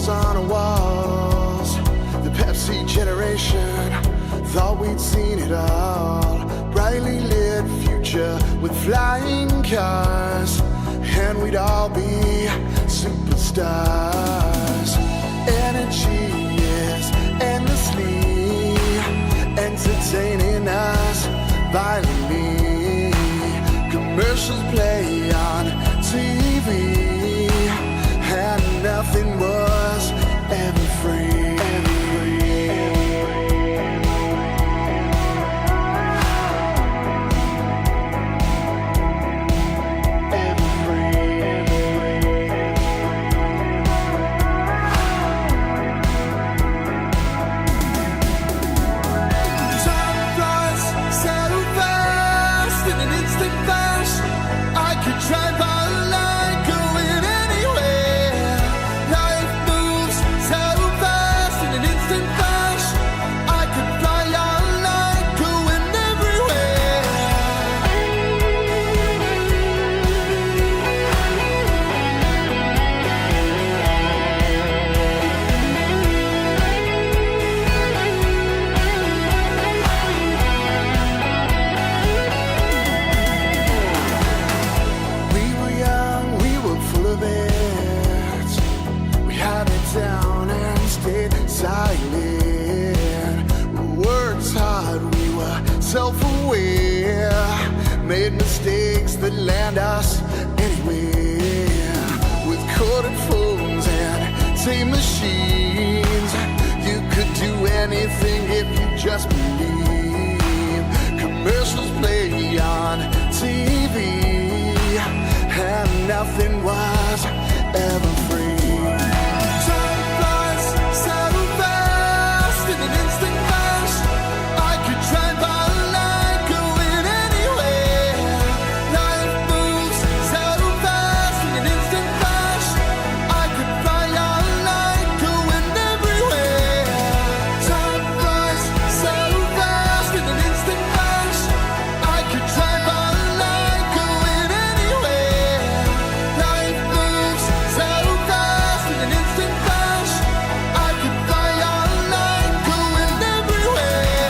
On our walls, the Pepsi generation thought we'd seen it all. Brightly lit future with flying cars, and we'd all be superstars. Energy is endlessly entertaining us violently. Commercials play on TV, and nothing was ever free. Time flies so fast in an instant flash. I could drive by like going anywhere. Life moves so fast in an instant flash. I could fly all night going everywhere. We were young, we were full of it. We had it down and stayed silent. We worked hard, we were self-aware. Made mistakes that land us anywhere. With corded phones and tape machines, you could do anything if you just believe. Commercials play on TV, and nothing was ever free. Time flies so fast in an instant flash. I could drive by like going anywhere. Life moves so fast in an instant flash. I could fly all night going everywhere. Time flies so fast in an instant flash. I could drive by like going anywhere. Life moves so fast in an instant flash. I could fly all night going everywhere.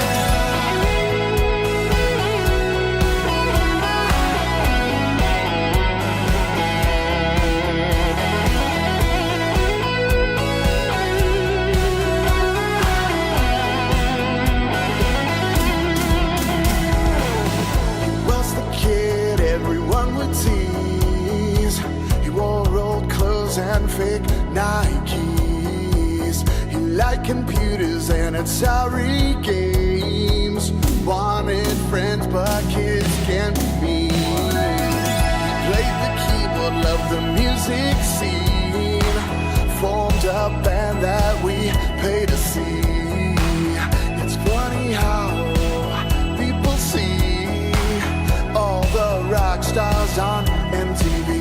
He was the kid everyone would tease. He wore old clothes and fake Nikes. He liked computers and Atari games. Wanted friends, but kids can't be mean. He played the keyboard, loved the music scene. Formed a band that we pay to see. It's funny how people see all the rock stars on MTV.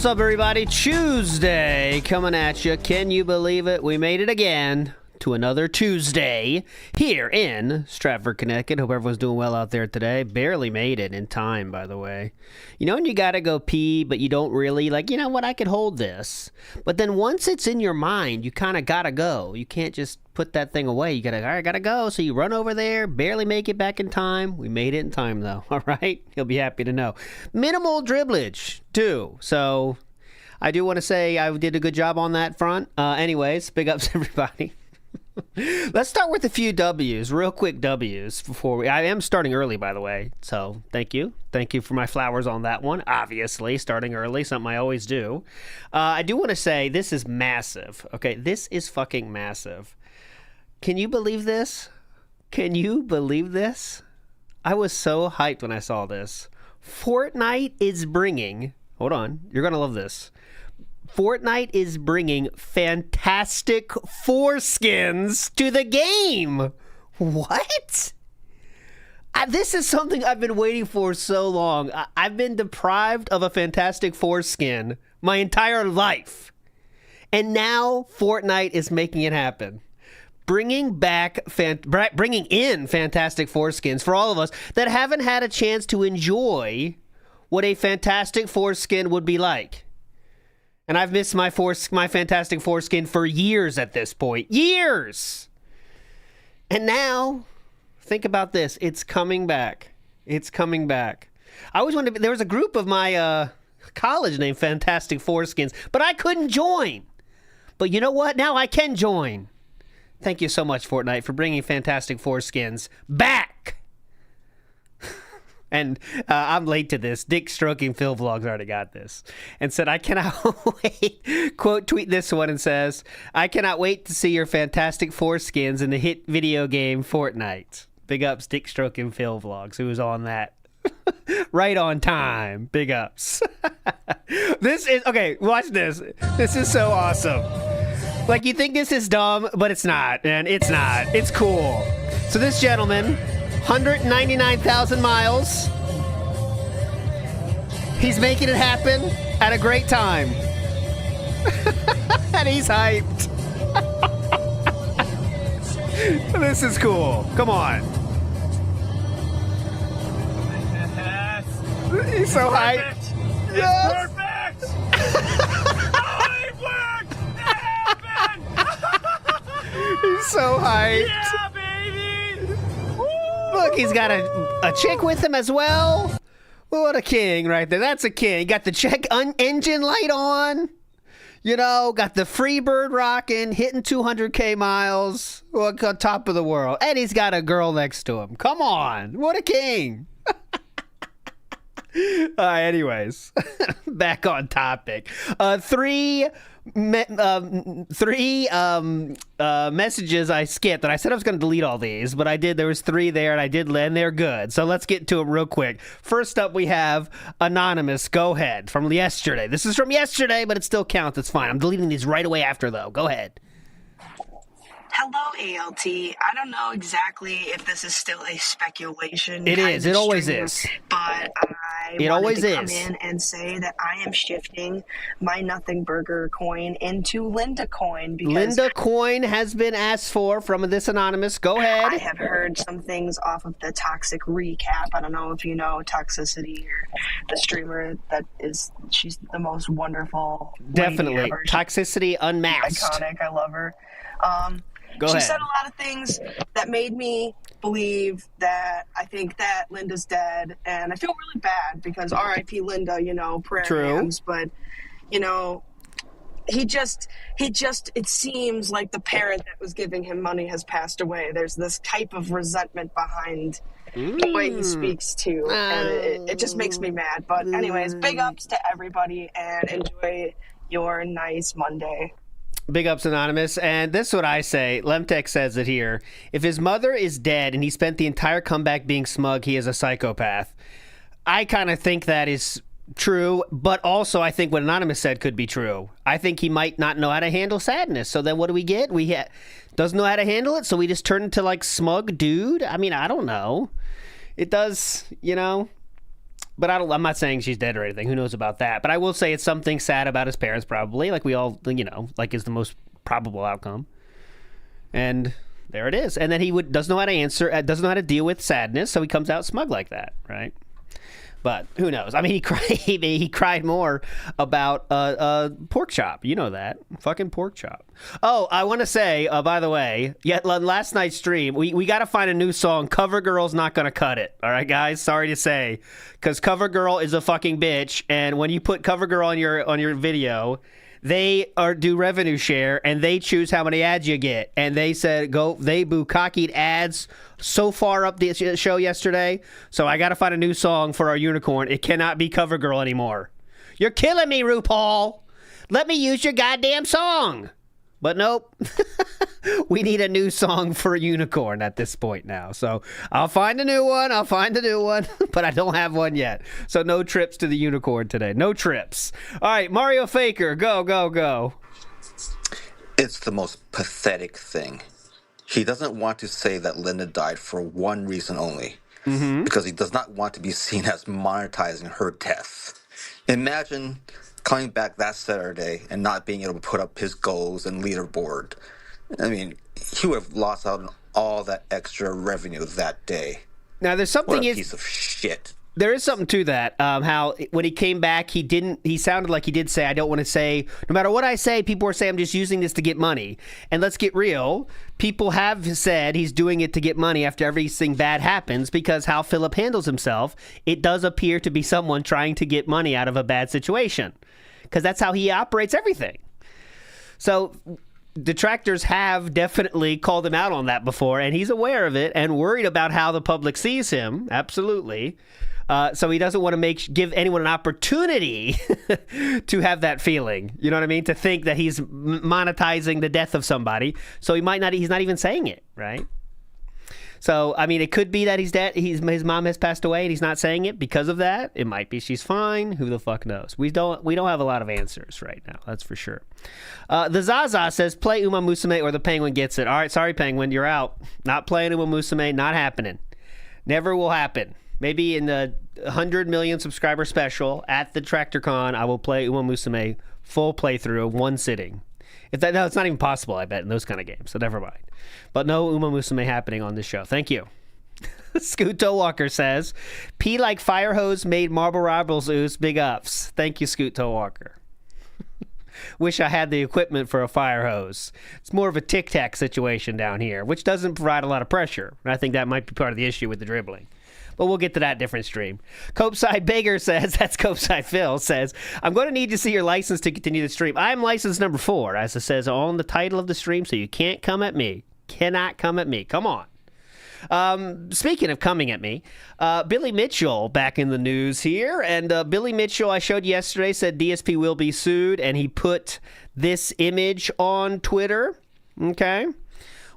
What's up, everybody? Tuesday coming at you. Can you believe it? We made it again to another Tuesday here in Stratford, Connecticut. Hope everyone's doing well out there today. Barely made it in time, by the way. You know when you gotta go pee, but you don't really, like, you know what, I could hold this. But then once it's in your mind, you kind of gotta go. You can't just put that thing away. You gotta, all right, gotta go. So you run over there, barely make it back in time. We made it in time, though, all right? You'll be happy to know. Minimal dribblage, too. So I do want to say I did a good job on that front. Anyways, big ups, everybody. Let's start with a few W's, real quick W's before I am starting early, by the way. So thank you for my flowers on that one. Obviously, starting early, something I always do. I do want to say this is massive. Okay, this is fucking massive. Can you believe this? Can you believe this? I was so hyped when I saw this. Fortnite is bringing. Hold on, you're gonna love this. Fortnite is bringing Fantastic Foreskins to the game. What? This is something I've been waiting for so long. I've been deprived of a Fantastic Foreskin my entire life. And now Fortnite is making it happen. Bringing in Fantastic Foreskins for all of us that haven't had a chance to enjoy what a Fantastic Foreskin would be like. And I've missed my Fantastic Foreskin for years at this point. Years! And now, think about this. It's coming back. It's coming back. I always wanted to, there was a group of my college named Fantastic Foreskins, but I couldn't join. But you know what? Now I can join. Thank you so much, Fortnite, for bringing Fantastic Foreskins back. And I'm late to this. Dick Stroking Phil Vlogs already got this. And said, I cannot wait. Quote, tweet this one and says, I cannot wait to see your Fantastic Foreskins in the hit video game Fortnite. Big ups, Dick Stroking Phil Vlogs, who was on that. Right on time. Big ups. This is, okay, watch this. This is so awesome. Like, you think this is dumb, but it's not, man. It's not. It's cool. So this gentleman, 199,000 miles. He's making it happen at a great time. And he's hyped. This is cool. Come on. Yes. He's so hyped. It's Yes. perfect. Oh, it worked. It happened. He's so hyped. Yeah, baby. Woo. Look, he's got a chick with him as well. What a king right there. That's a king. Got the check engine light on. You know, got the Freebird rocking, hitting 200K miles. Look, on top of the world. And he's got a girl next to him. Come on. What a king. Anyways, back on topic. Three messages I skipped, and I said I was going to delete all these, but I did. There was 3 there, and I did, and they're good. So let's get to them real quick. First up, we have Anonymous. Go ahead. From yesterday. This is from yesterday, but it still counts. It's fine. I'm deleting these right away after, though. Go ahead. Hello, ALT. I don't know exactly if this is still a speculation. It is. It always is. But I wanted to come in and say that I am shifting my Nothing Burger coin into Linda coin. Because Linda coin has been asked for from this Anonymous. Go ahead. I have heard some things off of the Toxic Recap. I don't know if you know Toxicity or the streamer that is, she's the most wonderful. Definitely. Toxicity Unmasked. Iconic. I love her. She said a lot of things that made me believe that I think that Linda's dead, and I feel really bad because R.I.P. Linda, you know, prayer hands, but, you know, he just, it seems like the parent that was giving him money has passed away. There's this type of resentment behind the way he speaks too, and it just makes me mad. But anyways, big ups to everybody, and enjoy your nice Monday. Big ups, Anonymous. And this is what I say. Lemtech says it here. If his mother is dead and he spent the entire comeback being smug, he is a psychopath. I kind of think that is true, but also I think what Anonymous said could be true. I think he might not know how to handle sadness. So then what do we get? Doesn't know how to handle it, so we just turn into like smug dude? I mean, I don't know. It does, you know. But I'm not saying she's dead or anything. Who knows about that? But I will say it's something sad about his parents, probably. Like we all, like is the most probable outcome. And there it is. And then he doesn't know how to answer, doesn't know how to deal with sadness, so he comes out smug like that, right? But who knows? I mean, he cried more about pork chop. You know that. Fucking pork chop. Oh, I want to say, by the way, last night's stream, we got to find a new song. Cover Girl's not going to cut it. All right, guys? Sorry to say. Because Cover Girl is a fucking bitch. And when you put Cover Girl on your video, they do revenue share, and they choose how many ads you get. And they said, they bukkakied ads so far up the show yesterday. So I got to find a new song for our unicorn. It cannot be Cover Girl anymore. You're killing me, RuPaul. Let me use your goddamn song. But nope. We need a new song for a unicorn at this point now. So I'll find a new one. But I don't have one yet. So no trips to the unicorn today. No trips. All right, Mario Faker, go. It's the most pathetic thing. He doesn't want to say that Linda died for one reason only. Because he does not want to be seen as monetizing her death. Imagine coming back that Saturday and not being able to put up his goals and leaderboard. I mean, he would have lost out on all that extra revenue that day. Now, there's something... What a piece of shit. There is something to that. How when he came back, he sounded like he did say, I don't want to say, no matter what I say, people are saying I'm just using this to get money. And let's get real. People have said he's doing it to get money after everything bad happens, because how Philip handles himself, it does appear to be someone trying to get money out of a bad situation. Because that's how he operates everything. So detractors have definitely called him out on that before, and he's aware of it and worried about how the public sees him. Absolutely. So he doesn't want to give anyone an opportunity to have that feeling. You know what I mean? To think that he's monetizing the death of somebody. So he's not even saying it, right? So, I mean, it could be that he's dead. His mom has passed away and he's not saying it because of that. It might be she's fine. Who the fuck knows? We don't have a lot of answers right now. That's for sure. The Zaza says, play Uma Musume or the Penguin gets it. All right, sorry, Penguin. You're out. Not playing Uma Musume. Not happening. Never will happen. Maybe in the 100 million subscriber special at the TractorCon, I will play Uma Musume full playthrough, one sitting. No, it's not even possible, I bet, in those kind of games, so never mind. But no Uma Musume happening on this show. Thank you. Scoot Towalker says, pee like fire hose made Marble Rivals ooze, big ups. Thank you, Scoot Towalker. Wish I had the equipment for a fire hose. It's more of a tic-tac situation down here, which doesn't provide a lot of pressure. I think that might be part of the issue with the dribbling. But we'll get to that different stream. Copeside Beggar says, that's Copeside Phil, says, I'm going to need to see your license to continue the stream. I'm license number 4, as it says on the title of the stream, so you can't come at me. Cannot come at me. Come on. Speaking of coming at me, Billy Mitchell back in the news here. And Billy Mitchell, I showed yesterday, said DSP will be sued. And he put this image on Twitter. Okay.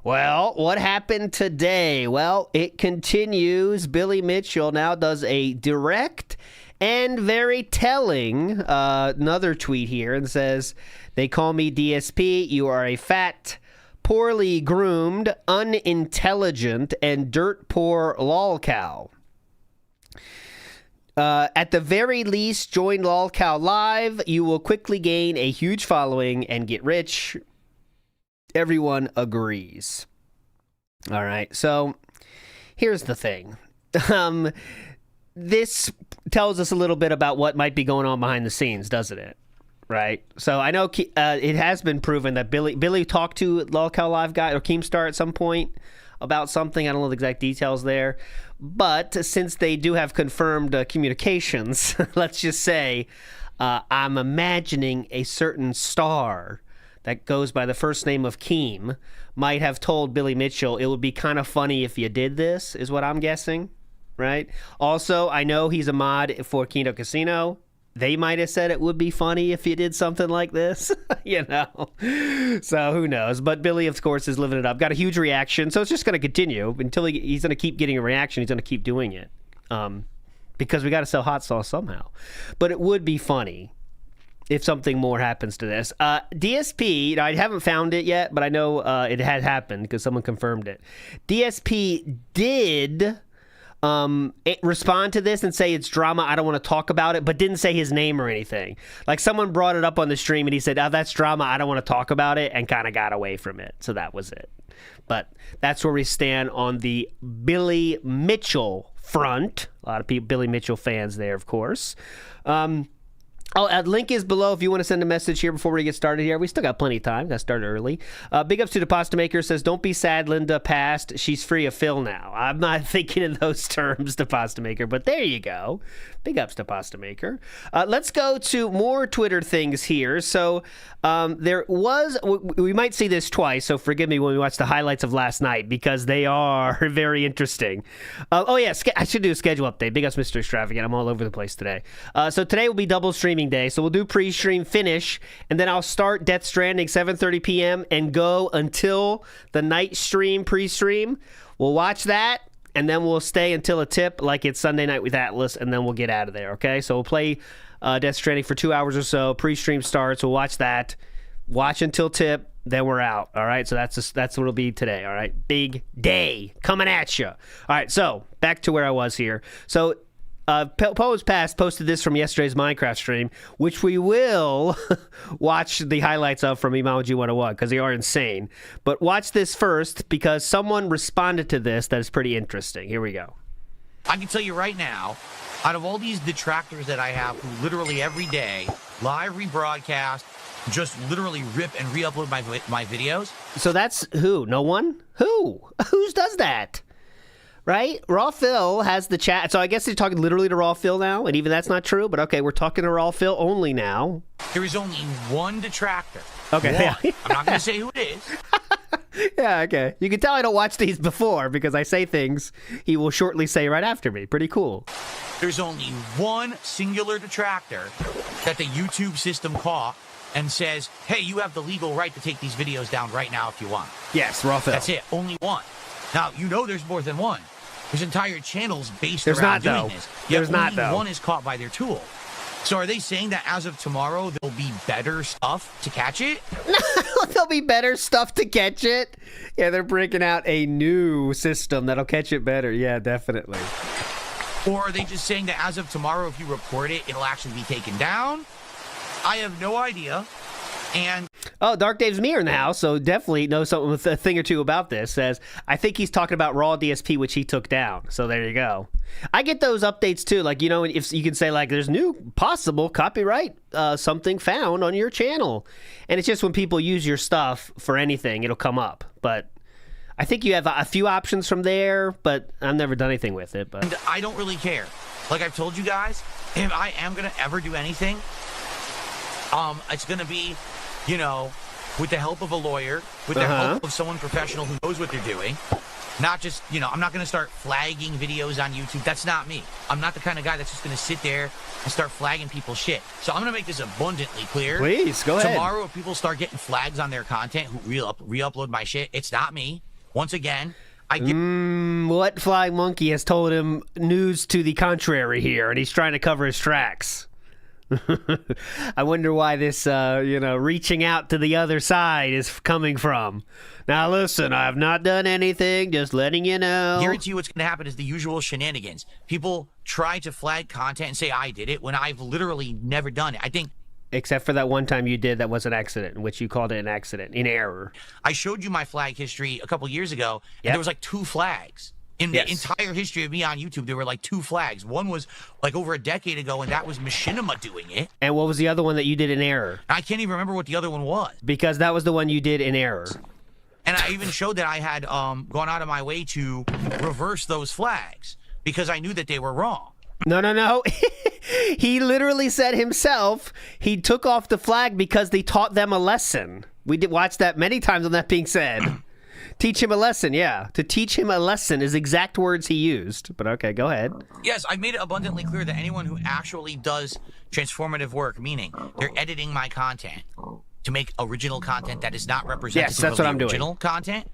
Well, what happened today? Well, it continues. Billy Mitchell now does a direct and very telling another tweet here and says, they call me DSP. You are a fat, poorly groomed, unintelligent, and dirt poor lolcow. At the very least, join lolcow live. You will quickly gain a huge following and get rich. Everyone agrees. All right, so here's the thing. This tells us a little bit about what might be going on behind the scenes, doesn't it? Right? So I know it has been proven that Billy talked to lolcow Live guy or Keemstar at some point about something. I don't know the exact details there. But since they do have confirmed communications, let's just say I'm imagining a certain star that goes by the first name of Keem might have told Billy Mitchell, it would be kind of funny if you did this, is what I'm guessing, right? Also, I know he's a mod for Kino Casino. They might have said it would be funny if you did something like this, you know? So who knows? But Billy, of course, is living it up. Got a huge reaction, so it's just going to continue until he's going to keep getting a reaction. He's going to keep doing it because we got to sell hot sauce somehow. But it would be funny if something more happens to this. DSP, I haven't found it yet, but I know it had happened because someone confirmed it. DSP did respond to this and say it's drama, I don't want to talk about it, but didn't say his name or anything. Like someone brought it up on the stream and he said, oh, that's drama, I don't want to talk about it, and kind of got away from it. So that was it. But that's where we stand on the Billy Mitchell front. A lot of people, Billy Mitchell fans there, of course. Link is below if you want to send a message here before we get started here. We still got plenty of time. Got started early. Big ups to the Pasta Maker. Says, don't be sad, Linda passed. She's free of Phil now. I'm not thinking in those terms, the Pasta Maker, but there you go. Big ups to Pasta Maker. Let's go to more Twitter things here. So there was, we might see this twice, so forgive me when we watch the highlights of last night because they are very interesting. I should do a schedule update. Big ups, Mr. Extravagant. I'm all over the place today. So today will be double streaming day. So we'll do pre-stream finish, and then I'll start Death Stranding 7:30 p.m. and go until the night stream pre-stream. We'll watch that, and then we'll stay until a tip like it's Sunday night with Atlas, and then we'll get out of there, okay? So we'll play Death Stranding for 2 hours or so. Pre-stream starts. We'll watch that. Watch until tip. Then we're out, all right? So that's what it'll be today, all right? Big day coming at you. All right, so back to where I was here. So Poe's Past posted this from yesterday's Minecraft stream, which we will watch the highlights of from Emoji 101 because they are insane. But watch this first because someone responded to this that is pretty interesting. Here we go. I can tell you right now, out of all these detractors that I have who literally every day live rebroadcast, just literally rip and re-upload my videos. So that's who? No one? Who does that? Right? Raw Phil has the chat. So I guess they're talking literally to Raw Phil now, and even that's not true, but okay, we're talking to Raw Phil only now. There is only one detractor. Okay. One. I'm not going to say who it is. Yeah, okay. You can tell I don't watch these before because I say things he will shortly say right after me. Pretty cool. There's only one singular detractor that the YouTube system caught and says, hey, you have the legal right to take these videos down right now if you want. Yes, Raw Phil. That's it. Only one. Now, you know there's more than one. There's entire channels based There's around not, doing though. this. There's Yet not, only though. one is caught by their tool. So are they saying that as of tomorrow, there'll be better stuff to catch it? There'll be better stuff to catch it? Yeah, they're breaking out a new system that'll catch it better. Yeah, definitely. Or are they just saying that as of tomorrow, if you report it, it'll actually be taken down? I have no idea. And Dark Dave's Mir in the house, so definitely knows something with a thing or two about this. Says, I think he's talking about Raw DSP, which he took down. So there you go. I get those updates too. Like, you know, if you can say like, there's new possible copyright, something found on your channel. And it's just when people use your stuff for anything, it'll come up. But I think you have a few options from there, but I've never done anything with it. But I don't really care. Like I've told you guys, if I am going to ever do anything, it's going to be, you know, with the help of a lawyer, with the help of someone professional who knows what they're doing. Not just, you know, I'm not going to start flagging videos on YouTube. That's not me. I'm not the kind of guy that's just going to sit there and start flagging people's shit. So I'm going to make this abundantly clear. Please, go ahead. Tomorrow, if people start getting flags on their content who re-upload my shit, it's not me. Once again, I get... What Flying Monkey has told him news to the contrary here, and he's trying to cover his tracks. I wonder why this, reaching out to the other side is coming from. Now, listen, I have not done anything, just letting you know. Guarantee you what's going to happen is the usual shenanigans. People try to flag content and say I did it when I've literally never done it. I think... Except for that one time you did that was an accident, in which you called it an accident, in error. I showed you my flag history a couple years ago, and there was like 2 flags. In the entire history of me on YouTube, there were like 2 flags. One was like over a decade ago, and that was Machinima doing it. And what was the other one that you did in error? I can't even remember what the other one was. Because that was the one you did in error. And I even showed that I had gone out of my way to reverse those flags because I knew that they were wrong. No. He literally said himself he took off the flag because they taught them a lesson. We did watch that many times on that being said. Teach him a lesson, yeah. To teach him a lesson is exact words he used. But okay, go ahead. Yes, I've made it abundantly clear that anyone who actually does transformative work, meaning they're editing my content to make original content that is not representative of the original content,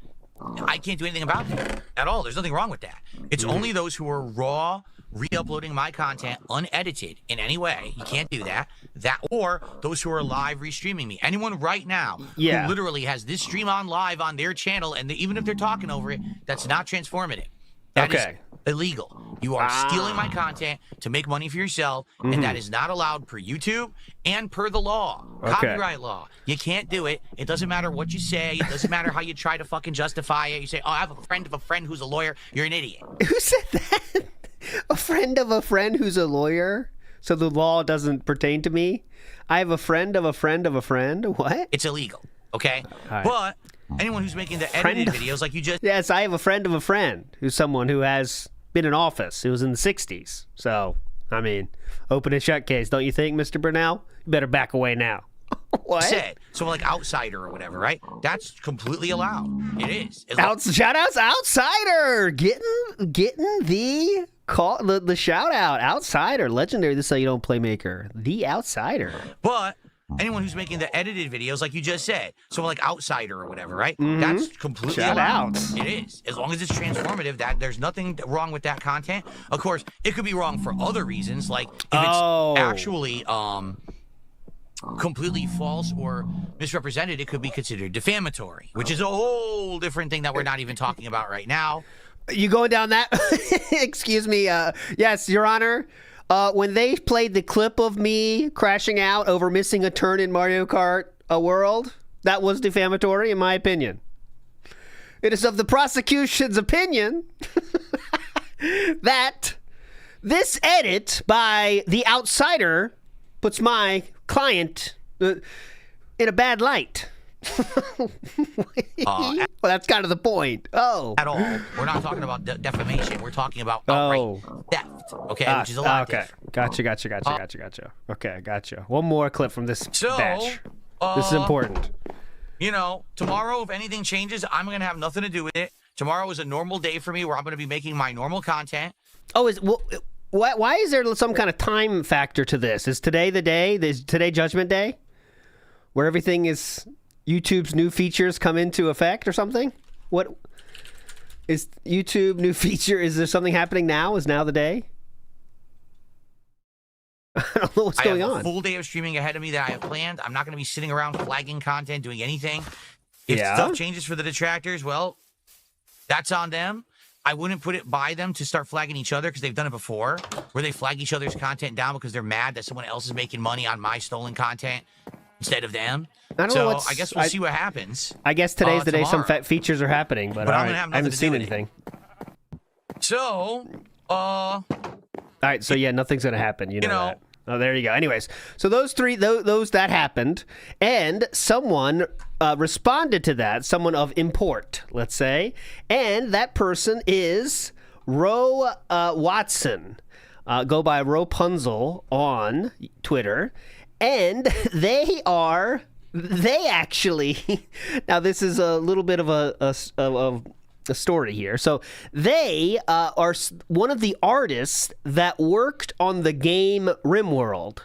I can't do anything about that at all. There's nothing wrong with that. It's only those who are raw, re-uploading my content unedited in any way. You can't do that. Or those who are live restreaming me. Anyone right now who literally has this stream on live on their channel, and even if they're talking over it, that's not transformative. That illegal. You are stealing my content to make money for yourself, and that is not allowed per YouTube and per the law, copyright law. You can't do it. It doesn't matter what you say. It doesn't matter how you try to fucking justify it. You say, oh, I have a friend of a friend who's a lawyer. You're an idiot. Who said that? A friend of a friend who's a lawyer? So the law doesn't pertain to me? I have a friend of a friend of a friend? What? It's illegal, okay? Right. But anyone who's making the edited videos like you just... Yes, I have a friend of a friend who's someone who has been in office. It was in the 60s. So, I mean, open and shut case, don't you think, Mr. Burnell? You better back away now. What? Said. So, like, outsider or whatever, right? That's completely allowed. It is. Shout outs, outsider! Getting the call, the shout out. Outsider. Legendary, this is how you don't playmaker. The outsider. But anyone who's making the edited videos, like you just said, so like outsider or whatever, right? That's completely allowed. It is. As long as it's transformative, that there's nothing wrong with that content. Of course, it could be wrong for other reasons, like if it's actually completely false or misrepresented, it could be considered defamatory, which is a whole different thing that we're not even talking about right now. You going down that? Excuse me. Yes, Your Honor. When they played the clip of me crashing out over missing a turn in Mario Kart World, that was defamatory, in my opinion. It is of the prosecution's opinion that this edit by the outsider puts my client in a bad light. Well, that's kind of the point. At all. We're not talking about defamation. We're talking about outright theft. Okay, which is a lot. Okay, gotcha. Okay, gotcha. One more clip from this batch. This is important. You know, tomorrow, if anything changes, I'm gonna have nothing to do with it. Tomorrow is a normal day for me, where I'm gonna be making my normal content. Oh, why is there some kind of time factor to this? Is today the day? Is today Judgment Day, where everything is? YouTube's new features come into effect or something? What is YouTube new feature? Is there something happening now? Is now the day? I don't know what's going on. I have a full day of streaming ahead of me that I have planned. I'm not going to be sitting around flagging content, doing anything. If stuff changes for the detractors, well, that's on them. I wouldn't put it by them to start flagging each other, because they've done it before, where they flag each other's content down because they're mad that someone else is making money on my stolen content instead of them. I guess we'll see what happens. I guess today's the day some features are happening, but I'm gonna have I haven't seen anything. So, all right, so yeah, nothing's gonna happen. You know that. Oh, there you go. Anyways, so those three, those that happened, and someone responded to that, someone of import, let's say, and that person is Ro Watson. Go by Ropunzel on Twitter, and they actually, now this is a little bit of a story here. So they are one of the artists that worked on the game RimWorld,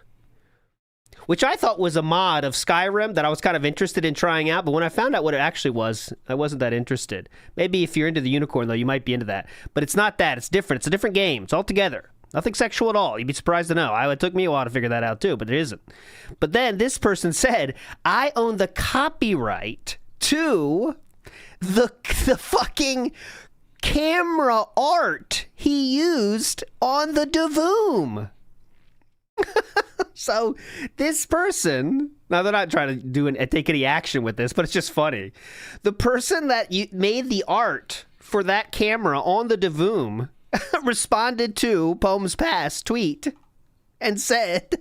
which I thought was a mod of Skyrim that I was kind of interested in trying out. But when I found out what it actually was, I wasn't that interested. Maybe if you're into the unicorn, though, you might be into that. But it's not that. It's different. It's a different game. It's all together. Nothing sexual at all. You'd be surprised to know. It took me a while to figure that out, too, but it isn't. But then this person said, I own the copyright to the fucking camera art he used on the Davoom. So this person, now they're not trying to take any action with this, but it's just funny. The person that made the art for that camera on the Davoom responded to Poems Past tweet and said,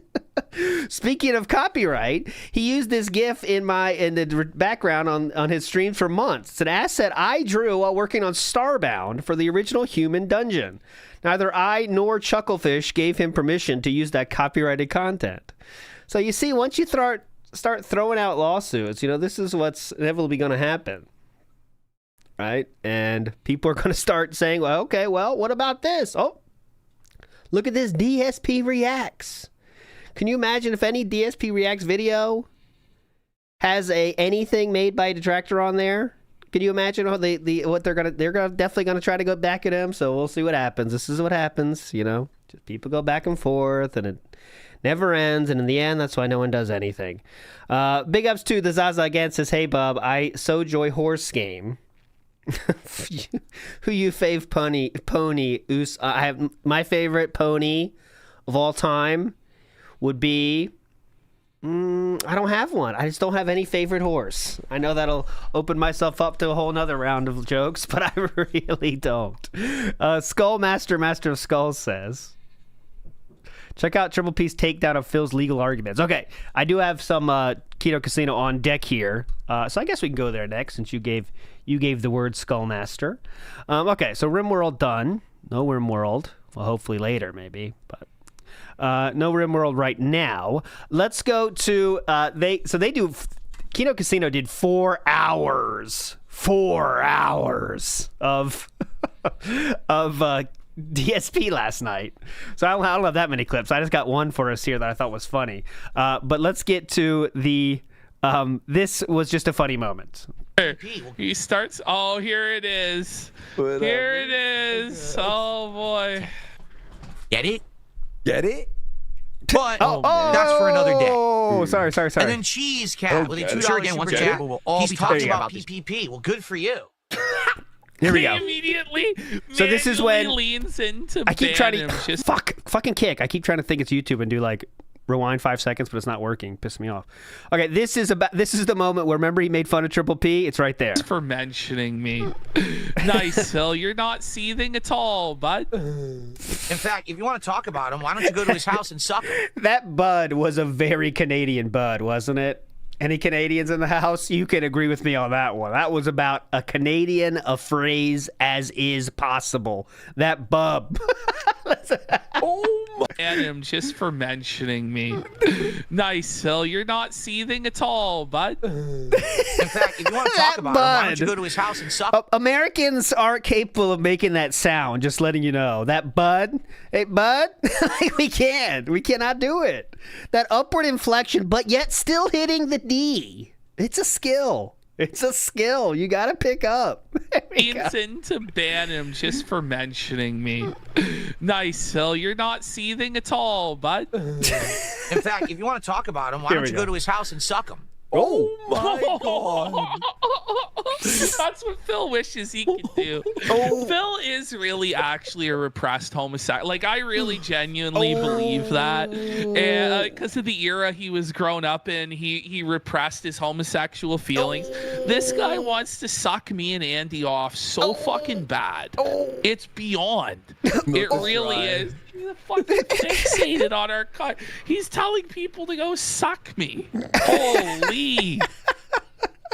speaking of copyright, he used this GIF in the background on his streams for months. It's an asset I drew while working on Starbound for the original Human Dungeon. Neither I nor Chucklefish gave him permission to use that copyrighted content. So you see, once you start throwing out lawsuits, this is what's inevitably going to happen. Right? And people are going to start saying, well, okay, well, what about this? Oh, look at this DSP Reacts. Can you imagine if any DSP Reacts video has anything made by a detractor on there? Can you imagine what they're definitely gonna try to go back at him? So we'll see what happens. This is what happens, Just people go back and forth, and it never ends. And in the end, that's why no one does anything. Big ups to the Zaza again says, hey Bub, I so joy horse game. Who you fave pony? I have my favorite pony of all time would be. I don't have one. I just don't have any favorite horse. I know that'll open myself up to a whole nother round of jokes, but I really don't. Skullmaster, Master of Skulls says, check out Triple P's takedown of Phil's legal arguments. Okay, I do have some Keto Casino on deck here, so I guess we can go there next since you gave the word Skullmaster. Okay, so RimWorld done. No RimWorld. Well, hopefully later maybe, but. No RimWorld right now. Let's go to they do. Kino Casino did 4 hours. 4 hours of DSP last night. So I don't have that many clips. I just got one for us here that I thought was funny. But let's get to the. This was just a funny moment. He starts. Oh, here it is. Here it is. Oh boy. Get it? Get it? But that's for another day. Oh, sorry. And then Cheese Cat with a $2 again once again. He's talking about PPP. Well, good for you. Here we go. Immediately. So this is when leans into. I keep trying to fucking kick. I keep trying to think it's YouTube and do like rewind 5 seconds, but it's not working. Pissing me off. Okay, this is the moment where remember he made fun of Triple P. It's right there. Thanks for mentioning me. Nice, Phil. You're not seething at all, bud. In fact, if you want to talk about him, why don't you go to his house and suck him? That bud was a very Canadian bud, wasn't it? Any Canadians in the house? You can agree with me on that one. That was about a Canadian, a phrase as is possible. That bub. Oh my! And him just for mentioning me. Nice, Phil. You're not seething at all, bud. In fact, if you want to talk about him, why don't you go to his house and suck him? Americans aren't capable of making that sound, just letting you know. That bud, hey, bud, we cannot do it. That upward inflection, but yet still hitting the D. It's a skill. It's a skill you got to pick up. Vincent to ban him just for mentioning me. Nice, Phil. You're not seething at all, bud. In fact, if you want to talk about him, why don't you go to his house and suck him? Oh my God. That's what Phil wishes he could do. Phil is really actually a repressed homosexual. Like, I really genuinely believe that. And because of the era he was grown up in, he repressed his homosexual feelings. This guy wants to suck me and Andy off so fucking bad. It's beyond. It really is. He's fucking fixated on our cut. He's telling people to go suck me. Holy.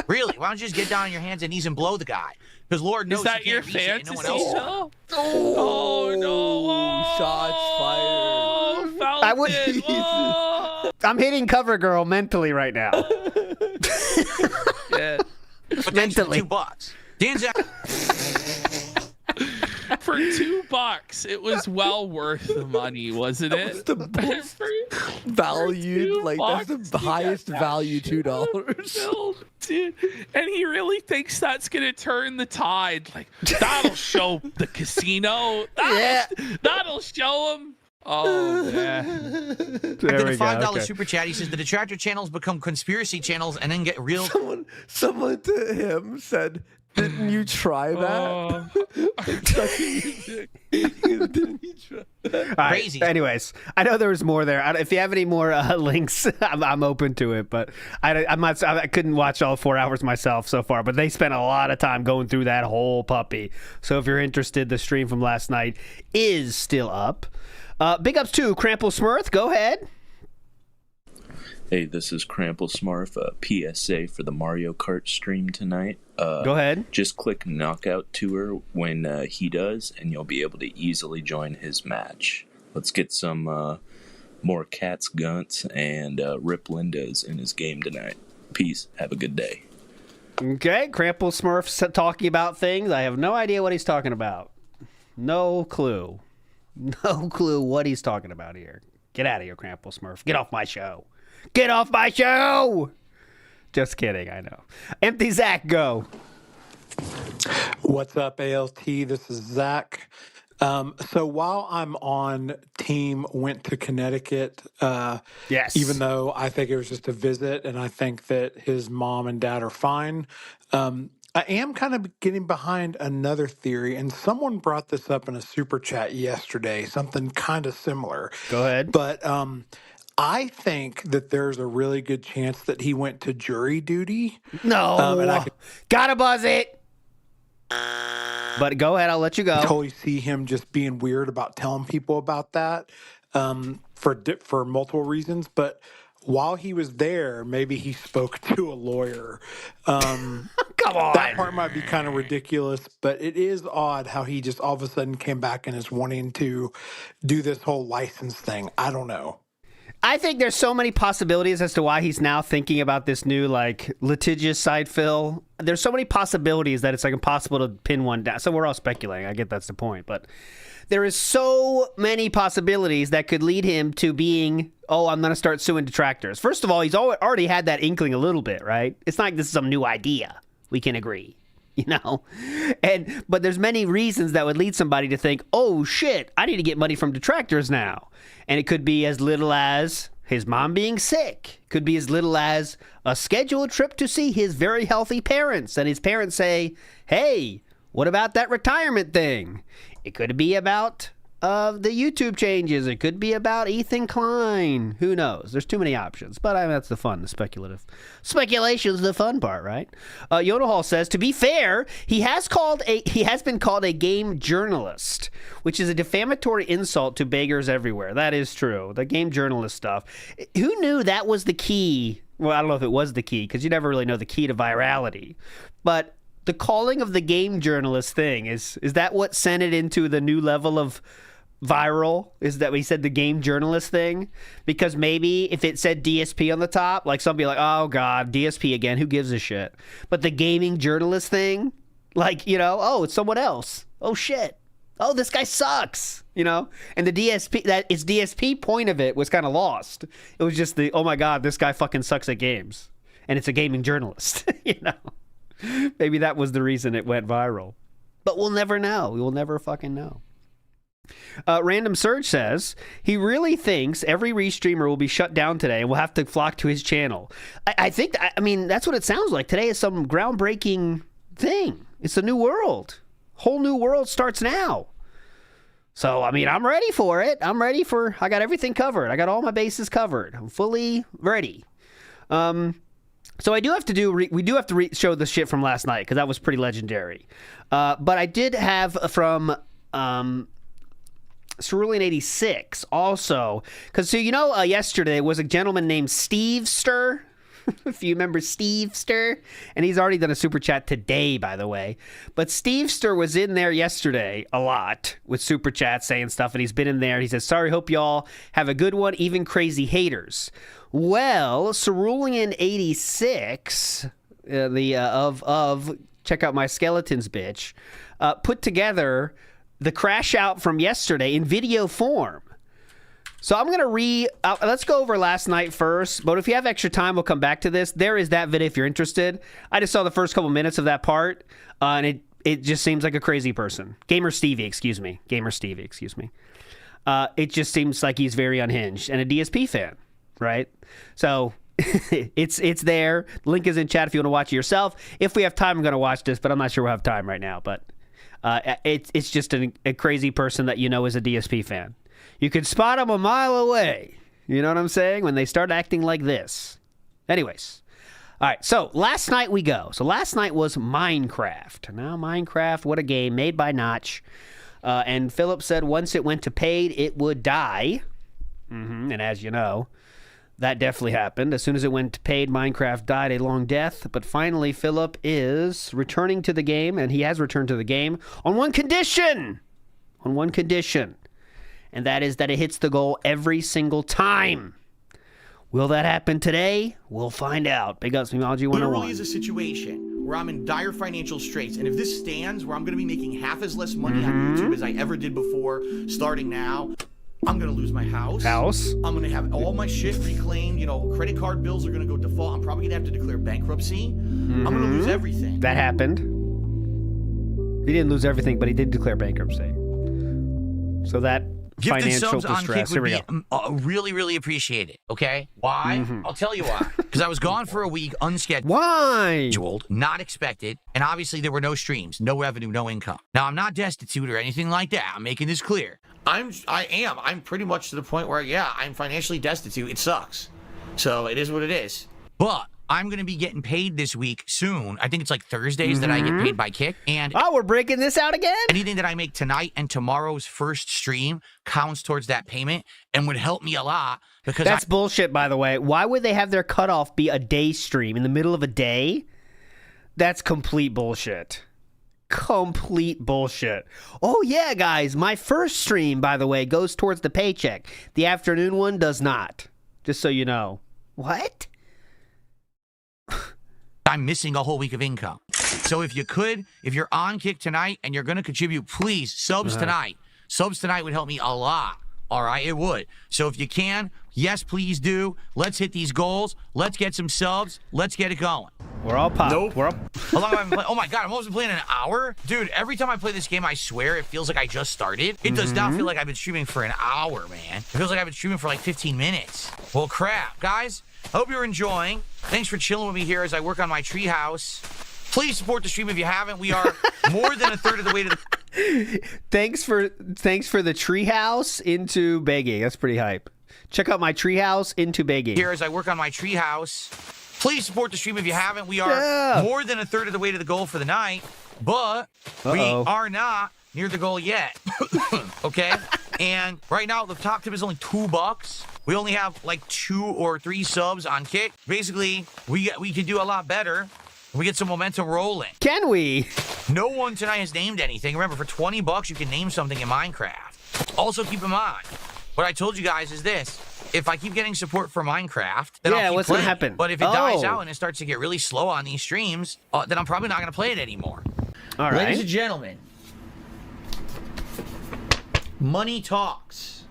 Really? Why don't you just get down on your hands and knees and blow the guy? Because Lord knows is that you your can't reach it and no one fantasy? else. Oh no! Shots fired. I would. I'm hitting cover girl mentally right now. Yeah. But Mentally. $2. Dan's For $2, it was well worth the money, wasn't it? That's the most valued, like that's the highest value $2. Dude, and he really thinks that's gonna turn the tide. Like, that'll show the casino. That'll show him. Oh yeah. There we the $5 go. Okay. super chat. He says the detractor channels become conspiracy channels and then get real. Someone to him said, "Didn't you try that?" Didn't you try that? All right. Crazy. Anyways, I know there was more there. If you have any more links, I'm open to it. But I couldn't watch all 4 hours myself so far. But they spent a lot of time going through that whole puppy. So if you're interested, the stream from last night is still up. Big ups to Crample Smurth. Go ahead. Hey, this is Crample Smurf, PSA for the Mario Kart stream tonight. Go ahead. Just click Knockout Tour when he does, and you'll be able to easily join his match. Let's get some more Cat's Gunts and Rip Lindas in his game tonight. Peace. Have a good day. Okay, Crample Smurf's talking about things. I have no idea what he's talking about. No clue. No clue what he's talking about here. Get out of here, Crample Smurf. Get off my show. Get off my show! Just kidding, I know. Empty Zach, go. What's up, ALT? This is Zach. So while I'm on team went to Connecticut, Yes. even though I think it was just a visit and I think that his mom and dad are fine, I am kind of getting behind another theory, and someone brought this up in a super chat yesterday, something kind of similar. Go ahead. But I think that there's a really good chance that he went to jury duty. No. And I could Gotta buzz it. But go ahead, I'll let you go. totally see him just being weird about telling people about that for multiple reasons. But while he was there, maybe he spoke to a lawyer. Come on. That part might be kind of ridiculous, but it is odd how he just all of a sudden came back and is wanting to do this whole license thing. I don't know. I think there's so many possibilities as to why he's now thinking about this new, like, litigious side, Phil. There's so many possibilities that it's, like, impossible to pin one down. So we're all speculating. I get that's the point. But there is so many possibilities that could lead him to being, I'm going to start suing detractors. First of all, he's already had that inkling a little bit, right? It's not like this is some new idea. We can agree. But there's many reasons that would lead somebody to think, oh shit, I need to get money from detractors now. And it could be as little as his mom being sick. Could be as little as a scheduled trip to see his very healthy parents. And his parents say, hey, what about that retirement thing? It could be about the YouTube changes. It could be about Ethan Klein. Who knows? There's too many options. But that's the fun, the speculative. Speculation's the fun part, right? Yoda Hall says, to be fair, he has been called a game journalist, which is a defamatory insult to beggars everywhere. That is true. The game journalist stuff. Who knew that was the key? Well, I don't know if it was the key, because you never really know the key to virality. But the calling of the game journalist thing, is that what sent it into the new level of viral? Is that we said the game journalist thing? Because maybe if it said DSP on the top, like somebody like, oh god, DSP again, who gives a shit? But the gaming journalist thing, like, it's someone else. Oh shit. Oh, this guy sucks. And the DSP, that its DSP point of it was kind of lost. It was just oh my god, this guy fucking sucks at games. And it's a gaming journalist. Maybe that was the reason it went viral. But we'll never know. We will never fucking know. Random Surge says he really thinks every Reestreamer will be shut down today and will have to flock to his channel. I think that's what it sounds like. Today is some groundbreaking thing. It's a new world. Whole new world starts now. So, I'm ready for it. I got everything covered. I got all my bases covered. I'm fully ready. So we do have to show the shit from last night because that was pretty legendary. But I did have from Cerulean86 also, because yesterday was a gentleman named Stevester. If you remember Stevester, and he's already done a super chat today, by the way. But Stevester was in there yesterday a lot with super chats saying stuff, and he's been in there. He says, "Sorry, hope y'all have a good one, even crazy haters." Well, Cerulean86, of check out my skeletons, bitch, put together the crash out from yesterday in video form. So I'm going to let's go over last night first, but if you have extra time, we'll come back to this. There is that video if you're interested. I just saw the first couple minutes of that part, and it just seems like a crazy person. GamerStevie, excuse me. It just seems like he's very unhinged and a DSP fan, right? So it's there. Link is in chat if you want to watch it yourself. If we have time, I'm going to watch this, but I'm not sure we'll have time right now. But it's just a crazy person that is a DSP fan. You can spot them a mile away. You know what I'm saying? When they start acting like this. Anyways. All right. So last night we go. So last night was Minecraft. Now Minecraft, what a game made by Notch. And Philip said once it went to paid, it would die. And as you know, that definitely happened. As soon as it went to paid, Minecraft died a long death. But finally, Philip is returning to the game, and he has returned to the game on one condition. And that is that it hits the goal every single time. Will that happen today? We'll find out. Big Ups Memeology 101. There really is a situation where I'm in dire financial straits, and if this stands, where I'm going to be making half as less money on YouTube as I ever did before, starting now, I'm going to lose my house. I'm going to have all my shit reclaimed. Credit card bills are going to go default. I'm probably going to have to declare bankruptcy. I'm going to lose everything. That happened. He didn't lose everything, but he did declare bankruptcy. So that financial distress. Here we go. Really, really appreciated. Okay, why? I'll tell you why. Because I was gone for a week, unscheduled. Why? Not expected, and obviously there were no streams, no revenue, no income. Now I'm not destitute or anything like that. I'm making this clear. I'm pretty much to the point where I'm financially destitute. It sucks. So it is what it is. But I'm going to be getting paid this week soon. I think it's like Thursdays that I get paid by Kick. And we're breaking this out again? Anything that I make tonight and tomorrow's first stream counts towards that payment and would help me a lot. Because that's bullshit, by the way. Why would they have their cutoff be a day stream in the middle of a day? That's complete bullshit. Complete bullshit. Oh, yeah, guys. My first stream, by the way, goes towards the paycheck. The afternoon one does not. Just so you know. What? I'm missing a whole week of income. So if you're on Kick tonight and you're going to contribute, please, subs tonight. Subs tonight would help me a lot. All right, it would. So if you can, yes, please do. Let's hit these goals. Let's get some subs. Let's get it going. We're all popped. Nope. How long have I been playing? Oh my God, I've almost been playing an hour? Dude, every time I play this game, I swear it feels like I just started. It does not feel like I've been streaming for an hour, man. It feels like I've been streaming for like 15 minutes. Well, crap. Guys, I hope you're enjoying. Thanks for chilling with me here as I work on my treehouse. Please support the stream if you haven't. We are more than a third of the way to the... Thanks for the treehouse into begging. That's pretty hype. Check out my treehouse into begging. Here as I work on my treehouse. Please support the stream if you haven't. We are more than a third of the way to the goal for the night, but we are not near the goal yet. Okay? And right now, the top tip is only $2. We only have like 2 or 3 subs on Kick. Basically, we can do a lot better. We get some momentum rolling. Can we? No one tonight has named anything. Remember, for $20, you can name something in Minecraft. Also, keep in mind, what I told you guys is this. If I keep getting support for Minecraft, then I'll keep what's playing. Gonna happen? But if it dies out and it starts to get really slow on these streams, then I'm probably not going to play it anymore. All right. Ladies and gentlemen, money talks.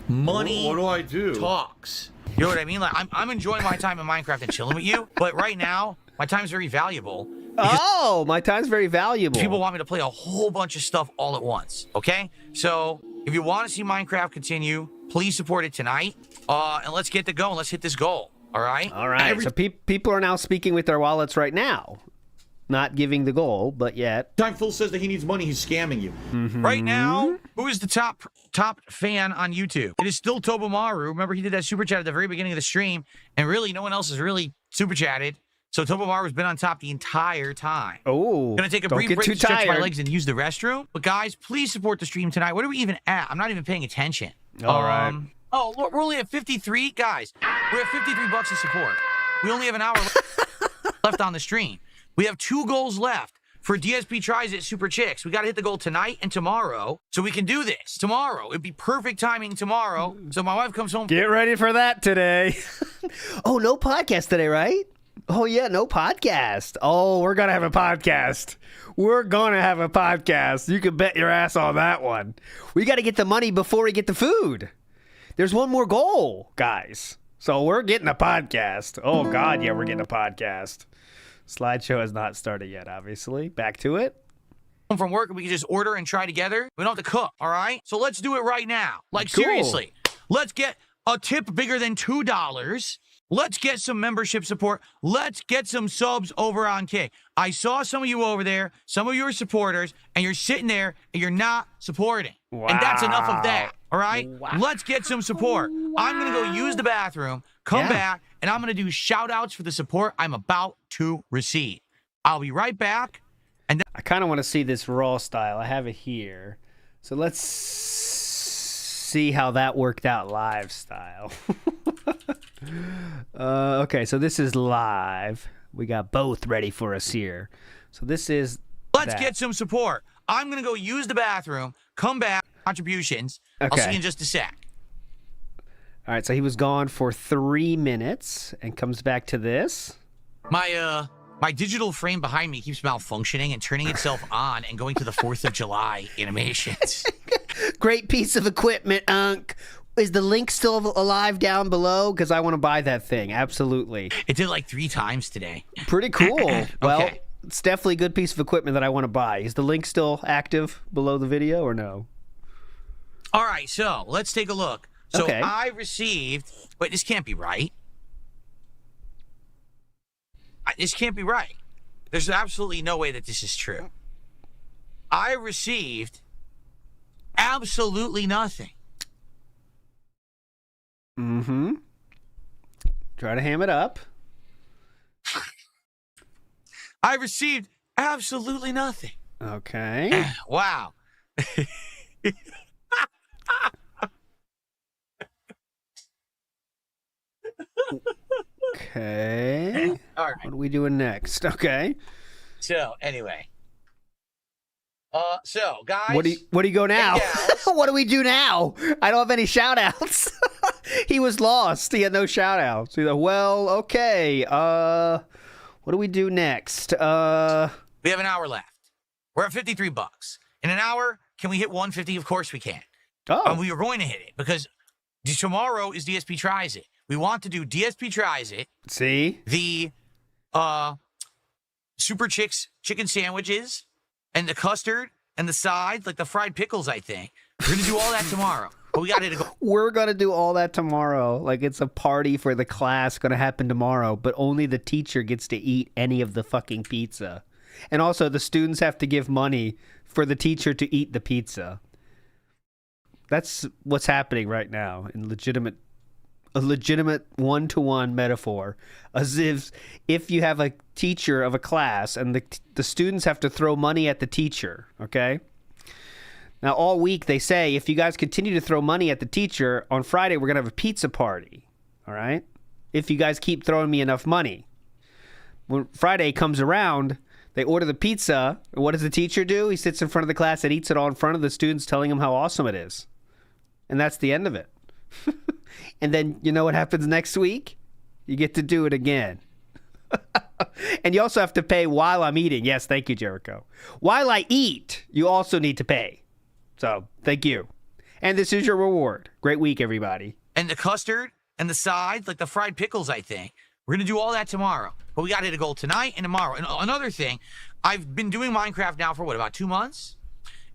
Money what do I do? Talks. You know what I mean? Like I'm enjoying my time in Minecraft and chilling with you, but right now, my time's very valuable. My time's very valuable. People want me to play a whole bunch of stuff all at once, okay? So, if you want to see Minecraft continue, please support it tonight, and let's get the going. Let's hit this goal, all right? All right. So people are now speaking with their wallets right now. Not giving the goal, but yet. Time Phil says that he needs money, he's scamming you. Right now, who is the top fan on YouTube? It is still Tobomaru. Remember, he did that super chat at the very beginning of the stream, and really, no one else has really super chatted. So Tobomaru's been on top the entire time. Oh, gonna take a brief break to stretch my legs and use the restroom. But guys, please support the stream tonight. What are we even at? I'm not even paying attention. All right. Oh, look, we're only at 53, guys. We're at $53 of support. We only have an hour left on the stream. We have 2 goals left for DSP Tries It Super Chicks. We got to hit the goal tonight and tomorrow, so we can do this tomorrow. It'd be perfect timing tomorrow. So my wife comes home. Get ready for that today. Oh, no podcast today, right? Oh, yeah, no podcast. Oh, we're going to have a podcast. We're going to have a podcast. You can bet your ass on that one. We got to get the money before we get the food. There's one more goal, guys. So we're getting a podcast. Oh, God, yeah, we're getting a podcast. Slideshow has not started yet, obviously. Back to it. From work, and we can just order and try together. We don't have to cook, all right? So let's do it right now. Like, cool. Seriously. Let's get a tip bigger than $2. Let's get some membership support. Let's get some subs over on Kick. I saw some of you over there. Some of you are supporters, and you're sitting there, and you're not supporting. Wow. And that's enough of that, all right? Wow. Let's get some support. Wow. I'm going to go use the bathroom, come back, and I'm going to do shout-outs for the support I'm about to receive. I'll be right back. And I kind of want to see this raw style. I have it here. So let's see how that worked out live style. Okay, so this is live. We got both ready for us here. So this is Let's get some support. I'm going to go use the bathroom, come back, contributions. Okay. I'll see you in just a sec. All right, so he was gone for 3 minutes and comes back to this. My digital frame behind me keeps malfunctioning and turning itself on and going to the 4th of July animations. Great piece of equipment, Unc. Is the link still alive down below? Because I want to buy that thing. Absolutely. It did like 3 times today. Pretty cool. Okay. Well, it's definitely a good piece of equipment that I want to buy. Is the link still active below the video or no? All right, so let's take a look. So Okay. I received. Wait, this can't be right. This can't be right. There's absolutely no way that this is true. I received absolutely nothing. Mm-hmm. Try to ham it up. I received absolutely nothing. Okay. Wow. Okay. All right. What are we doing next? Okay. So anyway. So guys. What do you go now? What do we do now? I don't have any shout outs. He was lost. He had no shout outs. He's like, well, okay. What do we do next? We have an hour left. We're at $53. In an hour, can we hit 150? Of course we can. Oh. We are going to hit it because tomorrow is DSP Tries It. We want to do DSP Tries It. See? The Super Chicks chicken sandwiches and the custard and the sides, like the fried pickles, I think. We're going to do all that tomorrow. But we got to go. We're going to do all that tomorrow. Like it's a party for the class going to happen tomorrow, but only the teacher gets to eat any of the fucking pizza. And also the students have to give money for the teacher to eat the pizza. That's what's happening right now in a legitimate one-to-one metaphor. As if you have a teacher of a class and the students have to throw money at the teacher, okay? Now, all week they say, if you guys continue to throw money at the teacher, on Friday we're going to have a pizza party, all right? If you guys keep throwing me enough money. When Friday comes around, they order the pizza, and what does the teacher do? He sits in front of the class and eats it all in front of the students, telling them how awesome it is. And that's the end of it. And then you know what happens next week? You get to do it again. And you also have to pay while I'm eating. Yes, thank you, Jericho. While I eat, you also need to pay. So, thank you. And this is your reward. Great week, everybody. And the custard and the sides, like the fried pickles, I think. We're going to do all that tomorrow. But we got to hit a goal tonight and tomorrow. And another thing, I've been doing Minecraft now for, about 2 months?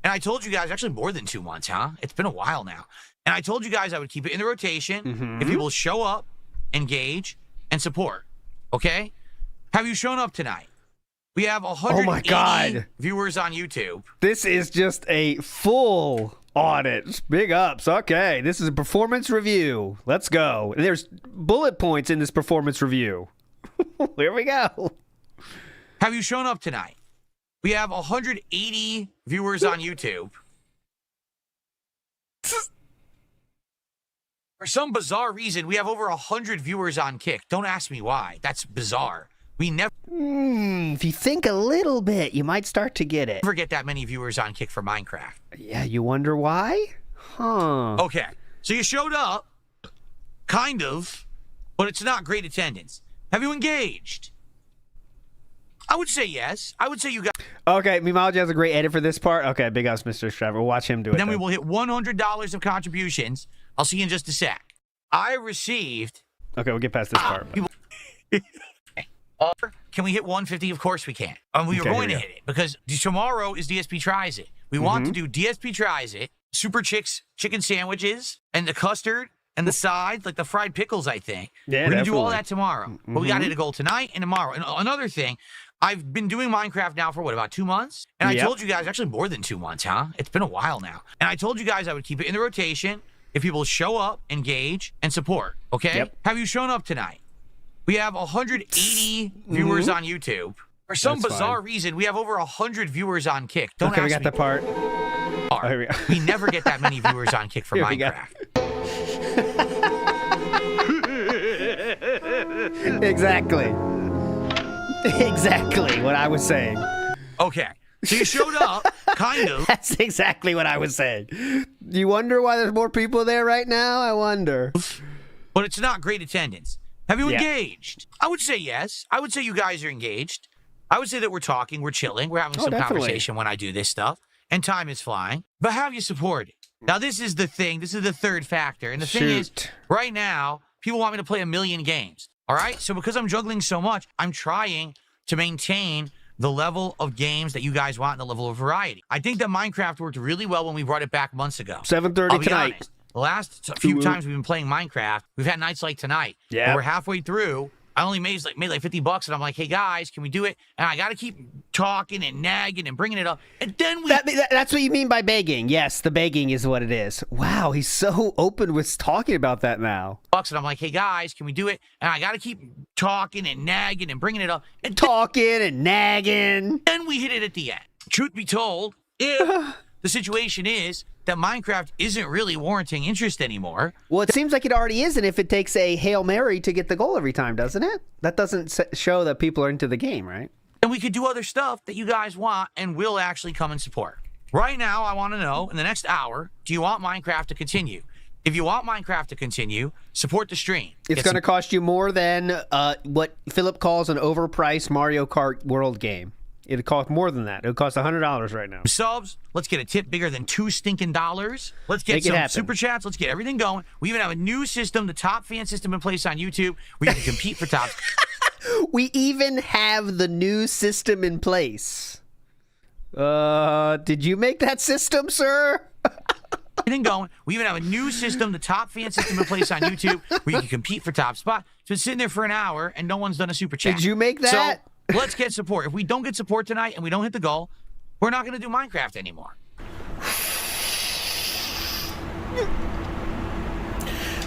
And I told you guys, actually more than 2 months, huh? It's been a while now. And I told you guys I would keep it in the rotation if people show up, engage, and support. Okay? Have you shown up tonight? We have 180 viewers on YouTube. This is just a full audit. Big ups. Okay, this is a performance review. Let's go. And there's bullet points in this performance review. Here we go. Have you shown up tonight? We have 180 viewers on YouTube. For some bizarre reason, we have over 100 viewers on Kick. Don't ask me why. That's bizarre. We never if you think a little bit, you might start to get it. get that many viewers on Kick for Minecraft. Yeah, you wonder why? Huh. Okay, so you showed up, kind of, but it's not great attendance. Have you engaged? I would say yes. I would say you got... Okay, Mimaji has a great edit for this part. Okay, big ups, Mr. Trevor. We'll watch him do it. Then we will hit $100 of contributions. I'll see you in just a sec. I received... Okay, we'll get past this part. Can we hit 150? Of course we can. We are going to hit it because tomorrow is DSP Tries It. We want to do DSP Tries It, Super Chicks chicken sandwiches, and the custard and the sides, like the fried pickles, I think. Yeah, we're going to do all that tomorrow. But we got to hit a goal tonight and tomorrow. And another thing, I've been doing Minecraft now for, about 2 months? And I told you guys, actually more than 2 months, huh? It's been a while now. And I told you guys I would keep it in the rotation if people show up, engage, and support. Okay? Have you shown up tonight? We have 180 viewers on YouTube. For some bizarre reason, we have over 100 viewers on Kick. Don't ask me. We got that part. Oh, here we go. We never get that many viewers on Kick for Minecraft. Exactly. Exactly what I was saying. Okay. So you showed up, kind of. That's exactly what I was saying. Do you wonder why there's more people there right now? I wonder. But it's not great attendance. Have you engaged? I would say yes. I would say you guys are engaged. I would say that we're talking, we're chilling, we're having some conversation when I do this stuff, and time is flying. But have you supported? Now, this is the thing. This is the third factor. And the thing is, right now, people want me to play 1 million games. All right? So because I'm juggling so much, I'm trying to maintain the level of games that you guys want and the level of variety. I think that Minecraft worked really well when we brought it back months ago. 7:30 tonight. Honest, the last few times we've been playing Minecraft, we've had nights like tonight. Yeah. We're halfway through. I only made like $50, and I'm like, hey guys, can we do it? And I got to keep talking and nagging and bringing it up, and then we. That's what you mean by begging. Yes, the begging is what it is. Wow, he's so open with talking about that now. And I'm like, hey guys, can we do it? And I got to keep talking and nagging and bringing it up, and talking and nagging. Then we hit it at the end. Truth be told, if the situation is that Minecraft isn't really warranting interest anymore. Well, it seems like it already isn't if it takes a Hail Mary to get the goal every time, doesn't it? That doesn't show that people are into the game, right? And we could do other stuff that you guys want and will actually come and support. Right now, I want to know, in the next hour, do you want Minecraft to continue? If you want Minecraft to continue, support the stream. It's going to cost you more than what Philip calls an overpriced Mario Kart World game. It'd cost more than that. It would cost $100 right now. Subs, let's get a tip bigger than $2 stinking. Let's get some super chats. Let's get everything going. We even have a new system, the top fan system in place on YouTube, where you can compete for tops. We even have the new system in place. Did you make that system, sir? Everything going. We even have a new system, the top fan system in place on YouTube, where you can compete for top spot. So it's sitting there for an hour, and no one's done a super chat. Did you make that? So, let's get support. If we don't get support tonight and we don't hit the goal, we're not going to do Minecraft anymore.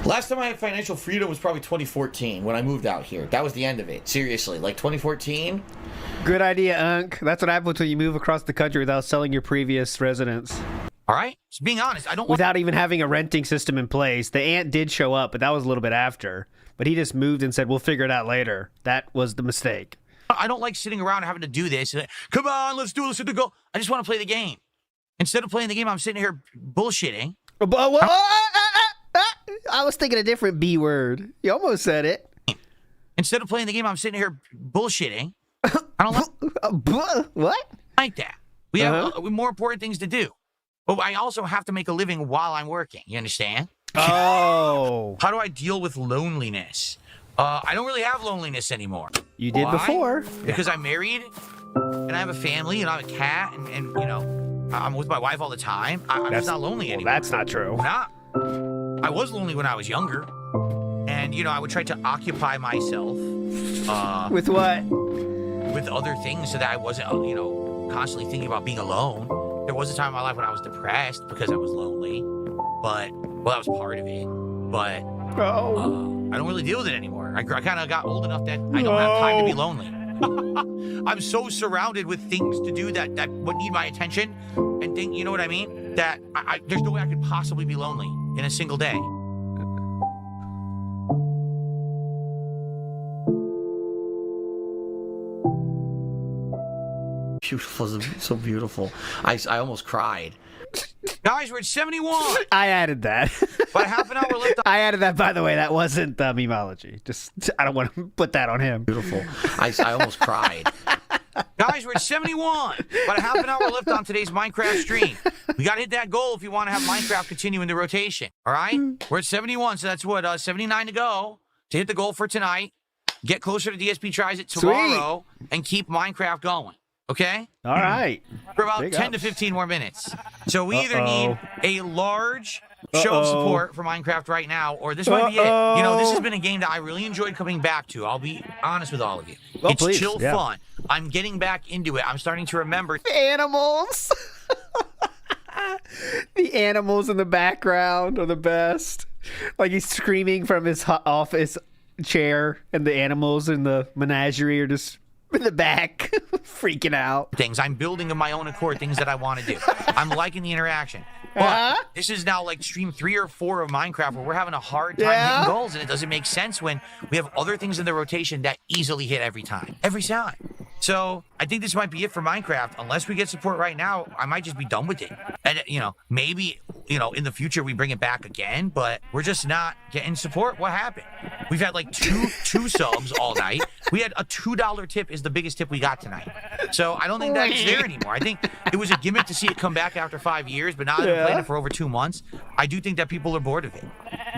Last time I had financial freedom was probably 2014 when I moved out here. That was the end of it. Seriously, like 2014. Good idea, Unc. That's what happens when you move across the country without selling your previous residence. All right? Just being honest, I don't want... Without even having a renting system in place. The aunt did show up, but that was a little bit after. But he just moved and said, we'll figure it out later. That was the mistake. I don't like sitting around and having to do this. Come on, let's do it. Let's hit the goal. I just want to play the game. Instead of playing the game, I'm sitting here bullshitting. I was thinking a different B word. You almost said it. Instead of playing the game, I'm sitting here bullshitting. I don't like that. We have more important things to do. But I also have to make a living while I'm working. You understand? Oh. How do I deal with loneliness? I don't really have loneliness anymore. You did before. Because I'm married, and I have a family, and I'm a cat, and you know, I'm with my wife all the time. I'm just not lonely anymore. That's not true. I was lonely when I was younger, and you know, I would try to occupy myself. With what? With other things so that I wasn't, you know, constantly thinking about being alone. There was a time in my life when I was depressed because I was lonely, but, well, that was part of it. But I don't really deal with it anymore. I kind of got old enough that I don't have time to be lonely. I'm so surrounded with things to do that would need my attention and think, you know what I mean? That there's no way I could possibly be lonely in a single day. Beautiful, so beautiful. I almost cried. Guys, we're at 71. I added that. About half an hour left. I added that, by the way. That wasn't memology. Just, I don't want to put that on him. Beautiful. I almost cried. Guys, we're at 71. About a half an hour left on today's Minecraft stream. We got to hit that goal if you want to have Minecraft continue in the rotation. All right? We're at 71, so that's what, 79 to go to hit the goal for tonight. Get closer to DSP Tries It tomorrow and keep Minecraft going. Okay? All right. For about 10 to 15 more minutes. So we either need a large show of support for Minecraft right now, or this might be it. You know, this has been a game that I really enjoyed coming back to. I'll be honest with all of you. It's chill fun. I'm getting back into it. I'm starting to remember. Animals. The animals in the background are the best. Like he's screaming from his office chair, and the animals in the menagerie are just in the back, freaking out. Things I'm building of my own accord, things that I want to do. I'm liking the interaction. But this is now like stream 3 or 4 of Minecraft where we're having a hard time hitting goals, and it doesn't make sense when we have other things in the rotation that easily hit every time. Every time. So I think this might be it for Minecraft. Unless we get support right now, I might just be done with it. And, you know, maybe, you know, in the future we bring it back again, but we're just not getting support. What happened? We've had like two subs all night. We had a $2 tip is the biggest tip we got tonight. So I don't think that's there anymore. I think it was a gimmick to see it come back after 5 years, but now that I've played it for over 2 months, I do think that people are bored of it.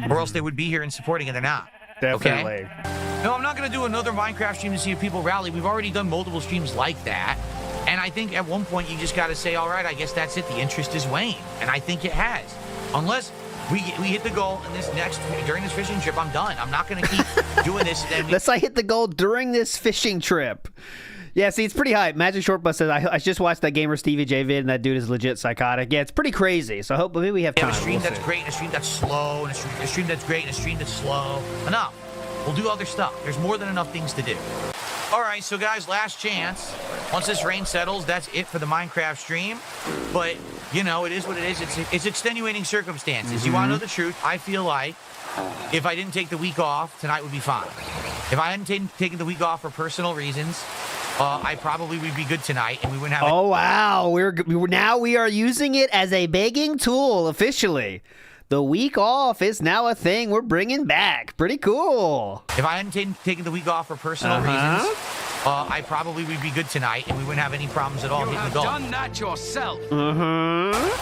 Or else they would be here and supporting it. They're not. Definitely. Okay? No, I'm not going to do another Minecraft stream to see if people rally. We've already done multiple streams like that. And I think at one point you just got to say, all right, I guess that's it. The interest is waned. And I think it has. Unless we hit the goal in during this fishing trip, I'm done. I'm not going to keep doing this. Unless I hit the goal during this fishing trip. Yeah, see, it's pretty hype. Magic Short Bus says, I just watched that GamerStevie Vid, and that dude is legit psychotic. Yeah, it's pretty crazy. So I hope maybe we have time. A stream that's great, and a stream that's slow, and a stream that's great, and a stream that's slow. Enough. We'll do other stuff. There's more than enough things to do. All right, so guys, last chance. Once this rain settles, that's it for the Minecraft stream. But, you know, it is what it is. It's extenuating circumstances. You want to know the truth? I feel like if I didn't take the week off, tonight would be fine. If I hadn't taken the week off for personal reasons, I probably would be good tonight, and we wouldn't have. Oh wow! Now we are using it as a begging tool officially. The week off is now a thing we're bringing back. Pretty cool. If I hadn't taken the week off for personal reasons, I probably would be good tonight, and we wouldn't have any problems at all hitting the goal. You have done that yourself.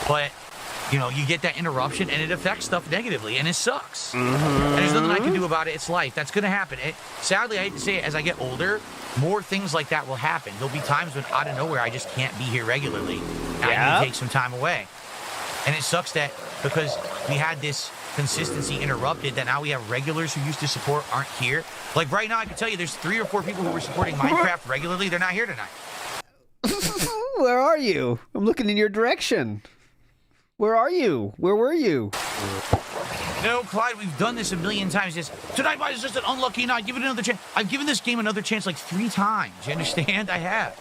But you know, you get that interruption, and it affects stuff negatively, and it sucks. And there's nothing I can do about it. It's life. That's going to happen. Sadly, I hate to say it, as I get older, more things like that will happen. There'll be times when, out of nowhere, I just can't be here regularly. I need to take some time away. And it sucks that because we had this consistency interrupted, that now we have regulars who used to support aren't here. Like right now, I can tell you there's 3 or 4 people who were supporting Minecraft regularly. They're not here tonight. Where are you? I'm looking in your direction. Where are you? Where were you? No, Clyde, we've done this a million times. Tonight is just an unlucky night. Give it another chance. I've given this game another chance like 3 times. You understand? I have.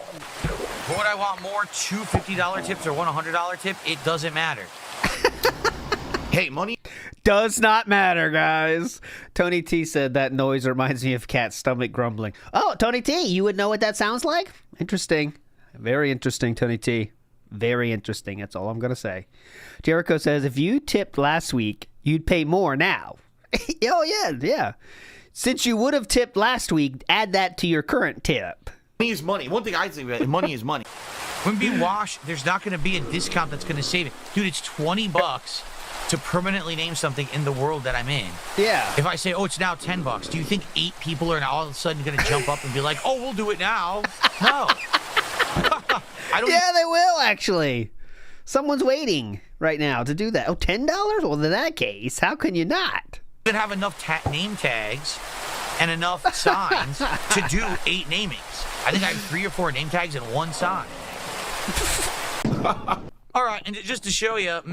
But would I want more 2 $50 tips or 1 $100 tip? It doesn't matter. Hey, money does not matter, guys. Tony T said that noise reminds me of Cat's stomach grumbling. Oh, Tony T, you would know what that sounds like? Interesting. Very interesting, Tony T. Very interesting. That's all I'm going to say. Jericho says, if you tipped last week, you'd pay more now. Oh, yeah. Since you would have tipped last week, add that to your current tip. Money is money. One thing I think about it, money is money. When we wash, there's not going to be a discount that's going to save it. Dude, it's $20 to permanently name something in the world that I'm in. Yeah. If I say, oh, it's now $10, do you think 8 people are now all of a sudden going to jump up and be like, oh, we'll do it now? No. They will, actually. Someone's waiting right now to do that. Oh, $10? Well, in that case, how can you not? You have enough name tags and enough signs to do 8 namings. I think I have 3 or 4 name tags and 1 sign. All right, and just to show you, of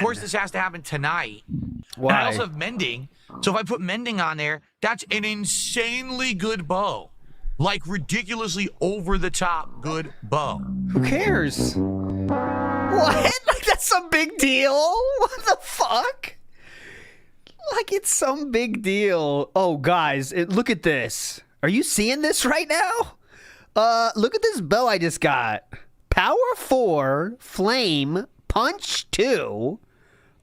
course this has to happen tonight. Why? And I also have mending. So if I put mending on there, that's an insanely good bow. Like ridiculously over the top good bow. Who cares? What? Like that's some big deal? What the fuck? Like it's some big deal. Oh, guys, look at this. Are you seeing this right now? Look at this bow I just got. Power 4, Flame, Punch 2,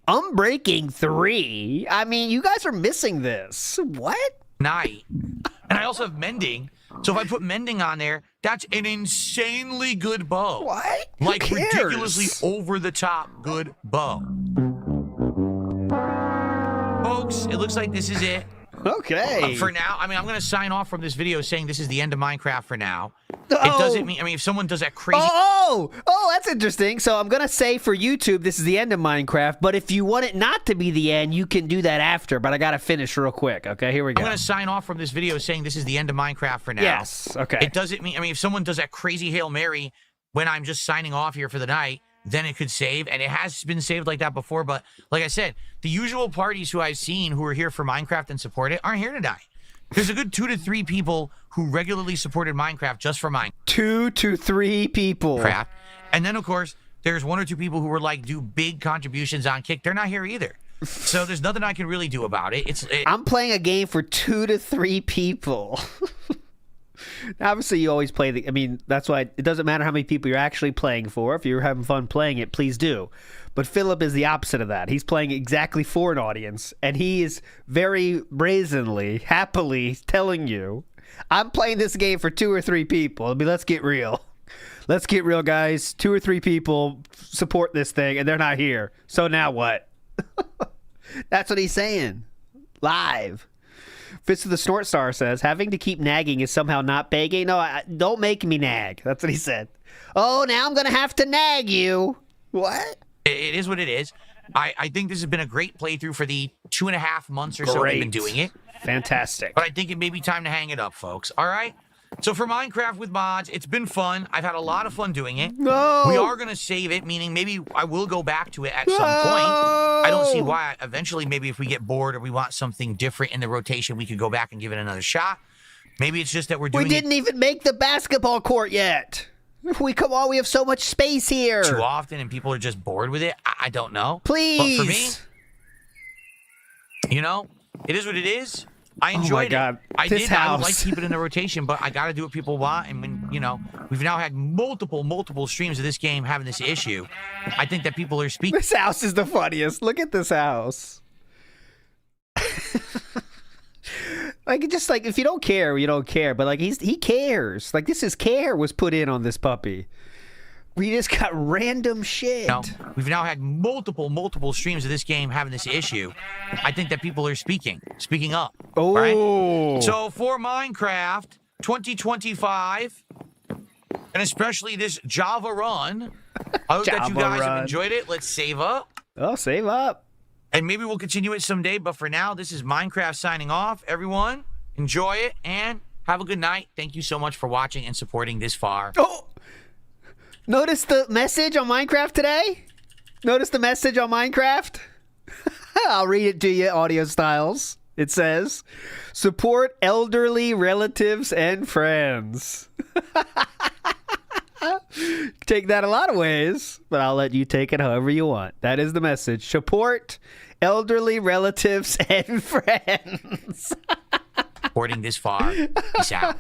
Unbreaking 3. I mean, you guys are missing this. What? Night. And I also have mending. So if I put mending on there, that's an insanely good bow. What? Like ridiculously over the top good bow. Folks, it looks like this is it. Okay. For now, I'm going to sign off from this video saying this is the end of Minecraft for now. It doesn't mean, if someone does that crazy... Oh, that's interesting. So I'm going to say for YouTube, this is the end of Minecraft, but if you want it not to be the end, you can do that after, but I got to finish real quick. Okay, here we go. I'm going to sign off from this video saying this is the end of Minecraft for now. Yes, okay. It doesn't mean, if someone does that crazy Hail Mary when I'm just signing off here for the night, then it could save, and it has been saved like that before, but like I said, the usual parties who I've seen who are here for Minecraft and support it aren't here tonight. There's a good 2 to 3 people who regularly supported Minecraft just for Minecraft. 2 to 3 people. Crap. And then, of course, there's 1 or 2 people who were like, do big contributions on Kick. They're not here either. So there's nothing I can really do about it. I'm playing a game for 2 to 3 people. Obviously, you always play that's why it doesn't matter how many people you're actually playing for. If you're having fun playing it, please do. But Philip is the opposite of that. He's playing exactly for an audience, and he is very brazenly, happily telling you, I'm playing this game for 2 or 3 people. Let's get real. Let's get real, guys. 2 or 3 people support this thing, and they're not here. So now what? That's what he's saying. Live. Fist of the Snort Star says, having to keep nagging is somehow not begging. No, don't make me nag. That's what he said. Oh, now I'm going to have to nag you. What? It is what it is. I think this has been a great playthrough for the 2.5 months or so we've been doing it. Fantastic. But I think it may be time to hang it up, folks. All right? So for Minecraft with mods, it's been fun. I've had a lot of fun doing it. No. We are going to save it, meaning maybe I will go back to it at some point. I don't see why. Eventually, maybe if we get bored or we want something different in the rotation, we could go back and give it another shot. Maybe it's just that we're doing We didn't even make the basketball court yet. Come on, we have so much space here. Too often and people are just bored with it. I don't know. Please. But for me, you know, it is what it is. I enjoyed it. I would like to keep it in the rotation, but I got to do what people want. And when, you know, we've now had multiple streams of this game having this issue. I think that people are speaking. This house is the funniest. Look at this house. Like, just like, if you don't care, you don't care. But like, he cares. Like, this is care was put in on this puppy. We just got random shit. No, we've now had multiple streams of this game having this issue. I think that people are speaking up. Oh. Right? So for Minecraft 2025, and especially this Java run, I hope that you guys have enjoyed it. Let's save up. Oh, save up. And maybe we'll continue it someday. But for now, this is Minecraft signing off. Everyone, enjoy it and have a good night. Thank you so much for watching and supporting this far. Oh. Notice the message on Minecraft today? Notice the message on Minecraft? I'll read it to you, Audio Styles. It says, support elderly relatives and friends. Take that a lot of ways, but I'll let you take it however you want. That is the message. Support elderly relatives and friends. Supporting this far. Peace out.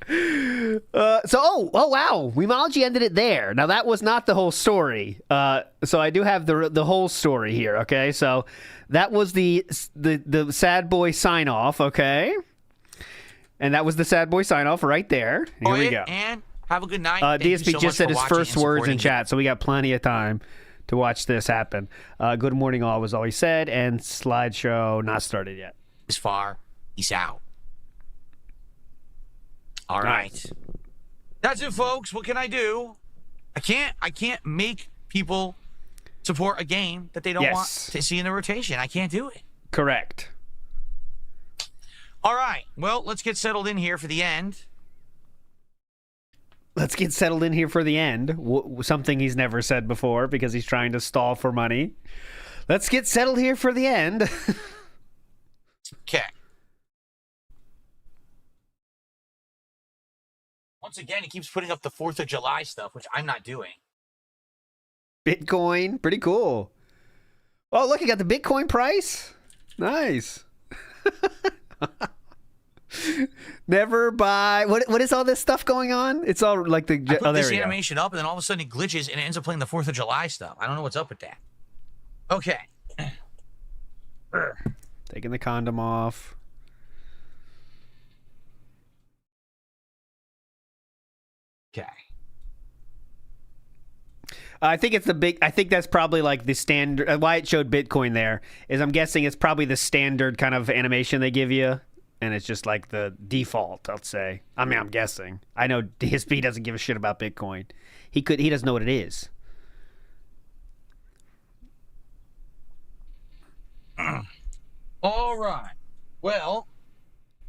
Oh wow, Weemology ended it there. Now that was not the whole story. So I do have the whole story here. Okay, so that was the sad boy sign off. Okay, and that was the sad boy sign off right there. Here we go. And have a good night. DSP just said his first words in chat, so we got plenty of time to watch this happen. Good morning, all was always said, and slideshow not started yet. This far, peace out. All right. That's it, folks. What can I do? I can't make people support a game that they don't want to see in the rotation. I can't do it. Correct. All right. Well, let's get settled in here for the end. Let's get settled in here for the end. Something he's never said before because he's trying to stall for money. Let's get settled here for the end. Okay. Once again, he keeps putting up the 4th of July stuff, which I'm not doing. Bitcoin, pretty cool. Oh, look, you got the Bitcoin price. Nice. Never buy. What is all this stuff going on? It's all like the. I put this animation up, and then all of a sudden it glitches, and it ends up playing the 4th of July stuff. I don't know what's up with that. Okay. Taking the condom off. Okay. I think it's I think that's probably like the standard. Why it showed Bitcoin there is I'm guessing it's probably the standard kind of animation they give you, and it's just like the default. I'll say. I mean, I'm guessing. I know DSP doesn't give a shit about Bitcoin. He doesn't know what it is. All right. Well,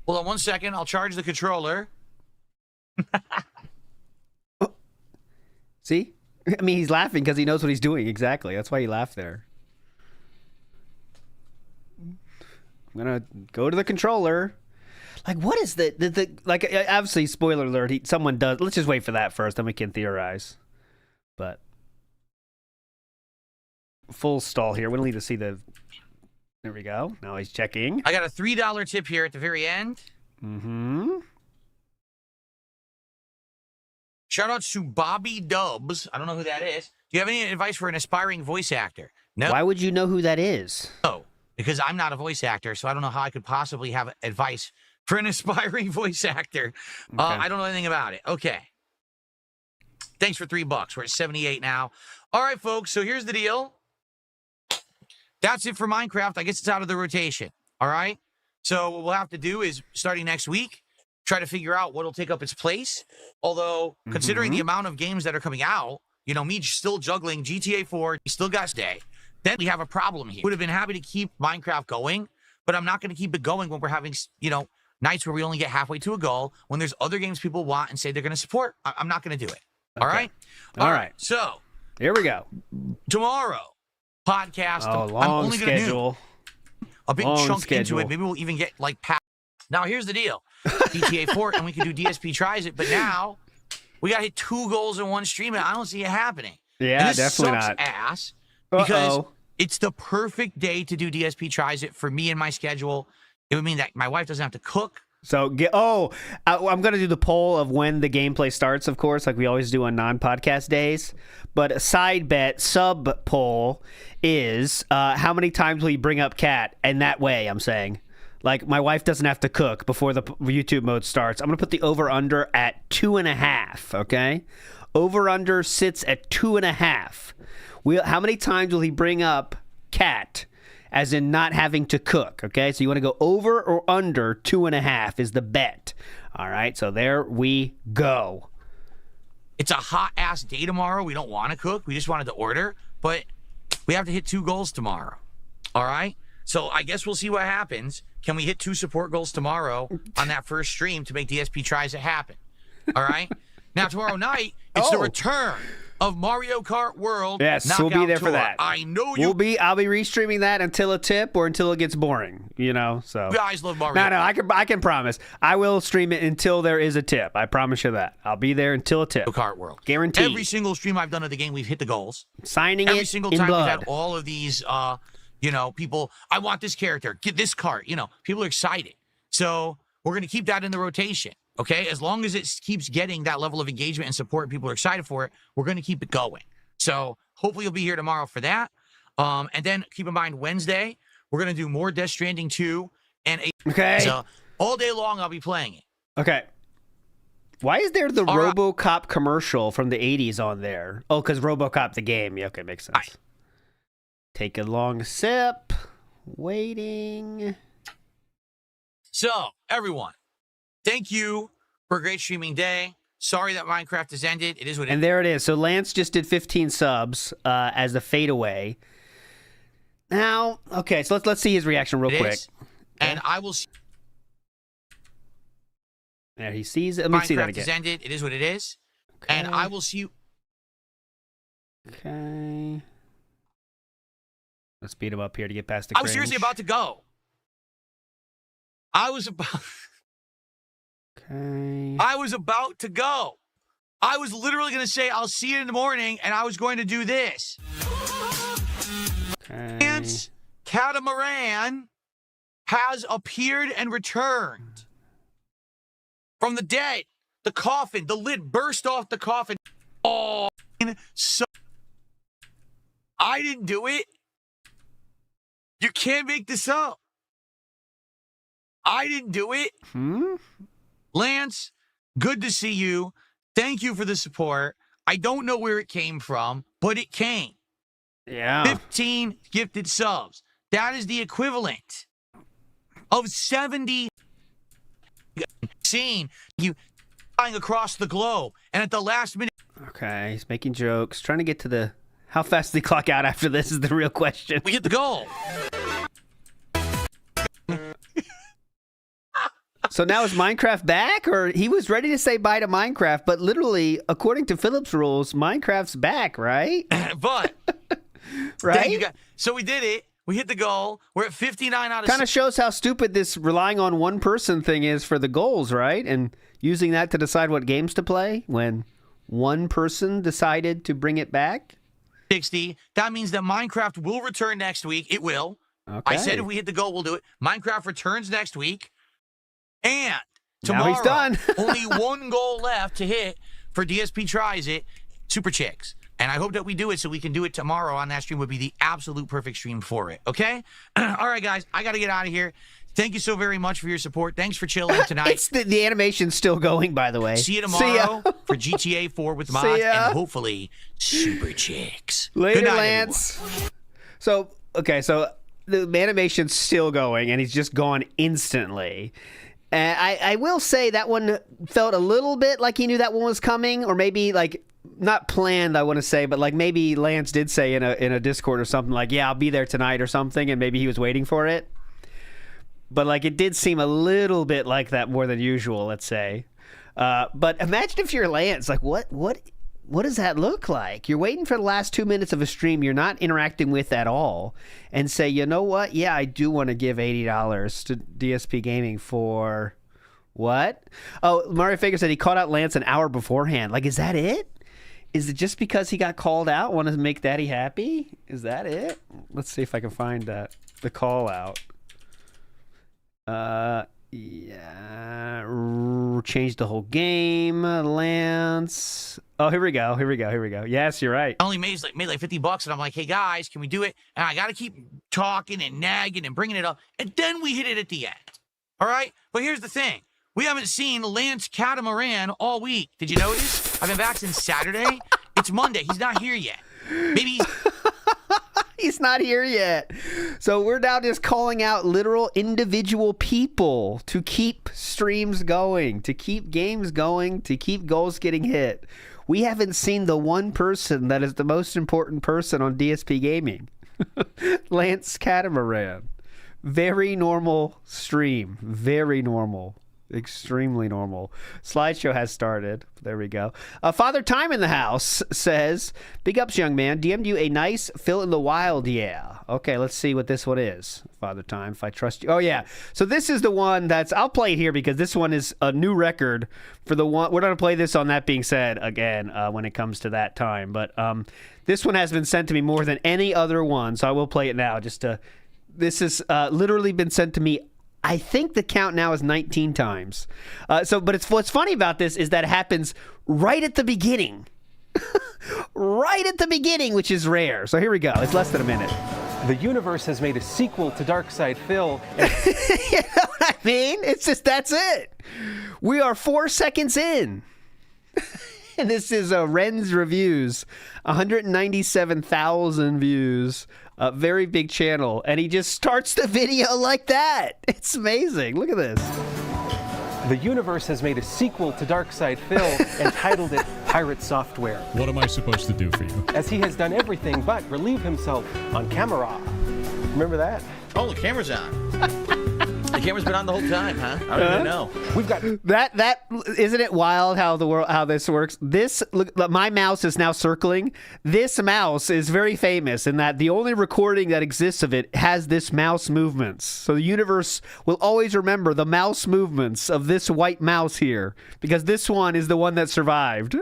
hold on one second. I'll charge the controller. See? I mean, he's laughing because he knows what he's doing. Exactly. That's why he laughed there. I'm going to go to the controller. Like, what is the like, obviously, spoiler alert, someone does. Let's just wait for that first, then we can theorize. But full stall here. We don't need to see the. There we go. Now he's checking. I got a $3 tip here at the very end. Mm-hmm. Shout out to Bobby Dubs. I don't know who that is. Do you have any advice for an aspiring voice actor? No. Why would you know who that is? No, because I'm not a voice actor, so I don't know how I could possibly have advice for an aspiring voice actor. Okay. I don't know anything about it. Okay. Thanks for $3. We're at 78 now. All right, folks. So here's the deal. That's it for Minecraft. I guess it's out of the rotation. All right. So what we'll have to do is, starting next week, try to figure out what'll take up its place. Although, considering the amount of games that are coming out, me still juggling GTA 4, still got day. Then we have a problem here. Would have been happy to keep Minecraft going, but I'm not going to keep it going when we're having, nights where we only get halfway to a goal, when there's other games people want and say they're going to support. I'm not going to do it. Okay. All right? All right. So, here we go. Tomorrow, podcast. Oh, long I'm only gonna schedule. do a big Long chunk schedule. into it. Maybe we'll even get Now, here's the deal. GTA 4, and we can do DSP tries it, but now we got to hit 2 goals in one stream, and I don't see it happening. Yeah, and this definitely sucks not. Ass because it's the perfect day to do DSP tries it for me and my schedule. It would mean that my wife doesn't have to cook. So, I'm going to do the poll of when the gameplay starts, of course, like we always do on non-podcast days. But a side bet, sub poll is how many times will you bring up Cat? And that way, I'm saying. Like, my wife doesn't have to cook before the YouTube mode starts. I'm going to put the over-under at 2.5, okay? Over-under sits at 2.5. How many times will he bring up Cat, as in not having to cook, okay? So you want to go over or under 2.5 is the bet. All right, so there we go. It's a hot-ass day tomorrow. We don't want to cook. We just wanted to order. But we have to hit 2 goals tomorrow, all right? So I guess we'll see what happens. Can we hit 2 support goals tomorrow on that first stream to make DSP tries it happen? All right? Now, tomorrow night, it's the return of Mario Kart World. Yes, Knockout we'll be there Tour. for that. I know you. I'll be restreaming that until a tip or until it gets boring, So you guys love Mario. No, I can promise. I will stream it until there is a tip. I promise you that. I'll be there until a tip. Kart World. Guaranteed. Every single stream I've done of the game, we've hit the goals. Signing Every it single in time blood. we've had all of these people, I want this character, get this cart, people are excited. So we're going to keep that in the rotation, okay? As long as it keeps getting that level of engagement and support and people are excited for it, we're going to keep it going. So hopefully you'll be here tomorrow for that. And then keep in mind, Wednesday, we're going to do more Death Stranding 2 and 8. Okay. So all day long, I'll be playing it. Okay. Why is there the RoboCop commercial from the 80s on there? Oh, because RoboCop the game. Yeah, okay, makes sense. Take a long sip. Waiting. So, everyone, thank you for a great streaming day. Sorry that Minecraft has ended. It is what it is. And there it is. So Lance just did 15 subs as the fadeaway. Now, okay, so let's see his reaction real quick. And I will see. There, he sees it. Let me see that again. Minecraft has ended. It is what it is. Okay. And I will see you. Okay. Let's speed him up here to get past the I was seriously about to go. I was about to go. I was literally going to say, I'll see you in the morning, and I was going to do this. Lance Catamaran has appeared and returned from the dead. The coffin, the lid burst off the coffin. Oh, so I didn't do it. You can't make this up. I didn't do it. Lance, good to see you. Thank you for the support. I don't know where it came from, but it came. Yeah. 15 gifted subs. That is the equivalent of 70 seen you flying across the globe. And at the last minute. Okay, he's making jokes. Trying to get to the... How fast does he clock out after this is the real question. We hit the goal. So now is Minecraft back? Or he was ready to say bye to Minecraft, but literally, according to Philip's rules, Minecraft's back, right? But... right? So we did it. We hit the goal. We're at 59 out of... Kind of shows how stupid this relying on one person thing is for the goals, right? And using that to decide what games to play when one person decided to bring it back. 60. That means that Minecraft will return next week. It will. Okay. I said if we hit the goal, we'll do it. Minecraft returns next week. And tomorrow, now he's done. only 1 goal left to hit for DSP Tries It, Super Chicks. And I hope that we do it so we can do it tomorrow on that stream. Would be the absolute perfect stream for it. Okay? All right, guys. I got to get out of here. Thank you so very much for your support. Thanks for chilling tonight. It's the animation's still going, by the way. See you tomorrow for GTA 4 with mods and hopefully Super Chicks. Later, Good night, Lance. everyone. So the animation's still going, and he's just gone instantly. I will say that one felt a little bit like he knew that one was coming, or maybe like not planned, I want to say, but like maybe Lance did say in a Discord or something like, yeah, I'll be there tonight or something, and maybe he was waiting for it. But like it did seem a little bit like that more than usual, let's say. But imagine if you're Lance, like what does that look like? You're waiting for the last 2 minutes of a stream you're not interacting with at all, and say, you know what? Yeah, I do want to give $80 to DSP Gaming for what? Oh, Mario Faker said he called out Lance an hour beforehand. Like, is that it? Is it just because he got called out? Want to make Daddy happy? Is that it? Let's see if I can find the call out. Yeah, changed the whole game, Lance. Oh, here we go. Yes, you're right. I only made like $50, and I'm like, hey guys, can we do it? And I got to keep talking and nagging and bringing it up, and then we hit it at the end. All right, but here's the thing: we haven't seen Lance Catamaran all week. Did you notice? I've been back since Saturday. It's Monday. He's not here yet. Maybe. He's not here yet. So we're now just calling out literal individual people to keep streams going, to keep games going, to keep goals getting hit. We haven't seen the one person that is the most important person on DSP Gaming. Lance Catamaran. Very normal stream. Very normal. Extremely normal. Slideshow has started. There we go. Father Time in the house says, big ups, young man. DM'd you a nice fill in the wild, yeah. Okay, let's see what this one is. Father Time, if I trust you. Oh, yeah. So this is the one I'll play it here because this one is a new record for the one. We're going to play this on That Being Said again when it comes to that time. But this one has been sent to me more than any other one, so I will play it now. This has literally been sent to me. I think the count now is 19 times. But what's funny about this is that it happens right at the beginning. Right at the beginning, which is rare. So here we go. It's less than a minute. The universe has made a sequel to Darkside Phil. You know what I mean? It's just, that's it. We are 4 seconds in. And this is Ren's Reviews. 197,000 views. A very big channel. And he just starts the video like that. It's amazing. Look at this. The universe has made a sequel to Darkside Phil and titled it Pirate Software. What am I supposed to do for you? As he has done everything but relieve himself on camera. Remember that? Oh, the camera's on. The camera's been on the whole time, huh? I don't even know. We've got that. Isn't it wild how this works? Look, my mouse is now circling. This mouse is very famous in that the only recording that exists of it has this mouse movements. So the universe will always remember the mouse movements of this white mouse here because this one is the one that survived.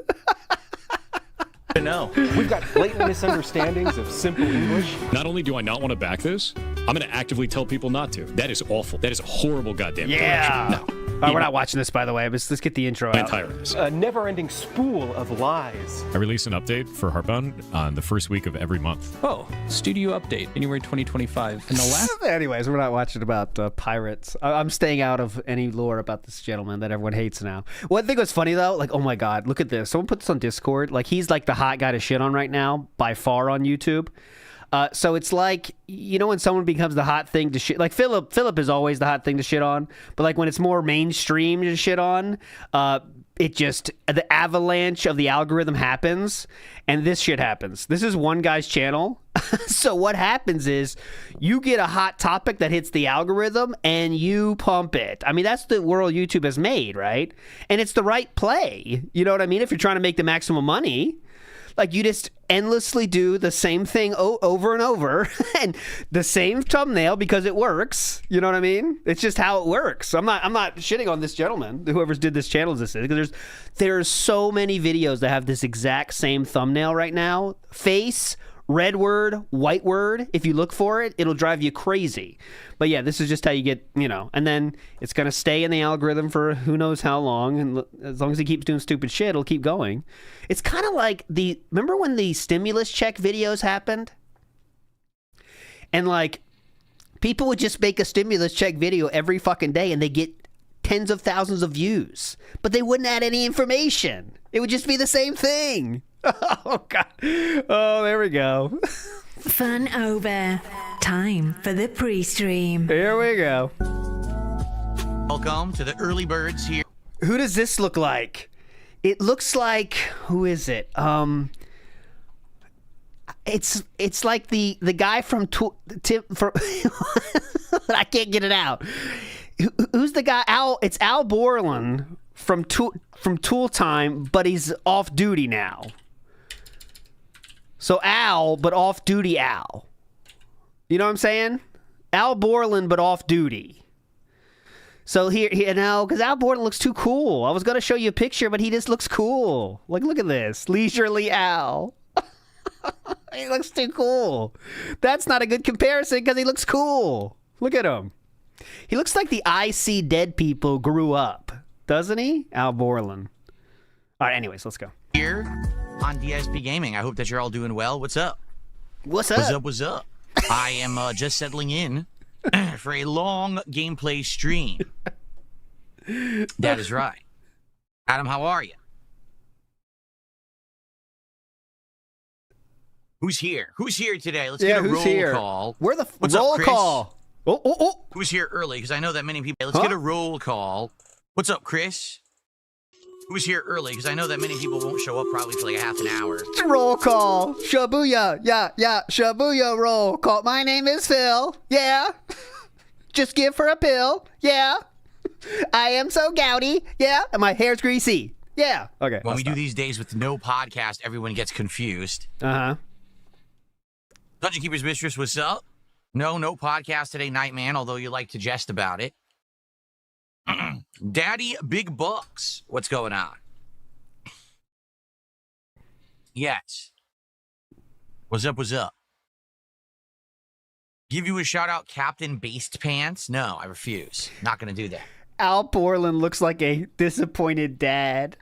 I know. We've got blatant misunderstandings of simple English. Not only do I not want to back this, I'm going to actively tell people not to. That is awful. That is a horrible goddamn yeah. No. We're not watching this, by the way. Let's get the intro out. A never-ending spool of lies. I release an update for Heartbound on the first week of every month. Oh, studio update, January 2025. And the last... Anyways, we're not watching about pirates. I'm staying out of any lore about this gentleman that everyone hates now. One thing was funny, though, like, oh my God, look at this. Someone put this on Discord. Like, he's like the hot guy to shit on right now, by far on YouTube. So it's like, you know, when someone becomes the hot thing to shit, like Philip is always the hot thing to shit on, but like when it's more mainstream to shit on, the avalanche of the algorithm happens, and this shit happens. This is one guy's channel. So what happens is you get a hot topic that hits the algorithm and you pump it. I mean, that's the world YouTube has made, right? And it's the right play. You know what I mean? If you're trying to make the maximum money. Like, you just endlessly do the same thing over and over and the same thumbnail because it works. You know what I mean? It's just how it works. I'm not shitting on this gentleman, whoever's did this channel, because there's so many videos that have this exact same thumbnail right now. Face, red word, white word. If you look for it, it'll drive you crazy. But yeah, this is just how you get, you know, and then it's going to stay in the algorithm for who knows how long. And as long as he keeps doing stupid shit, it'll keep going. It's kind of like remember when the stimulus check videos happened? And like, people would just make a stimulus check video every fucking day and they get tens of thousands of views, but they wouldn't add any information. It would just be the same thing. Oh, God. Oh, there we go. Fun over. Time for the Preestream. Here we go. Welcome to the early birds here. Who does this look like? It looks like, who is it? It's like the guy from I can't get it out. Who's the guy? It's Al Borland from Tool Time, but he's off duty now. So Al, but off duty Al. You know what I'm saying? Al Borland, but off duty. So here, because Al Borland looks too cool. I was going to show you a picture, but he just looks cool. Like, look at this. Leisurely Al. He looks too cool. That's not a good comparison because he looks cool. Look at him. He looks like the I See Dead People grew up. Doesn't he? Al Borland. All right, anyways, let's go. Here on DSP Gaming. I hope that you're all doing well. What's up? What's up? What's up? What's up? I am just settling in for a long gameplay stream. That is right. Adam, how are you? Who's here? Who's here today? Let's get a roll call. Where the What's roll up, Chris? call? Oh. Who's here early? Because I know that many people. Let's get a roll call. What's up, Chris? Who's here early? Because I know that many people won't show up probably for like a half an hour. Roll call. Shabuya. Yeah. Shabuya roll call. My name is Phil. Yeah. Just give her a pill. Yeah. I am so gouty. Yeah. And my hair's greasy. Yeah. Okay. When we do these days with no podcast, everyone gets confused. Uh-huh. Dungeon Keeper's Mistress, what's up? No podcast today, Nightman, although you like to jest about it. Daddy Big Bucks, what's going on? Yes. What's up? Give you a shout out, Captain Based Pants? No, I refuse. Not going to do that. Al Borland looks like a disappointed dad.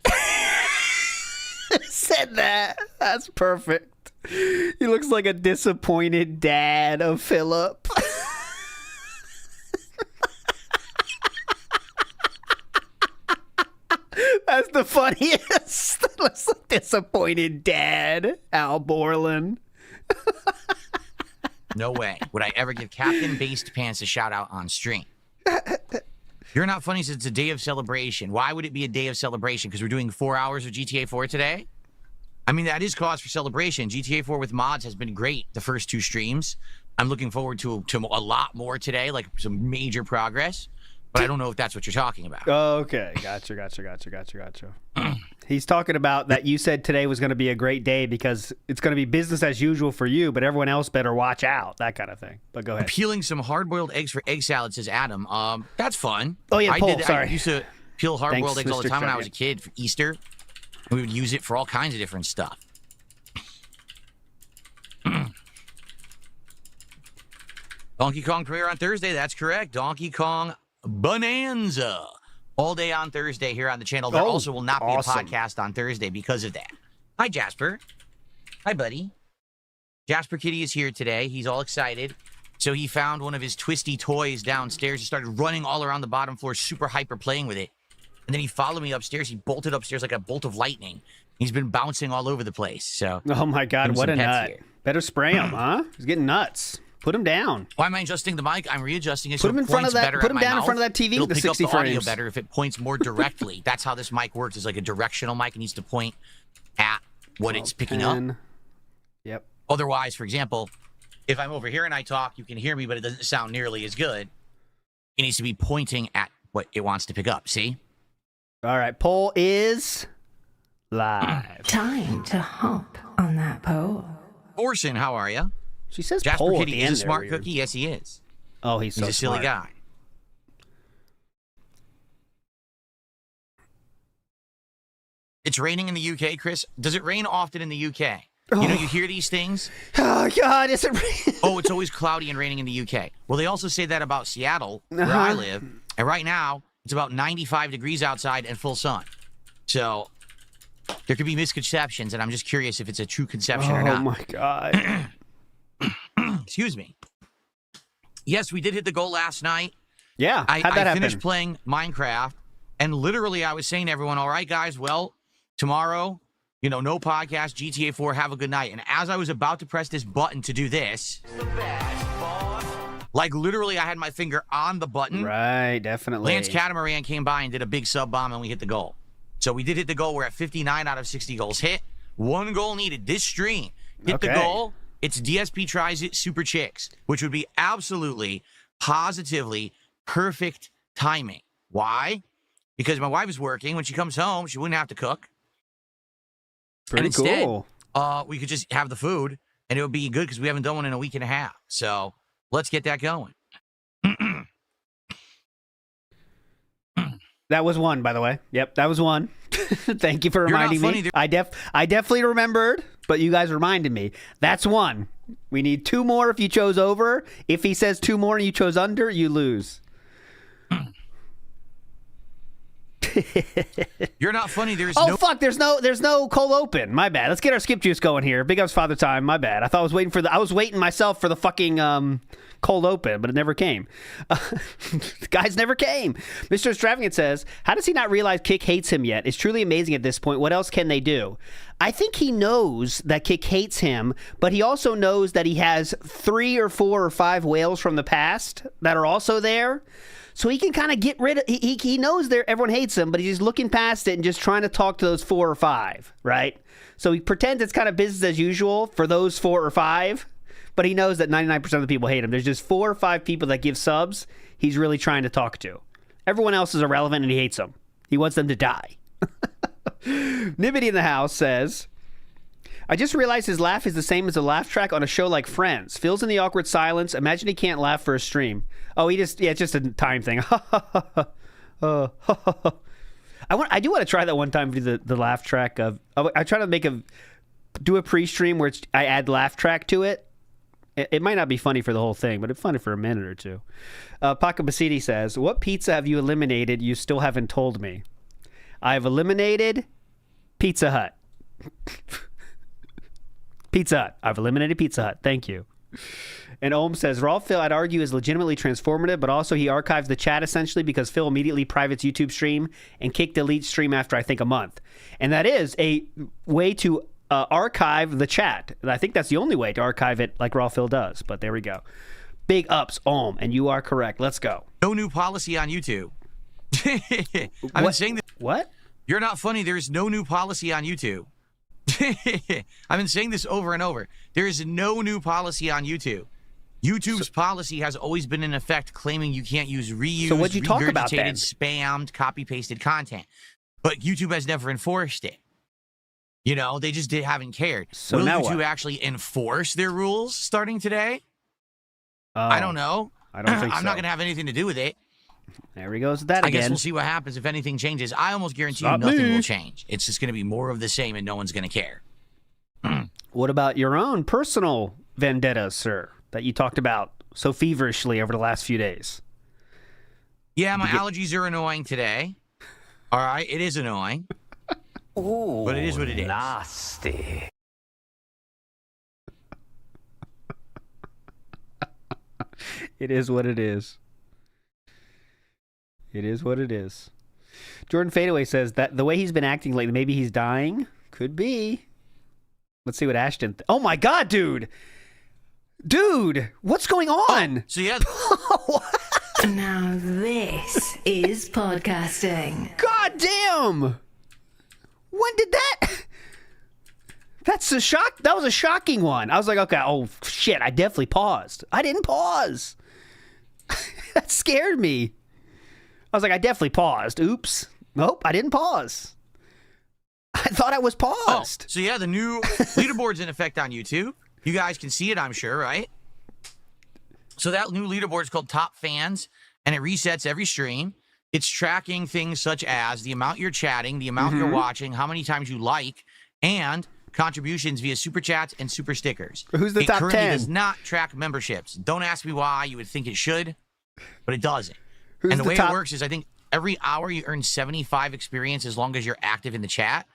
Said that. That's perfect. He looks like a disappointed dad of Philip. That's the funniest. Looks like disappointed dad, Al Borland. No way would I ever give Captain Based Pants a shout out on stream. You're not funny since it's a day of celebration. Why would it be a day of celebration? Because we're doing 4 hours of GTA 4 today? I mean, that is cause for celebration. GTA 4 with mods has been great the first 2 streams. I'm looking forward to a lot more today, like some major progress. But I don't know if that's what you're talking about. Okay, gotcha. He's talking about that you said today was going to be a great day because it's going to be business as usual for you, but everyone else better watch out, that kind of thing. But go ahead. Peeling some hard-boiled eggs for egg salad, says Adam. That's fun. Oh, yeah, I used to peel hard-boiled eggs all the time when I was a kid for Easter. We would use it for all kinds of different stuff. Donkey Kong premiere on Thursday. That's correct. Donkey Kong Bonanza. All day on Thursday here on the channel. There also will not be a podcast on Thursday because of that. Hi, Jasper. Hi, buddy. Jasper Kitty is here today. He's all excited. So he found one of his twisty toys downstairs and started running all around the bottom floor, super hyper playing with it. And then he followed me upstairs. He bolted upstairs like a bolt of lightning. He's been bouncing all over the place. So, oh my God, what a nut. Here. Better spray him, huh? He's getting nuts. Put him down. Why am I adjusting the mic? I'm readjusting it so it in front of that. Put him down in front of that TV with the 60 frames. It'll pick up the audio frames. better if it points more directly. That's how this mic works. It's like a directional mic. It needs to point at what it's picking up. Yep. Otherwise, for example, if I'm over here and I talk, you can hear me, but it doesn't sound nearly as good. It needs to be pointing at what it wants to pick up. See? All right. Poll is live. Time to hump on that pole. Orson, how are you? She says Jasper Poll Kitty at the is a end smart there, cookie. Yes, he is. Oh, he's so a silly smart. guy. It's raining in the UK, Chris. Does it rain often in the UK? You know, you hear these things. Oh, God, is it raining? Oh, it's always cloudy and raining in the UK. Well, they also say that about Seattle, where I live. And right now, it's about 95 degrees outside and full sun. So there could be misconceptions, and I'm just curious if it's a true conception or not. Oh, my God. Excuse me. Yes, we did hit the goal last night. Yeah, I how'd that happen? finished playing Minecraft, and literally I was saying to everyone, all right, guys, well, tomorrow, you know, no podcast, GTA 4, have a good night. And as I was about to press this button to do this, Like, literally, I had my finger on the button. Right, definitely. Lance Catamaran came by and did a big sub bomb, and we hit the goal. So we did hit the goal. We're at 59 out of 60 goals hit. 1 goal needed. This stream hit the goal. It's DSP tries it, Super Chicks, which would be absolutely, positively perfect timing. Why? Because my wife is working. When she comes home, she wouldn't have to cook. Pretty cool. We could just have the food, and it would be good because we haven't done one in a week and a half. So let's get that going. That was one, by the way. Yep, that was one. Thank you for reminding me. I definitely remembered, but you guys reminded me. That's one. We need 2 more if you chose over. If he says 2 more and you chose under, you lose. You're not funny. There's fuck, there's no cold open. My bad. Let's get our skip juice going here. Big ups Father Time. My bad. I thought I was waiting myself for the fucking cold open, but it never came. The guys never came. Mr. Extravagant says, how does he not realize Kick hates him yet? It's truly amazing at this point. What else can they do? I think he knows that Kick hates him, but he also knows that he has 3 or 4 or 5 whales from the past that are also there. So he can kind of get rid of, he knows everyone hates him, but he's just looking past it and just trying to talk to those 4 or 5, right? So he pretends it's kind of business as usual for those 4 or 5, but he knows that 99% of the people hate him. There's just 4 or 5 people that give subs he's really trying to talk to. Everyone else is irrelevant and he hates them. He wants them to die. Nibbity in the house says, I just realized his laugh is the same as a laugh track on a show like Friends. Fills in the awkward silence. Imagine he can't laugh for a stream. Oh, it's just a time thing. I do want to try that one time, do the laugh track of. I try to do a pre-stream where I add laugh track to it. It might not be funny for the whole thing, but it's funny for a minute or two. Paco Basidi says, what pizza have you eliminated you still haven't told me? I've eliminated Pizza Hut. Pizza Hut. I've eliminated Pizza Hut. Thank you. And Ohm says, Raw Phil, I'd argue, is legitimately transformative, but also he archives the chat essentially because Phil immediately privates YouTube stream and Kick deletes stream after, I think, a month. And that is a way to archive the chat. And I think that's the only way to archive it like Raw Phil does. But there we go. Big ups, Ohm. And you are correct. Let's go. No new policy on YouTube. I've been saying this. What? You're not funny. There's no new policy on YouTube. I've been saying this over and over. There is no new policy on YouTube. YouTube's policy has always been in effect, claiming you can't use reused, so what'd you talk about then? spammed, copy-pasted content. But YouTube has never enforced it. You know, they just haven't cared. So will now YouTube what? Actually enforce their rules starting today? I don't know. I don't think I'm so. not going to have anything to do with it. There he goes with that again. I guess we'll see what happens if anything changes. I almost guarantee you nothing will change. It's just going to be more of the same and no one's going to care. What about your own personal vendettas, sir, that you talked about so feverishly over the last few days? Yeah, my allergies are annoying today. All right, it is annoying. Ooh, but it is what it is. Nasty. It is what it is. It is what it is. Jordan Fadeaway says that the way he's been acting lately, maybe he's dying. Could be. Let's see what Ashton... oh my God, dude! Dude! What's going on? Oh, so yeah... Now this is podcasting. God damn! When did that... That's a shock. That was a shocking one. I was like, okay, oh shit, I definitely paused. I didn't pause. That scared me. I was like, I definitely paused. Oops. Nope, I didn't pause. I thought I was paused. Oh, so yeah, the new leaderboard's in effect on YouTube. You guys can see it, I'm sure, right? So that new leaderboard is called Top Fans, and it resets every stream. It's tracking things such as the amount you're chatting, the amount you're watching, how many times you like, and contributions via super chats and super stickers. Who's the top 10? It currently does not track memberships. Don't ask me why. You would think it should, but it doesn't. Who's and the way top... it works is I think every hour you earn 75 experience as long as you're active in the chat.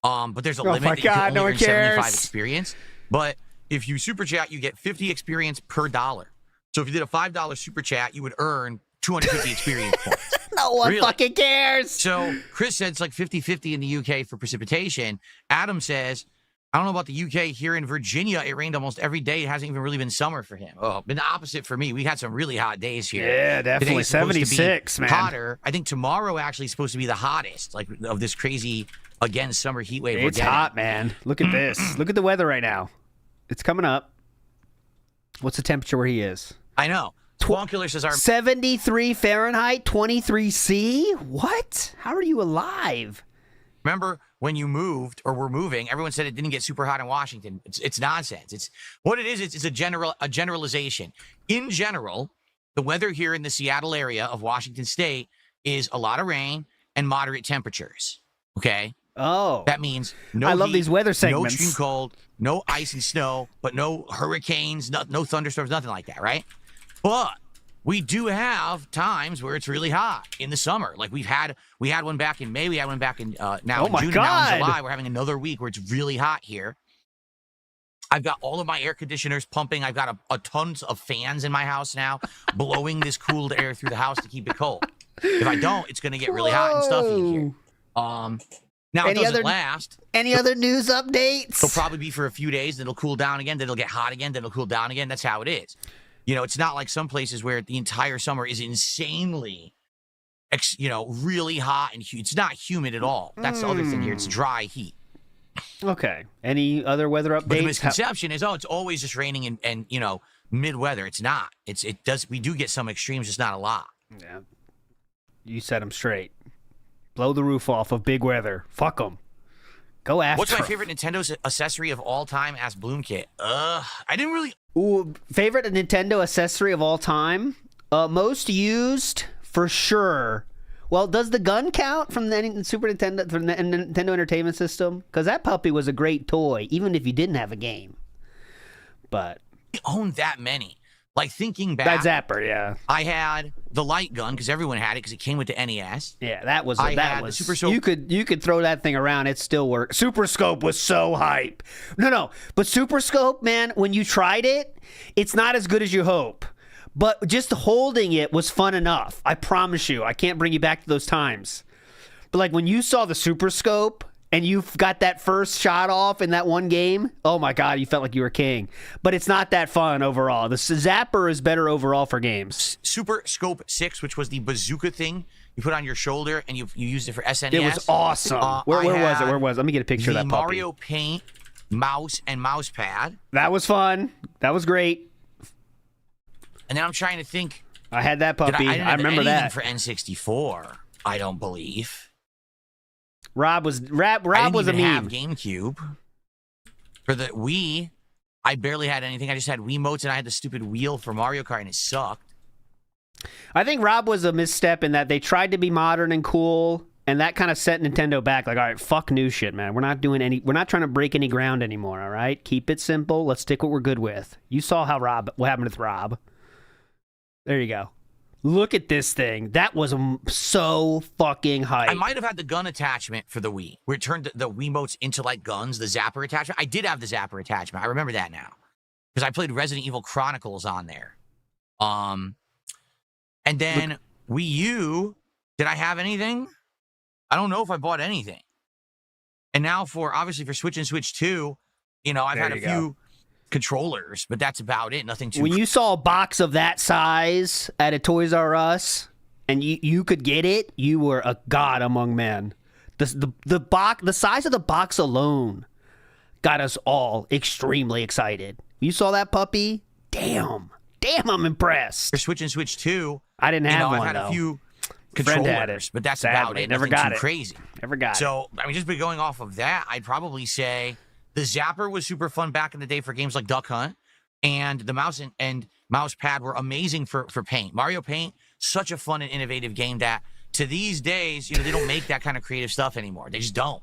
But there's a limit that you can only earn 75 experience. But if you super chat, you get 50 experience per dollar. So if you did a $5 super chat, you would earn 250 experience points. No one fucking cares. So Chris said it's like 50-50 in the UK for precipitation. Adam says I don't know about the UK. Here in Virginia, it rained almost every day. It hasn't even really been summer for him. Oh, been the opposite for me. We had some really hot days here. Yeah, definitely. 76, man. Hotter. I think tomorrow actually is supposed to be the hottest, like of this crazy, again, summer heat wave. It's hot, man. Look at this. Look at the weather right now. It's coming up. What's the temperature where he is? I know. Twonkular says our 73 Fahrenheit, 23 C? What? How are you alive? Remember when you moved or were moving, everyone said it didn't get super hot in Washington. It's nonsense. It's what it is. It's a generalization. In general, the weather here in the Seattle area of Washington State is a lot of rain and moderate temperatures. Okay. Oh. That means no I love heat, these weather no segments. extreme cold, no ice and snow, but no hurricanes, no thunderstorms, nothing like that, right? But we do have times where it's really hot in the summer. Like we had one back in May. We had one back in now in June and now in July. We're having another week where it's really hot here. I've got all of my air conditioners pumping. I've got a tons of fans in my house now, blowing this cooled air through the house to keep it cold. If I don't, it's going to get really hot and stuffy in here. Now it doesn't last. Any other news updates? It'll probably be for a few days. Then it'll cool down again. Then it'll get hot again. Then it'll cool down again. That's how it is. You know, it's not like some places where the entire summer is insanely, really hot and it's not humid at all. That's the other thing here. It's dry heat. Okay. Any other weather updates? But the misconception is, it's always just raining and mid-weather. It's not. We do get some extremes, just not a lot. Yeah. You set them straight. Blow the roof off of big weather. Fuck them. Go after. What's my favorite Nintendo accessory of all time? Asked Bloomkit. I didn't really. Ooh, favorite Nintendo accessory of all time? Most used for sure. Well, does the gun count from the Super Nintendo, from the Nintendo Entertainment System? Because that puppy was a great toy, even if you didn't have a game. But we owned that many. Like thinking back, that Zapper, yeah. I had the light gun because everyone had it because it came with the NES. Yeah, that was the Super Scope. You could throw that thing around, it still worked. Super Scope was so hype. No, but Super Scope, man, when you tried it, it's not as good as you hope. But just holding it was fun enough. I promise you, I can't bring you back to those times. But like when you saw the Super Scope and you got that first shot off in that one game, oh my God, you felt like you were king. But it's not that fun overall. The Zapper is better overall for games. Super Scope 6, which was the bazooka thing you put on your shoulder and you used it for SNES. It was awesome. Where was it? Let me get a picture of that puppy. Mario Paint mouse and mouse pad. That was fun. That was great. And then I'm trying to think. I had that puppy. I remember that. For N64, I don't believe. Rob was a meme. I didn't even have GameCube. For the Wii, I barely had anything. I just had Wiimotes and I had the stupid wheel for Mario Kart and it sucked. I think Rob was a misstep in that they tried to be modern and cool, and that kind of set Nintendo back. Like, all right, fuck new shit, man. We're not trying to break any ground anymore, all right? Keep it simple. Let's stick what we're good with. You saw what happened with Rob. There you go. Look at this thing. That was so fucking hype. I might have had the gun attachment for the Wii, where it turned the Wiimotes into like guns, the Zapper attachment. I did have the Zapper attachment. I remember that now. Because I played Resident Evil Chronicles on there. And then Wii U, did I have anything? I don't know if I bought anything. And now obviously for Switch and Switch 2, I've had a few controllers, but that's about it. Nothing too. When you saw a box of that size at a Toys R Us and you could get it, you were a god among men. The size of the box alone got us all extremely excited. You saw that puppy? Damn, I'm impressed. For Switch and Switch 2, I didn't have one. I've had though. A few controllers, had it, but that's sadly. about it. Never Nothing got too it. Crazy. Never got it. So just by going off of that, I'd probably say the Zapper was super fun back in the day for games like Duck Hunt, and the mouse and mouse pad were amazing for Paint. Mario Paint, such a fun and innovative game that to these days, they don't make that kind of creative stuff anymore. They just don't.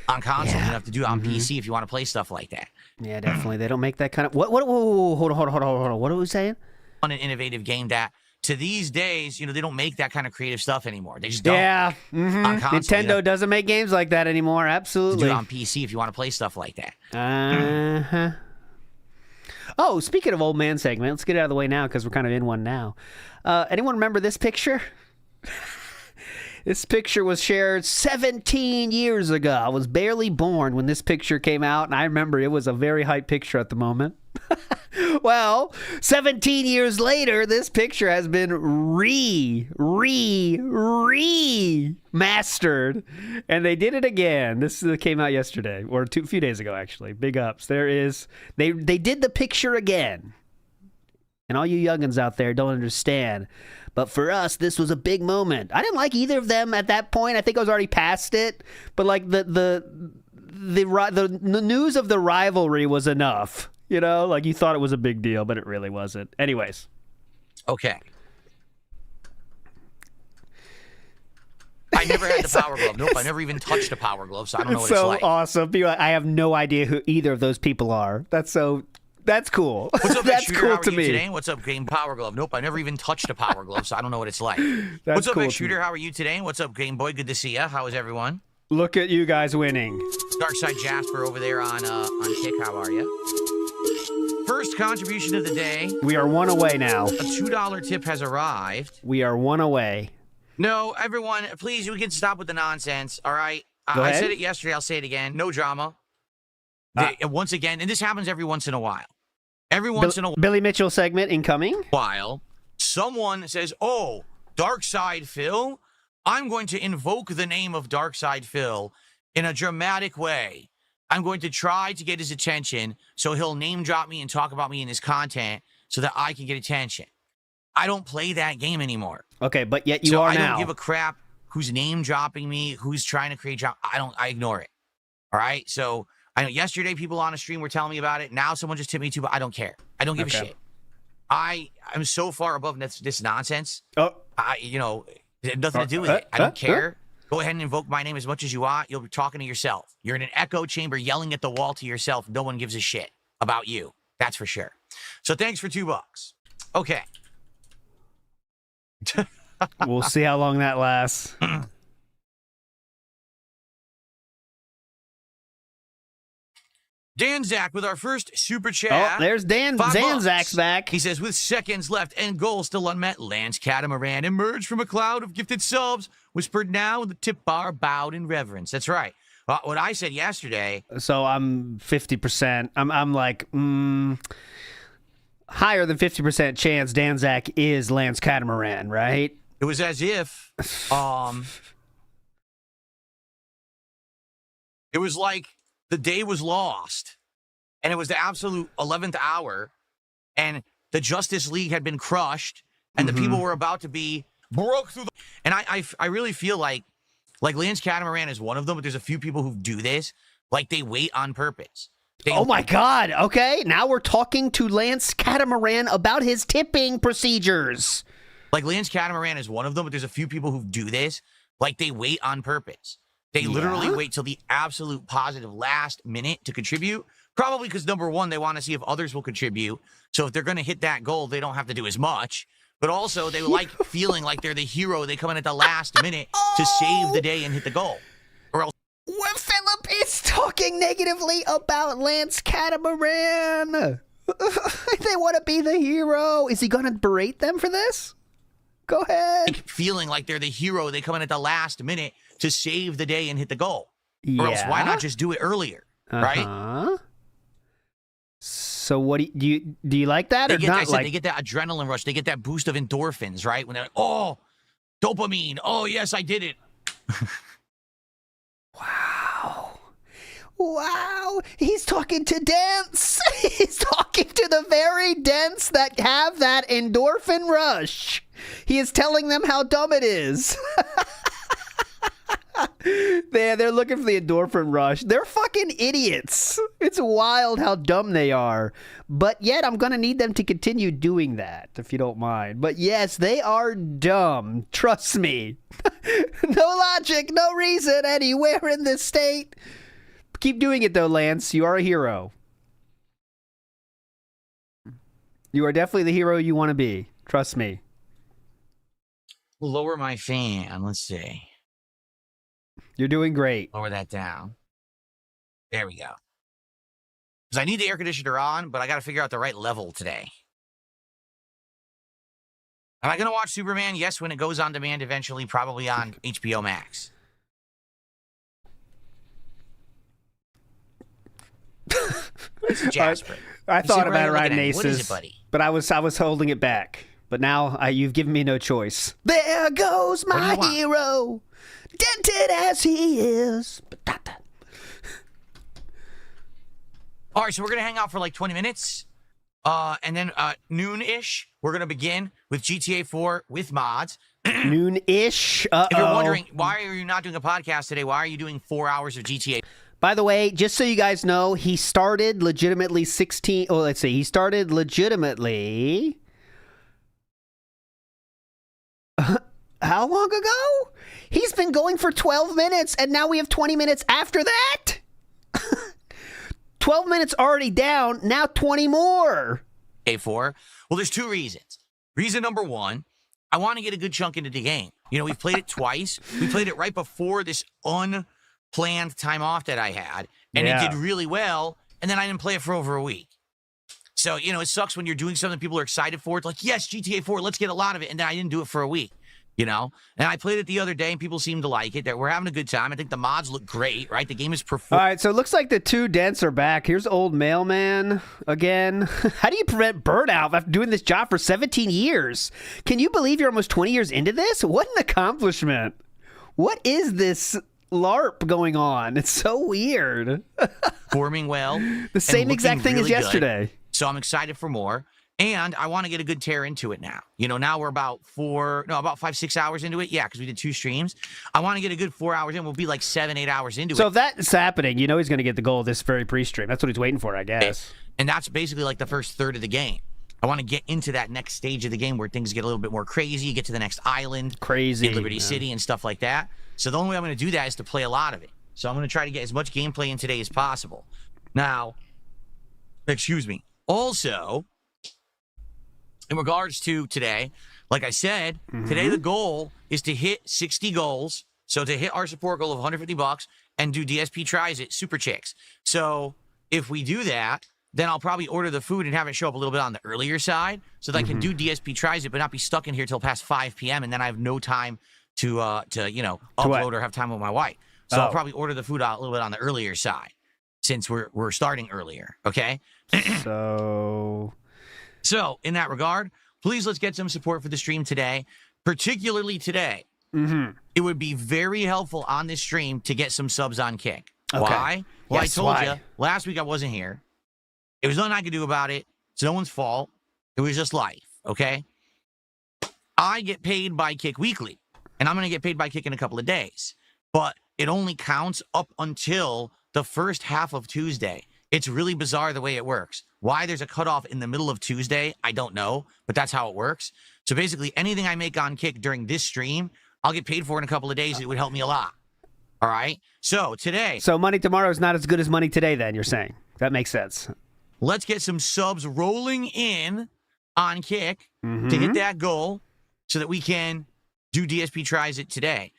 On console, you have to do it on PC if you want to play stuff like that. Yeah, definitely. They don't make that kind of... What? Whoa, hold on. What are we saying? Fun and innovative game that to these days, they don't make that kind of creative stuff anymore. They just don't. Yeah. On console, Nintendo doesn't make games like that anymore. Absolutely. Do it on PC if you want to play stuff like that. Uh-huh. Oh, speaking of old man segment, let's get it out of the way now because we're kind of in one now. Anyone remember this picture? This picture was shared 17 years ago. I was barely born when this picture came out, and I remember it was a very hype picture at the moment. Well, 17 years later, this picture has been remastered, and they did it again. This came out yesterday, or a few days ago, actually. Big ups. They did the picture again. And all you youngins out there don't understand. But for us, this was a big moment. I didn't like either of them at that point. I think I was already past it. But like the news of the rivalry was enough. You know, like you thought it was a big deal, but it really wasn't. Anyways. Okay. I never had the Power Glove. Nope, I never even touched a Power Glove, so I don't know what it's like. So awesome. People, I have no idea who either of those people are. That's cool. What's up, That's Shooter? cool How are to you me. today? What's up, Game Power Glove? Nope, I never even touched a Power Glove, so I don't know what it's like. That's What's up, cool Shooter? How are you today? What's up, Game Boy? Good to see ya. How is everyone? Look at you guys winning. Darkside Jasper over there on Kick. How are you? First contribution of the day. We are one away now. A $2 tip has arrived. We are one away. No, everyone, please, we can stop with the nonsense, all right? Go I ahead. said it yesterday. I'll say it again. No drama. Once again, and this happens every once in a while. Every once in a Billy Mitchell segment incoming. while, someone says, oh, Darkside Phil, I'm going to invoke the name of Darkside Phil in a dramatic way. I'm going to try to get his attention so he'll name drop me and talk about me in his content so that I can get attention. I don't play that game anymore. Okay, but yet you are now. I don't give a crap who's name dropping me, who's trying to create drama. I ignore it. All right? So I know yesterday people on a stream were telling me about it. Now someone just tipped me too, but I don't care. I don't give a shit. I'm so far above this nonsense. Oh. It had nothing to do with it. I don't care. Go ahead and invoke my name as much as you want. You'll be talking to yourself. You're in an echo chamber yelling at the wall to yourself. No one gives a shit about you. That's for sure. So thanks for $2. Okay. We'll see how long that lasts. Dan Zach with our first super chat. Oh, there's Dan Zanzak's back. He says, with seconds left and goals still unmet, Lance Catamaran emerged from a cloud of gifted subs, whispered now, the tip bar bowed in reverence. That's right. What I said yesterday. So I'm 50%. I'm like, higher than 50% chance Dan Zach is Lance Catamaran, right? It was as if, it was like the day was lost, and it was the absolute 11th hour, and the Justice League had been crushed, and the people were about to be broke through the... And I really feel like Lance Catamaran is one of them, but there's a few people who do this, like they wait on purpose. Oh my God. Okay, now we're talking to Lance Catamaran about his tipping procedures. Like Lance Catamaran is one of them, but there's a few people who do this, like they wait on purpose. They literally wait till the absolute positive last minute to contribute. Probably because, number one, they want to see if others will contribute. So if they're going to hit that goal, they don't have to do as much. But also, they like feeling like they're the hero. They come in at the last minute to save the day and hit the goal. Or else. When Philip is talking negatively about Lance Catamaran. They want to be the hero. Is he going to berate them for this? Go ahead. Feeling like they're the hero. They come in at the last minute to save the day and hit the goal. Or else why not just do it earlier, right? So what do you like that or not? They get that adrenaline rush. They get that boost of endorphins, right? When they're like, oh, dopamine. Oh, yes, I did it. Wow. He's talking to dents. He's talking to the very dents that have that endorphin rush. He is telling them how dumb it is. They're looking for the endorphin rush. They're fucking idiots. It's wild how dumb they are. But yet I'm going to need them to continue doing that, if you don't mind. But yes, they are dumb. Trust me. No logic, no reason anywhere in this state. Keep doing it, though, Lance. You are a hero. You are definitely the hero you want to be. Trust me. Lower my fan. Let's see. You're doing great. Lower that down. There we go. Because I need the air conditioner on, but I got to figure out the right level today. Am I going to watch Superman? Yes, when it goes on demand eventually, probably on HBO Max. Jasper. I thought about it riding Aces, Aces, what is it, buddy? but I was holding it back. But now you've given me no choice. There goes my hero, dented as he is. All right, so we're going to hang out for like 20 minutes. And then noon-ish, we're going to begin with GTA 4 with mods. Noon-ish? Uh-oh. If you're wondering, why are you not doing a podcast today? Why are you doing 4 hours of GTA? By the way, just so you guys know, he started legitimately he started legitimately... How long ago? He's been going for 12 minutes, and now we have 20 minutes after that? 12 minutes already down, now 20 more. A4. Well, there's 2 reasons. Reason number 1, I want to get a good chunk into the game. You know, we've played it twice. We played it right before this unplanned time off that I had, and it did really well, and then I didn't play it for over a week. So, you know, it sucks when you're doing something people are excited for. It's like, yes, GTA 4, let's get a lot of it, and then I didn't do it for a week. You know, and I played it the other day, and people seem to like it. That we're having a good time. I think the mods look great, right? The game is performing. All right, so it looks like the 2 dents are back. Here's old mailman again. How do you prevent burnout after doing this job for 17 years? Can you believe you're almost 20 years into this? What an accomplishment! What is this LARP going on? It's so weird. Performing well. The same exact thing really as yesterday. Good. So I'm excited for more. And I want to get a good tear into it now. You know, now we're about 5-6 hours into it. Yeah, because we did 2 streams. I want to get a good 4 hours in. We'll be like 7-8 hours into it. So if that's happening, you know he's going to get the goal this very pre-stream. That's what he's waiting for, I guess. And that's basically like the first third of the game. I want to get into that next stage of the game where things get a little bit more crazy, get to the next island. Crazy. In Liberty City and stuff like that. So the only way I'm going to do that is to play a lot of it. So I'm going to try to get as much gameplay in today as possible. Now, excuse me. Also... in regards to today, like I said, today the goal is to hit 60 goals. So to hit our support goal of $150 and do DSP Tries It Super Chicks. So if we do that, then I'll probably order the food and have it show up a little bit on the earlier side so that I can do DSP Tries It but not be stuck in here till past 5 p.m. and then I have no time to upload or have time with my wife. So I'll probably order the food out a little bit on the earlier side since we're starting earlier, okay? So, in that regard, please let's get some support for the stream today, particularly today. It would be very helpful on this stream to get some subs on Kick. Okay. Why? Well, yes, I told you, last week I wasn't here. There was nothing I could do about it. It's no one's fault. It was just life, okay? I get paid by Kick weekly, and I'm going to get paid by Kick in a couple of days. But it only counts up until the first half of Tuesday. It's really bizarre the way it works. Why there's a cutoff in the middle of Tuesday, I don't know, but that's how it works. So basically, anything I make on Kick during this stream, I'll get paid for in a couple of days. It would help me a lot. All right? So today... So money tomorrow is not as good as money today, then, you're saying. That makes sense. Let's get some subs rolling in on Kick to hit that goal so that we can do DSP Tries It today.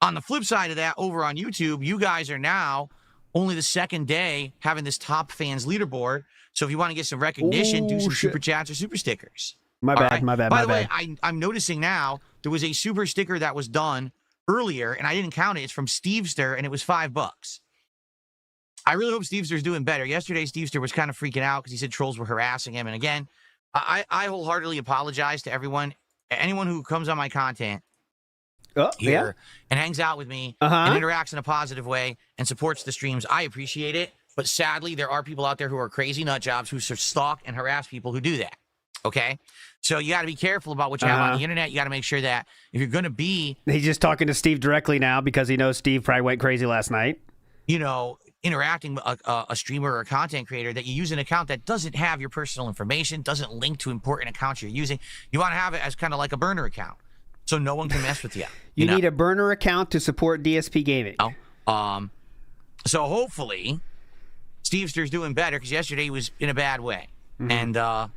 On the flip side of that, over on YouTube, you guys are now... only the second day having this top fans leaderboard. So if you want to get some recognition, do some super chats or super stickers. My bad. By the way, I'm noticing now there was a super sticker that was done earlier, and I didn't count it. It's from Stevester, and it was $5. I really hope Stevester's doing better. Yesterday, Stevester was kind of freaking out because he said trolls were harassing him. And again, I wholeheartedly apologize to anyone who comes on my content here and hangs out with me and interacts in a positive way and supports the streams. I appreciate it. But sadly, there are people out there who are crazy nut jobs who stalk and harass people who do that. Okay? So you got to be careful about what you have on the internet. You got to make sure that if you're going to be... He's just talking to Steve directly now because he knows Steve probably went crazy last night. You know, interacting with a streamer or a content creator, that you use an account that doesn't have your personal information, doesn't link to important accounts you're using. You want to have it as kind of like a burner account so no one can mess with you. You need a burner account to support DSP Gaming. So hopefully... Stevester's doing better because yesterday he was in a bad way. And no,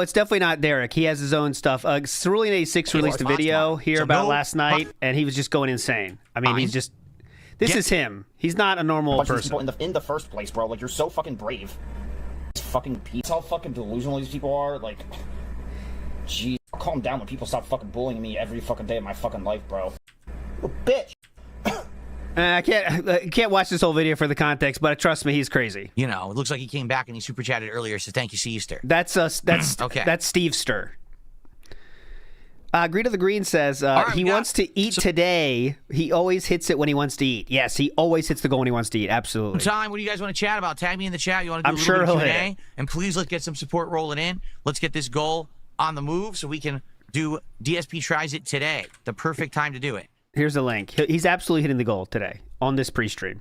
it's definitely not Derek. He has his own stuff. Cerulean86 released a video here about last night, and he was just going insane. I mean, he's just... This is him. He's not a normal person. In the first place, bro, like, you're so fucking brave. It's fucking Pete. How fucking delusional these people are, like... Jeez. calm down when people stop fucking bullying me every fucking day of my fucking life, bro. You bitch. I can't watch this whole video for the context, but trust me, he's crazy. You know, it looks like he came back and he super chatted earlier, so thank you, Stevester. That's okay. That's Stevester. Greed of the Green says he wants to eat today. He always hits it when he wants to eat. Yes, he always hits the goal when he wants to eat. Absolutely. Time. What do you guys want to chat about? Tag me in the chat. You want to do I'm a sure little he'll bit of hit Q&A? it. And please, let's get some support rolling in. Let's get this goal on the move so we can do DSP Tries It today. The perfect time to do it. Here's the link. He's absolutely hitting the goal today on this pre-stream.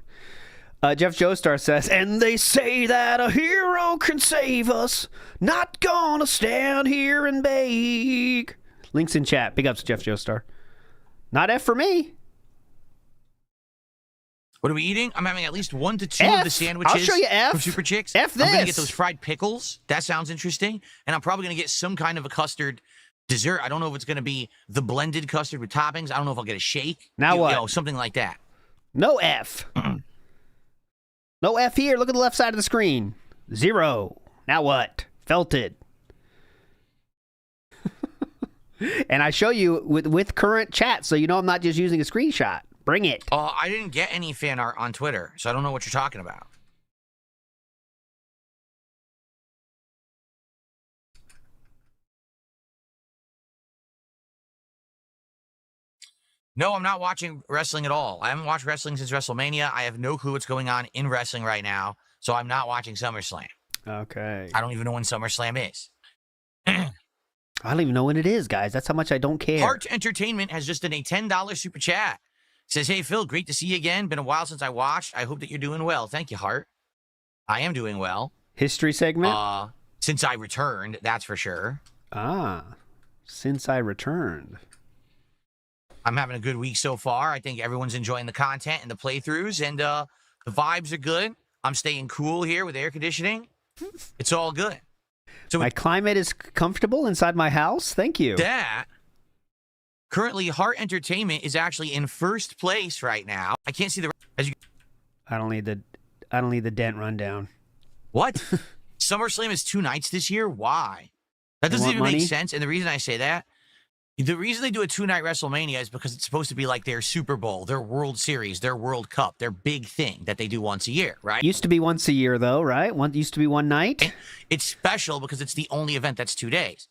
Jeff Joestar says, and they say that a hero can save us. Not gonna stand here and beg. Links in chat. Big ups to Jeff Joestar. Not F for me. What are we eating? I'm having at least 1 to 2 F. of the sandwiches. I'll show you F. From Super Chicks. F this. I'm going to get those fried pickles. That sounds interesting. And I'm probably going to get some kind of a custard dessert. I don't know if it's going to be the blended custard with toppings. I don't know if I'll get a shake. Now what? You know, something like that. No F. No F here. Look at the left side of the screen. 0. Now what? Felted. And I show you with current chat, so you know I'm not just using a screenshot. Bring it. I didn't get any fan art on Twitter, so I don't know what you're talking about. No, I'm not watching wrestling at all. I haven't watched wrestling since WrestleMania. I have no clue what's going on in wrestling right now, so I'm not watching SummerSlam. Okay. I don't even know when SummerSlam is. I don't even know when it is, guys. That's how much I don't care. Heart Entertainment has just done a $10 super chat. Says, hey, Phil, great to see you again. Been a while since I watched. I hope that you're doing well. Thank you, Heart. I am doing well. History segment? Since I returned, that's for sure. Since I returned. I'm having a good week so far. I think everyone's enjoying the content and the playthroughs, and the vibes are good. I'm staying cool here with air conditioning. It's all good. So my climate is comfortable inside my house. Thank you. Currently, Heart Entertainment is actually in first place right now. I can't see the. I don't need the dent rundown. What? SummerSlam is 2 nights this year. Why? That doesn't even make sense. And the reason I say that, the reason they do a 2-night WrestleMania is because it's supposed to be like their Super Bowl, their World Series, their World Cup, their big thing that they do once a year, right? Used to be once a year, though, right? Used to be one night. And it's special because it's the only event that's 2 days.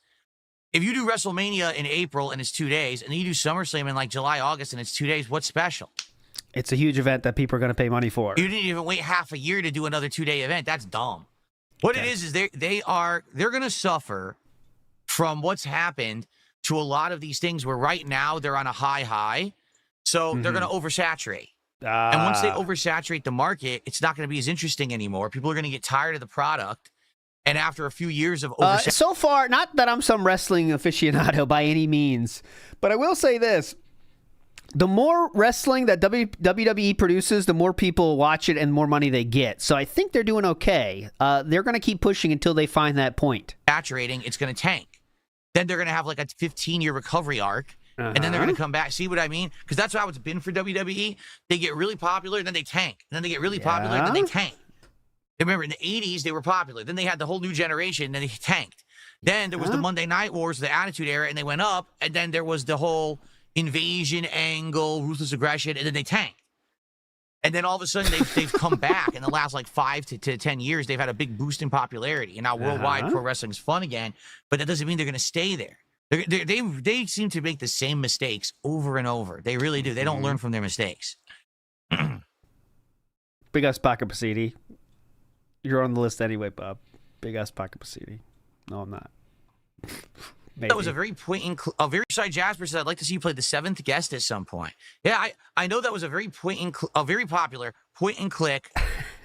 If you do WrestleMania in April and it's 2 days, and then you do SummerSlam in like July, August, and it's 2 days, what's special? It's a huge event that people are going to pay money for. You didn't even wait half a year to do another 2-day event. That's dumb. What it is they're going to suffer from what's happened to a lot of these things where right now they're on a high. So they're going to oversaturate. And once they oversaturate the market, it's not going to be as interesting anymore. People are going to get tired of the product. And after a few years of oversaturation. So far, not that I'm some wrestling aficionado by any means, but I will say this. The more wrestling that WWE produces, the more people watch it and more money they get. So I think they're doing okay. They're going to keep pushing until they find that point. Saturating, it's going to tank. Then they're going to have like a 15-year recovery arc. And then they're going to come back. See what I mean? Because that's how it's been for WWE. They get really popular, then they tank. And then they get really popular, then they tank. Remember, in the 80s, they were popular. Then they had the whole new generation, then they tanked. Then there was the Monday Night Wars, the Attitude Era, and they went up. And then there was the whole invasion angle, ruthless aggression, and then they tanked. And then all of a sudden, they've come back. In the last like 5 to 10 years, they've had a big boost in popularity. And now worldwide, pro wrestling's fun again. But that doesn't mean they're going to stay there. They seem to make the same mistakes over and over. They really do. They don't learn from their mistakes. Big ass Pocket Pasidi. You're on the list anyway, Bob. Big ass Pocket Pasidi. No, I'm not. That was a very very side Jasper said, I'd like to see you play the 7th guest at some point. Yeah, I know that was a very very popular point and click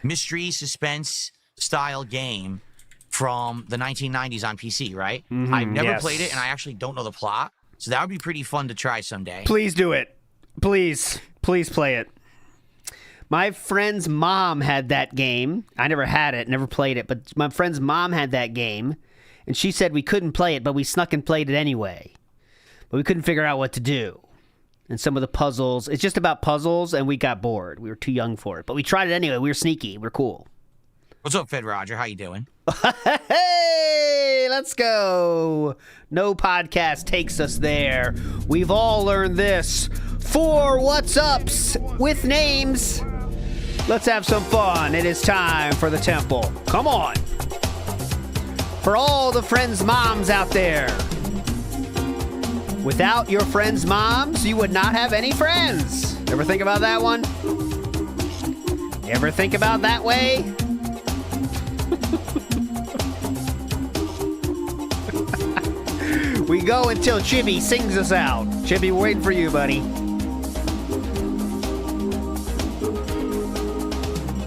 mystery suspense style game from the 1990s on PC, right? I've never played it, and I actually don't know the plot. So that would be pretty fun to try someday. Please do it. Please play it. My friend's mom had that game. I never had it, never played it, but my friend's mom had that game, and she said we couldn't play it, but we snuck and played it anyway. But we couldn't figure out what to do. And some of the puzzles, it's just about puzzles, and we got bored. We were too young for it. But we tried it anyway. We were sneaky. We're cool. What's up, Fed Roger? How you doing? Hey, let's go. No podcast takes us there. We've all learned this. 4 what's ups with names. Let's have some fun. It is time for the temple. Come on. For all the friends' moms out there. Without your friends' moms, you would not have any friends. Ever think about that one? Ever think about that way? We go until Chibi sings us out. Chibi, we're waiting for you, buddy.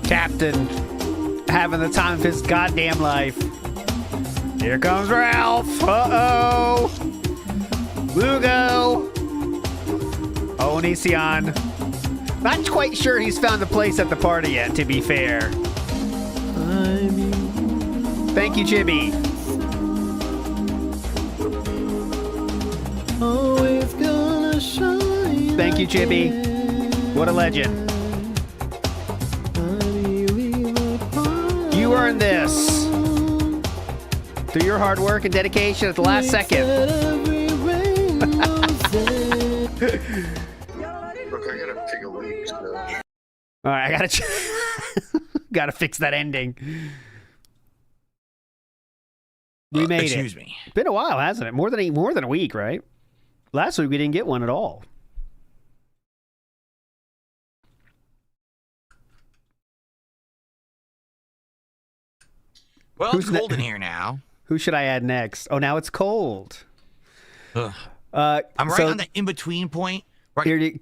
Captain, having the time of his goddamn life. Here comes Ralph. Uh-oh. Lugo. Onision. Not quite sure he's found a place at the party yet, to be fair. Thank you, Chibi. Always gonna shine. Thank you, Chibi. What a legend. You earned this. Through your hard work and dedication at the last second. Look, I gotta take a leak. So. All right, I gotta fix that ending. We made it. Excuse me. It's been a while, hasn't it? More than a week, right? Last week we didn't get one at all. Well, it's cold in here now. Who should I add next? Oh, now it's cold. I'm right on the in-between point. Right.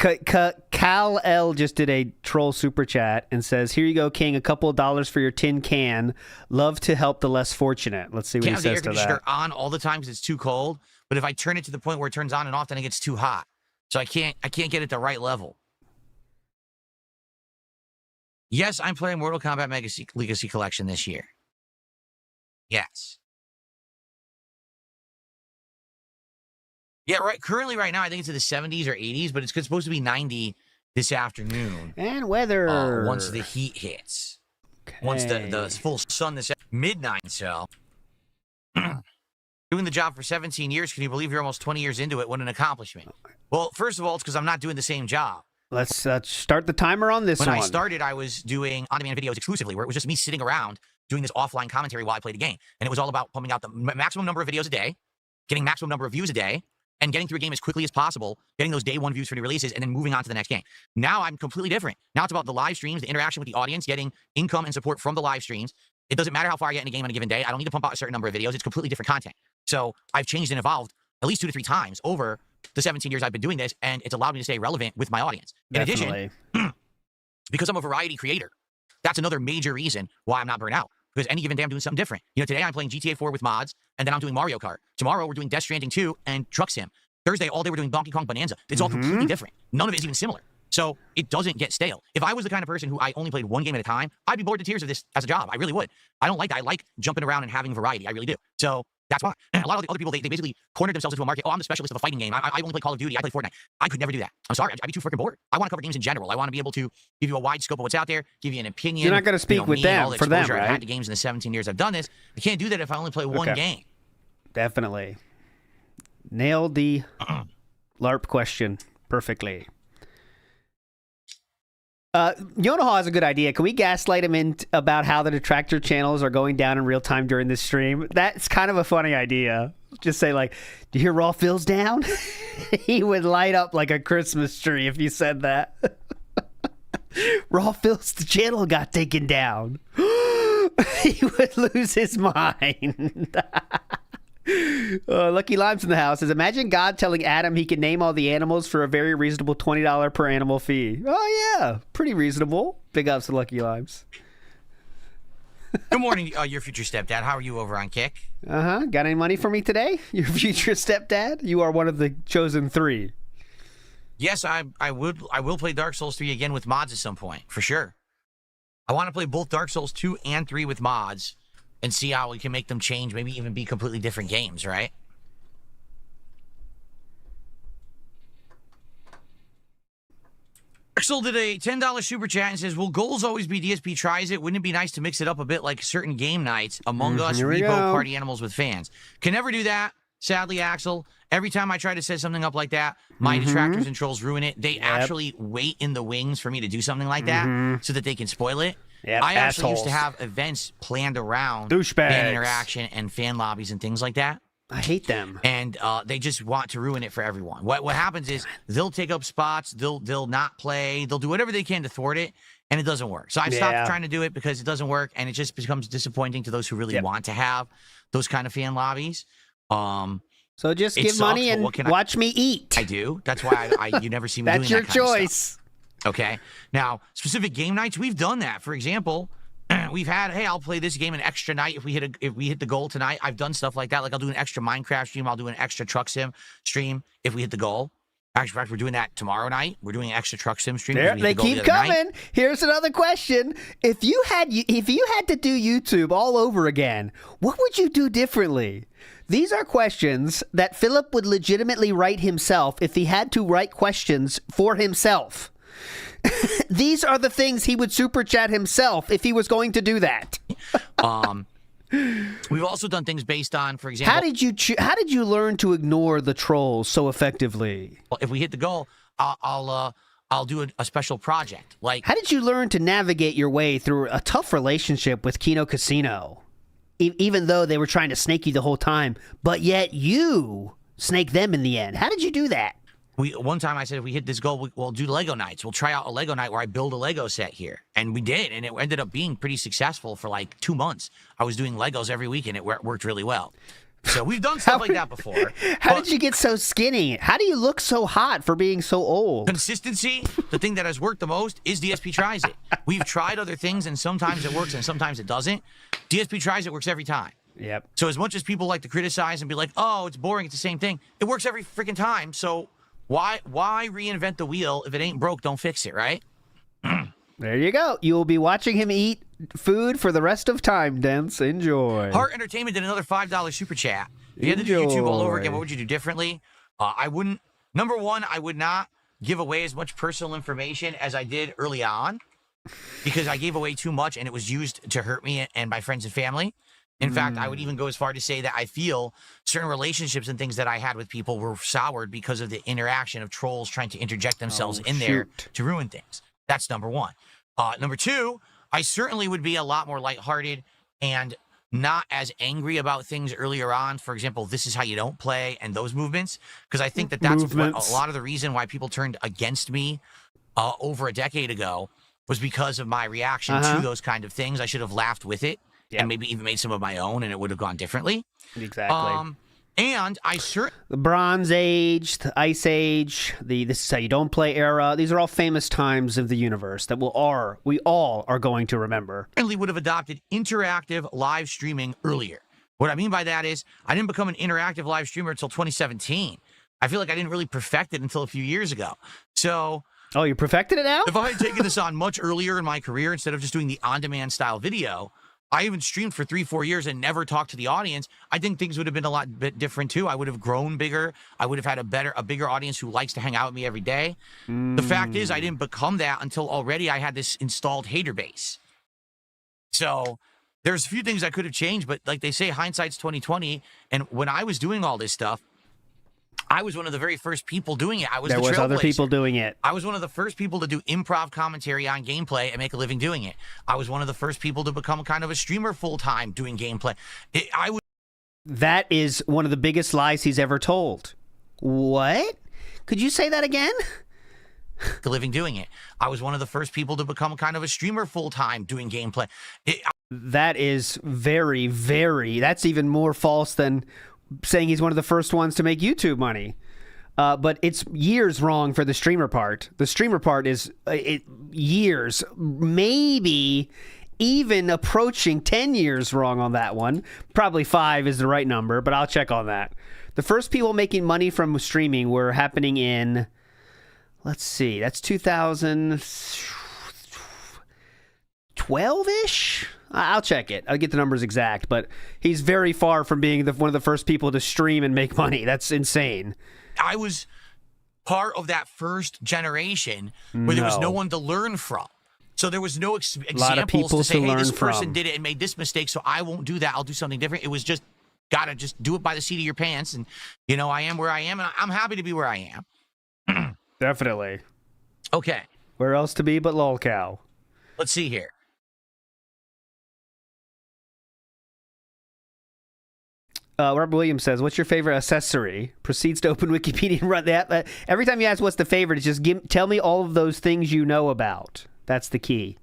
Cal L just did a troll super chat and says, "Here you go, King. A couple of dollars for your tin can. Love to help the less fortunate." Let's see what he says to that. Can't have the air conditioner on all the time because it's too cold. But if I turn it to the point where it turns on and off, then it gets too hot. So I can't get it the right level. Yes, I'm playing Mortal Kombat Legacy Collection this year. Yes. Yeah, right. Currently, right now, I think it's in the 70s or 80s, but it's supposed to be 90 this afternoon. And weather. Once the heat hits. Okay. Once the full sun this midnight. So, doing the job for 17 years, can you believe you're almost 20 years into it? What an accomplishment. Well, first of all, it's because I'm not doing the same job. Let's start the timer on this one. When I started, I was doing on-demand videos exclusively, where it was just me sitting around doing this offline commentary while I played the game. And it was all about pumping out the maximum number of videos a day, getting maximum number of views a day, and getting through a game as quickly as possible, getting those day one views for new releases, and then moving on to the next game. Now I'm completely different. Now it's about the live streams, the interaction with the audience, getting income and support from the live streams. It doesn't matter how far I get in a game on a given day. I don't need to pump out a certain number of videos. It's completely different content. So I've changed and evolved at least 2 to 3 times over the 17 years I've been doing this, and it's allowed me to stay relevant with my audience. In addition, because I'm a variety creator, that's another major reason why I'm not burnt out. Because any given day I'm doing something different. You know, today I'm playing GTA 4 with mods, and then I'm doing Mario Kart. Tomorrow we're doing Death Stranding 2 and Truck Sim. Thursday, all day we're doing Donkey Kong Bonanza. It's all completely different. None of it is even similar. So it doesn't get stale. If I was the kind of person who I only played one game at a time, I'd be bored to tears of this as a job. I really would. I don't like that. I like jumping around and having variety. I really do. So that's why. And a lot of the other people, they basically cornered themselves into a market. Oh, I'm the specialist of a fighting game. I only play Call of Duty. I play Fortnite. I could never do that. I'm sorry. I'd be too freaking bored. I want to cover games in general. I want to be able to give you a wide scope of what's out there, give you an opinion. You're not going to speak with them for them, right? I've had to games in the 17 years I've done this. I can't do that if I only play one game. Definitely. Nailed the LARP question perfectly. Yonoha has a good idea. Can we gaslight him in about how the detractor channels are going down in real time during this stream? That's kind of a funny idea. Just say, like, do you hear Raw Phil's down? He would light up like a Christmas tree if you said that. Raw Phil's channel got taken down. He would lose his mind. Lucky Lime's in the house. Says, imagine God telling Adam he can name all the animals for a very reasonable $20 per animal fee. Oh, yeah. Pretty reasonable. Big ups to Lucky Limes. Good morning, your future stepdad. How are you over on Kick? Got any money for me today? Your future stepdad? You are one of the chosen 3. Yes, I will play Dark Souls 3 again with mods at some point, for sure. I want to play both Dark Souls 2 and 3 with mods and see how we can make them change, maybe even be completely different games, right? Axel did a $10 super chat and says, will goals always be DSP tries it? Wouldn't it be nice to mix it up a bit like certain game nights, Among Us, Repo, Party Animals with fans? Can never do that, sadly, Axel. Every time I try to set something up like that, my detractors and trolls ruin it. They actually wait in the wings for me to do something like that so that they can spoil it. I actually used to have events planned around fan interaction and fan lobbies and things like that. I hate them. And they just want to ruin it for everyone. What happens is they'll take up spots, they'll not play, they'll do whatever they can to thwart it, and it doesn't work. So I've stopped trying to do it because it doesn't work, and it just becomes disappointing to those who really want to have those kind of fan lobbies. So just give money and watch me eat. I do. That's why you never see me doing that kind of stuff. That's your choice. Okay. Now, specific game nights, we've done that. For example, we've had, hey, I'll play this game an extra night if we hit the goal tonight. I've done stuff like that. Like I'll do an extra Minecraft stream. I'll do an extra truck sim stream if we hit the goal. Actually, in fact, we're doing that tomorrow night. We're doing an extra truck sim stream. They keep coming. Here's another question: If you had to do YouTube all over again, what would you do differently? These are questions that Philip would legitimately write himself if he had to write questions for himself. These are the things he would super chat himself if he was going to do that. We've also done things based on, for example, how did you learn to ignore the trolls so effectively? Well, if we hit the goal, I'll do a special project. Like, how did you learn to navigate your way through a tough relationship with Kino Casino, even though they were trying to snake you the whole time, but yet you snake them in the end? How did you do that? One time I said, if we hit this goal, we'll do Lego nights. We'll try out a Lego night where I build a Lego set here. And we did, and it ended up being pretty successful for like 2 months. I was doing Legos every week, and it worked really well. So we've done stuff like that before. How did you get so skinny? How do you look so hot for being so old? Consistency, the thing that has worked the most, is DSP Tries It. We've tried other things, and sometimes it works, and sometimes it doesn't. DSP Tries It works every time. Yep. So as much as people like to criticize and be like, oh, it's boring, it's the same thing, it works every freaking time. So why reinvent the wheel? If it ain't broke, don't fix it, right? There you go. You will be watching him eat food for the rest of time, Dents. Enjoy. Heart Entertainment did another $5 super chat. If you had to do YouTube all over again, what would you do differently? Number one, I would not give away as much personal information as I did early on, because I gave away too much and it was used to hurt me and my friends and family. In fact, I would even go as far to say that I feel certain relationships and things that I had with people were soured because of the interaction of trolls trying to interject themselves there to ruin things. That's number one. Number two, I certainly would be a lot more lighthearted and not as angry about things earlier on. For example, this is how you don't play and those movements, because I think that's a lot of the reason why people turned against me over a decade ago was because of my reaction to those kind of things. I should have laughed with it. Yep. And maybe even made some of my own, and it would have gone differently. Exactly. And the Bronze Age, the Ice Age, this is how you don't play era. These are all famous times of the universe that we all are going to remember. Certainly would have adopted interactive live streaming earlier. What I mean by that is I didn't become an interactive live streamer until 2017. I feel like I didn't really perfect it until a few years ago. So. Oh, you perfected it now? If I had taken this on much earlier in my career instead of just doing the on-demand style video, I even streamed for 3-4 years and never talked to the audience. I think things would have been a lot bit different too. I would have grown bigger. I would have had a bigger audience who likes to hang out with me every day. The fact is, I didn't become that until already I had this installed hater base. So there's a few things I could have changed, but like they say, hindsight's 20/20. And when I was doing all this stuff, I was one of the very first people doing it. There was other people doing it. I was one of the first people to do improv commentary on gameplay and make a living doing it. I was one of the first people to become kind of a streamer full-time doing gameplay. That is one of the biggest lies he's ever told. What? Could you say that again? A living doing it. I was one of the first people to become kind of a streamer full-time doing gameplay. That is very, very... That's even more false than saying he's one of the first ones to make YouTube money. But it's years wrong for the streamer part. The streamer part is years, maybe even approaching 10 years wrong on that one. Probably 5 is the right number, but I'll check on that. The first people making money from streaming were happening in, let's see, that's 2012-ish? I'll check it. I'll get the numbers exact, but he's very far from being one of the first people to stream and make money. That's insane. I was part of that first generation where there was no one to learn from. So there was no examples to say, hey, this person did it and made this mistake, so I won't do that. I'll do something different. It was just, gotta just do it by the seat of your pants. And, you know, I am where I am, and I'm happy to be where I am. Definitely. Okay. Where else to be but lolcow? Let's see here. Robert Williams says, what's your favorite accessory? Proceeds to open Wikipedia and run that. Every time you ask what's the favorite, it's just tell me all of those things you know about. That's the key.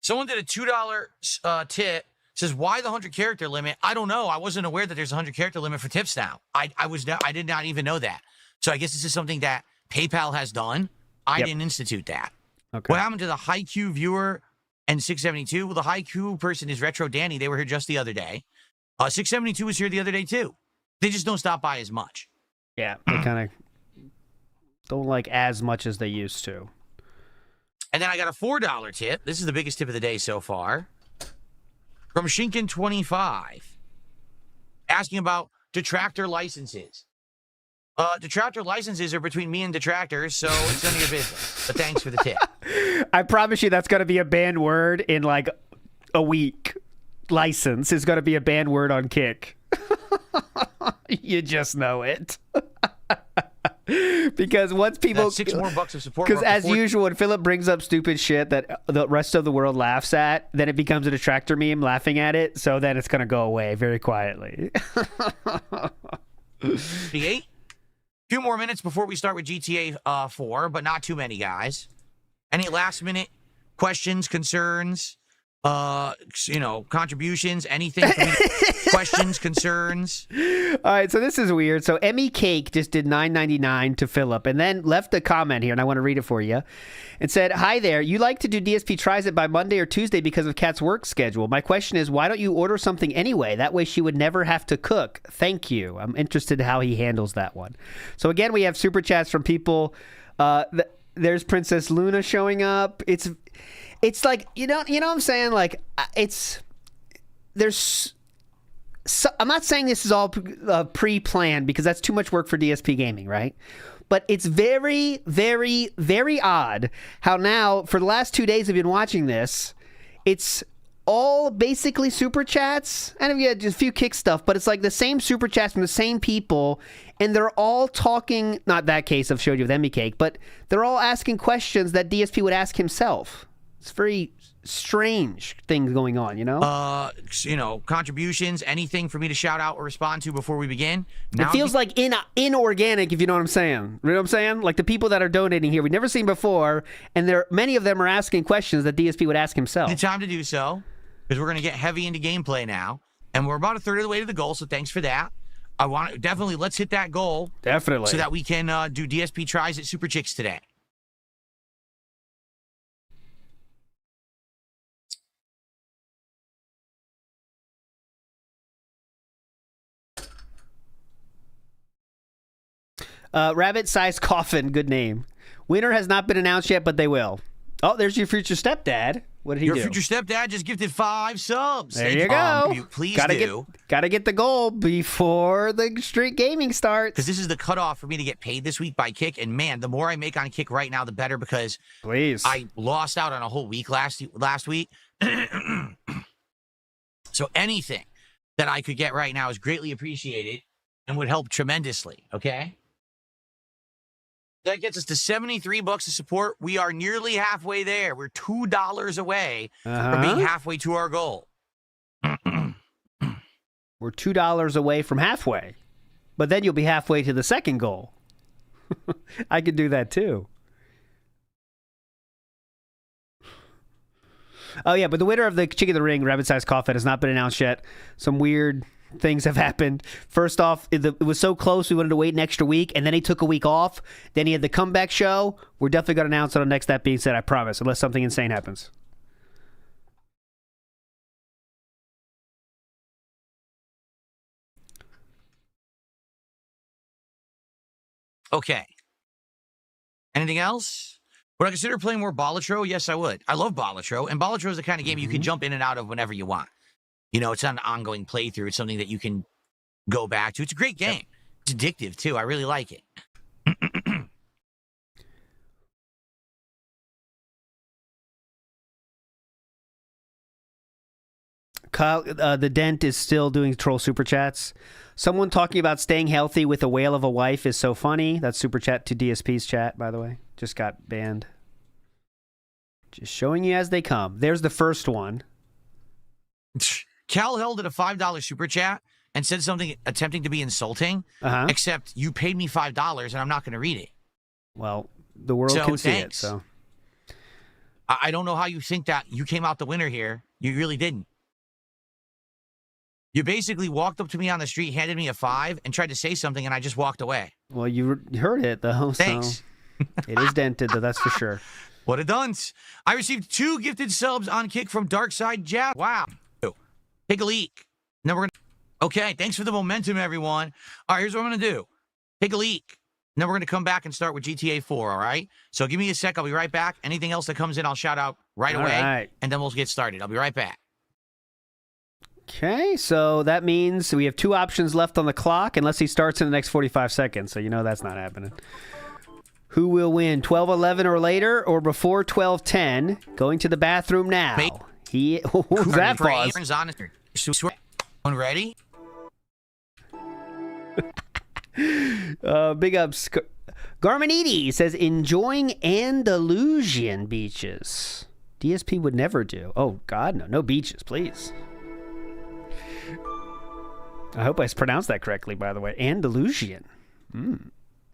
Someone did a $2 tip. Says, why the 100-character limit? I don't know. I wasn't aware that there's a 100-character limit for tips now. I did not even know that. So I guess this is something that PayPal has done. I didn't institute that. Okay. What happened to the HiQ viewer and 672? Well, the HiQ person is Retro Danny. They were here just the other day. 672 was here the other day, too. They just don't stop by as much. Yeah, they kind of don't like as much as they used to. And then I got a $4 tip. This is the biggest tip of the day so far. From Shinkin25. Asking about detractor licenses. Detractor licenses are between me and detractors, so it's none of your business. But thanks for the tip. I promise you that's going to be a banned word in like a week. License is going to be a banned word on Kick. You just know it. Because once people... That's $6 more of support. Because as usual, when Philip brings up stupid shit that the rest of the world laughs at, then it becomes a detractor meme laughing at it, so then it's going to go away very quietly. 8. Few more minutes before we start with GTA 4, but not too many, guys. Any last-minute questions, concerns, contributions, anything from me? Questions, concerns? All right, so this is weird. So Emmy Cake just did $9.99 to Philip and then left a comment here, and I want to read it for you. It said, hi there. You like to do DSP Tries It by Monday or Tuesday because of Kat's work schedule. My question is, why don't you order something anyway? That way she would never have to cook. Thank you. I'm interested in how he handles that one. So again, we have super chats from people. There's Princess Luna showing up. It's like, you know what I'm saying? Like, I'm not saying this is all pre-planned because that's too much work for DSP Gaming, right? But it's very, very, very odd how now, for the last 2 days I've been watching this, it's all basically super chats. And we had just a few Kick stuff, but it's like the same super chats from the same people, and they're all talking, not that case I've showed you with Emmy Cake, but they're all asking questions that DSP would ask himself. It's very strange things going on, you know? Contributions, anything for me to shout out or respond to before we begin? It feels like inorganic, if you know what I'm saying. You know what I'm saying? Like the people that are donating here, we've never seen before, and many of them are asking questions that DSP would ask himself. It's time to do so, because we're going to get heavy into gameplay now, and we're about a third of the way to the goal, so thanks for that. Let's hit that goal. Definitely. So that we can do DSP Tries at Super Chicks today. Rabbit-sized coffin, good name. Winner has not been announced yet, but they will. Oh, there's your future stepdad. What did he do? Your future stepdad just gifted 5 subs. There you go. Please Gotta get the goal before the street gaming starts. Because this is the cutoff for me to get paid this week by Kick. And man, the more I make on Kick right now, the better. Because I lost out on a whole week last week. So anything that I could get right now is greatly appreciated and would help tremendously. Okay. That gets us to $73 of support. We are nearly halfway there. We're $2 away from being halfway to our goal. We're $2 away from halfway. But then you'll be halfway to the second goal. I could do that too. Oh, yeah, but the winner of the Chicken of the Ring, Rabbit-Sized Coffin, has not been announced yet. Some weird things have happened. First off, it was so close we wanted to wait an extra week, and then he took a week off. Then he had the comeback show. We're definitely going to announce it on next. That being said, I promise, unless something insane happens. Okay. Anything else? Would I consider playing more Balatro? Yes, I would. I love Balatro, and Balatro is the kind of game you can jump in and out of whenever you want. You know, it's not an ongoing playthrough. It's something that you can go back to. It's a great game. It's addictive, too. I really like it. Kyle, the Dent is still doing troll super chats. Someone talking about staying healthy with a whale of a wife is so funny. That's super chat to DSP's chat, by the way. Just got banned. Just showing you as they come. There's the first one. Cal held at a $5 super chat and said something attempting to be insulting, except you paid me $5 and I'm not going to read it. Well, the world can see it, so. I don't know how you think that you came out the winner here. You really didn't. You basically walked up to me on the street, handed me a $5, and tried to say something, and I just walked away. Well, you heard it, though. Thanks. So it is dented, though, that's for sure. What a dunce. I received 2 gifted subs on Kick from Darkside Jab. Wow. Take a leak. Then we're going to... Okay, thanks for the momentum, everyone. All right, here's what I'm going to do. Take a leak. And then we're going to come back and start with GTA 4, all right? So give me a sec. I'll be right back. Anything else that comes in, I'll shout out right away. Right. And then we'll get started. I'll be right back. Okay, so that means we have 2 options left on the clock unless he starts in the next 45 seconds. So you know that's not happening. Who will win, 12:11 or later, or before 12:10? Going to the bathroom now. Who's that pause? One ready? Big ups. Garminiti says, enjoying Andalusian beaches. DSP would never do. Oh, God, no. No beaches, please. I hope I pronounced that correctly, by the way. Andalusian.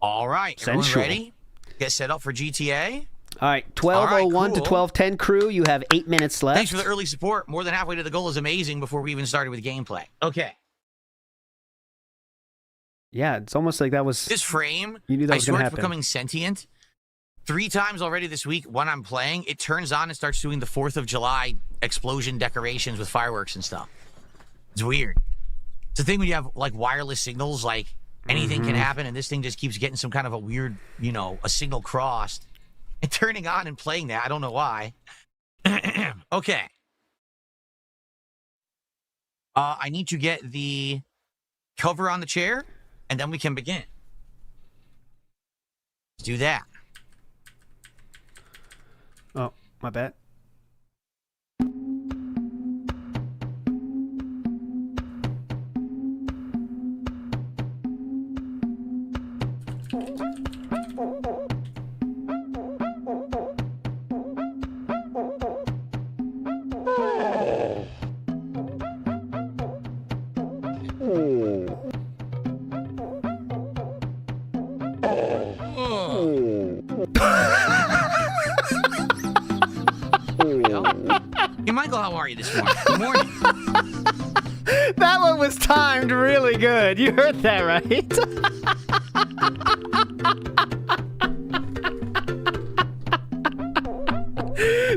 All right. Sensual. Everyone ready? Get set up for GTA? All right. 12:01 to 12:10 crew. You have 8 minutes left. Thanks for the early support. More than halfway to the goal is amazing before we even started with gameplay. Okay. Yeah, it's almost like that was... This frame, you knew that I was going swear to it's happen. becoming sentient. 3 times already this week when I'm playing, it turns on and starts doing the 4th of July explosion decorations with fireworks and stuff. It's weird. It's the thing when you have, like, wireless signals, like, anything can happen, and this thing just keeps getting some kind of a weird, you know, a signal crossed. And turning on and playing that, I don't know why. Okay. I need to get the cover on the chair, and then we can begin. Let's do that. Oh, my bad. Hey, Michael, how are you this morning? Good morning. That one was timed really good. You heard that, right?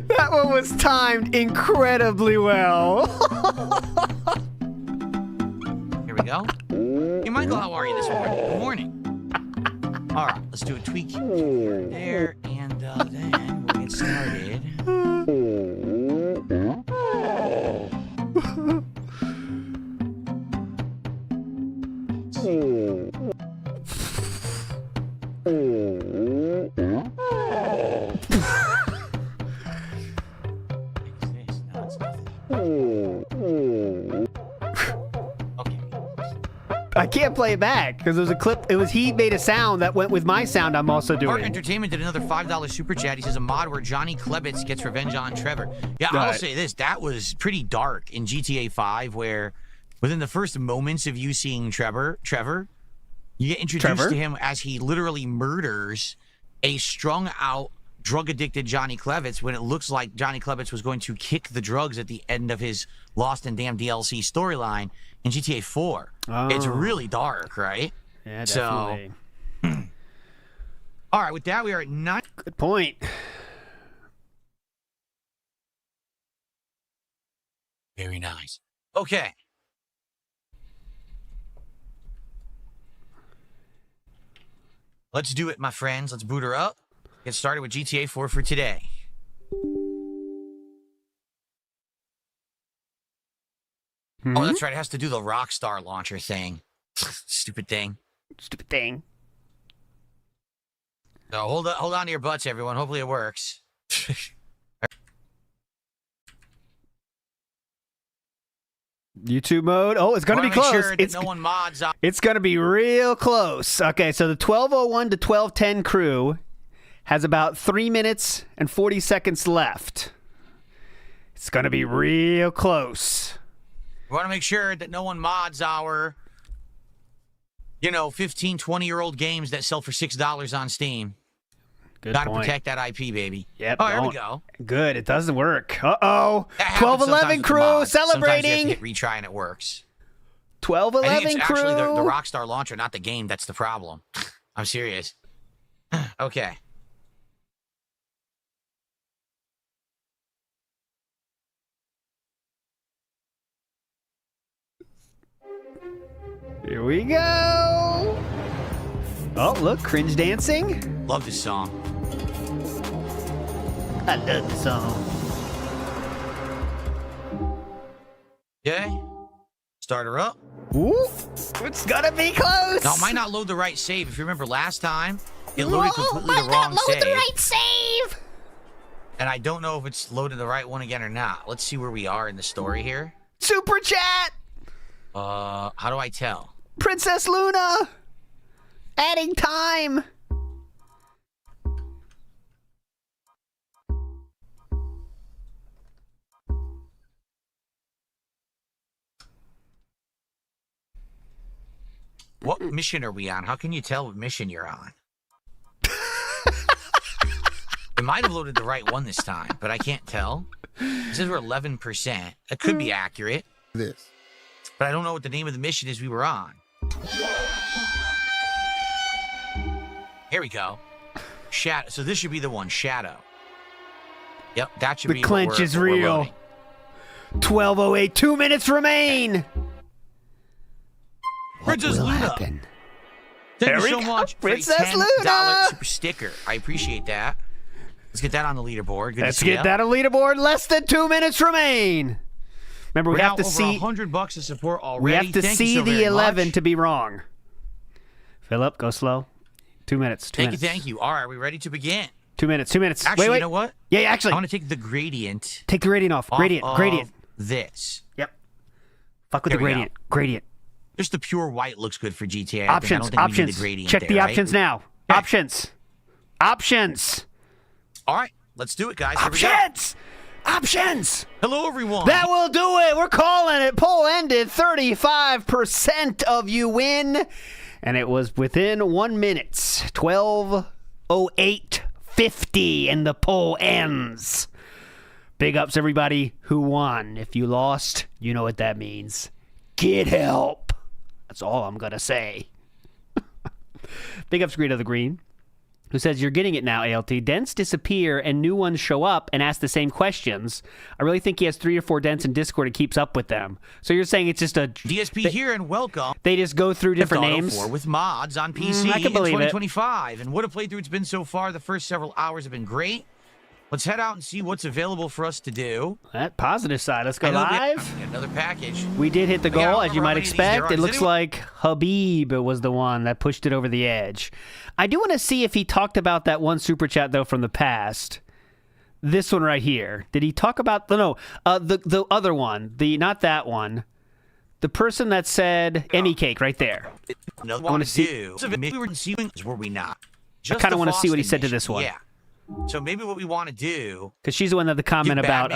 That one was timed incredibly well. Here we go. Hey, Michael, how are you this morning? Good morning. All right, let's do a tweak here and there, and then we'll get started. I can't play it back because there was a clip. It was he made a sound that went with my sound. I'm also doing. Mark Entertainment did another $5 super chat. He says a mod where Johnny Klebitz gets revenge on Trevor. Yeah, I'll say this: that was pretty dark in GTA 5, where within the first moments of you seeing Trevor, you get introduced to him as he literally murders a strung-out, drug-addicted Johnny Klebitz when it looks like Johnny Klebitz was going to kick the drugs at the end of his Lost and Damned DLC storyline in GTA 4. Oh. It's really dark, right? Yeah, definitely. So, all right, with that, we are at 9. Good point. Very nice. Okay. Let's do it, my friends. Let's boot her up. Get started with GTA 4 for today. Oh, that's right. It has to do the Rockstar launcher thing. Stupid thing. Stupid thing. So hold on to your butts, everyone. Hopefully it works. YouTube mode. Oh, it's going to be close. Sure that no one mods on. It's going to be real close. Okay, so the 12:01 to 12:10 crew has about 3 minutes and 40 seconds left. It's going to be real close. We want to make sure that no one mods our, 15, 20-year-old games that sell for $6 on Steam. Good Gotta point. protect that IP, baby. Yep. Oh, there we go. Good. It doesn't work. Uh-oh. That happens 12:11 crew sometimes celebrating. Sometimes you have to hit retry and it works. 12:11 I think it's crew. actually the Rockstar launcher, not the game, that's the problem. I'm serious. Okay. Here we go. Oh, look, cringe dancing. Love this song. I love the song. Okay. Start her up. Ooh, it's gonna be close. Now, it might not load the right save. If you remember last time, it loaded completely the wrong save. Save. And I don't know if it's loaded the right one again or not. Let's see where we are in the story here. Super chat. How do I tell? Princess Luna. Adding time. What mission are we on? How can you tell what mission you're on? It might have loaded the right one this time, but I can't tell. It says we're 11%. That could be accurate. But I don't know what the name of the mission is we were on. Here we go. Shadow. So this should be the one. Shadow. Yep, that should be the clinch is real. 12:08. 2 minutes remain. Princess Luna. Happen? Thank you so much for Princess a $10 Luna. super sticker. I appreciate that. Let's get that on the leaderboard. Good Let's to see get that on leaderboard. Less than 2 minutes remain. Remember, we have to see $100 to support already. We have to Thank see you so the very 11 much. to be wrong. Philip, go slow. 2 minutes. 2 minutes. Thank you. All right, are we ready to begin? 2 minutes. 2 minutes. Actually, wait. you know what? Yeah, actually. I want to take the gradient. Take the gradient off. Gradient. Of this. Yep. Fuck with the gradient. Gradient. Just the pure white looks good for GTA. Options. I don't think we need Options. the gradient Check there, the right? options now. Okay. Options. Options. All right, let's do it, guys. Options. Options. Hello, everyone. That will do it. We're calling it. Poll ended. 35% of you win. And it was within 1 minute. 12:08:50, and the poll ends. Big ups, everybody who won. If you lost, you know what that means. Get help. That's all I'm going to say. Big ups, Green of the Green, who says, you're getting it now, ALT. Dents disappear and new ones show up and ask the same questions. I really think he has 3 or 4 dents in Discord and keeps up with them. So you're saying it's just a... DSP here and welcome. They just go through different names? 4 with mods on PC I can believe in 2025. And what a playthrough it's been so far. The first several hours have been great. Let's head out and see what's available for us to do. That positive side. Let's go live. Another package. We did hit the goal, as you might expect. It looks anyway. like Habib was the one that pushed it over the edge. I do want to see if he talked about that one super chat, though, from the past. This one right here. Did he talk about... No, the other one. Not that one. The person that said Emmy Cake right there. I want to see... Were we not? I kind of want to see what he said to this one. Yeah. So maybe what we want to do... Because she's the one that had the comment about...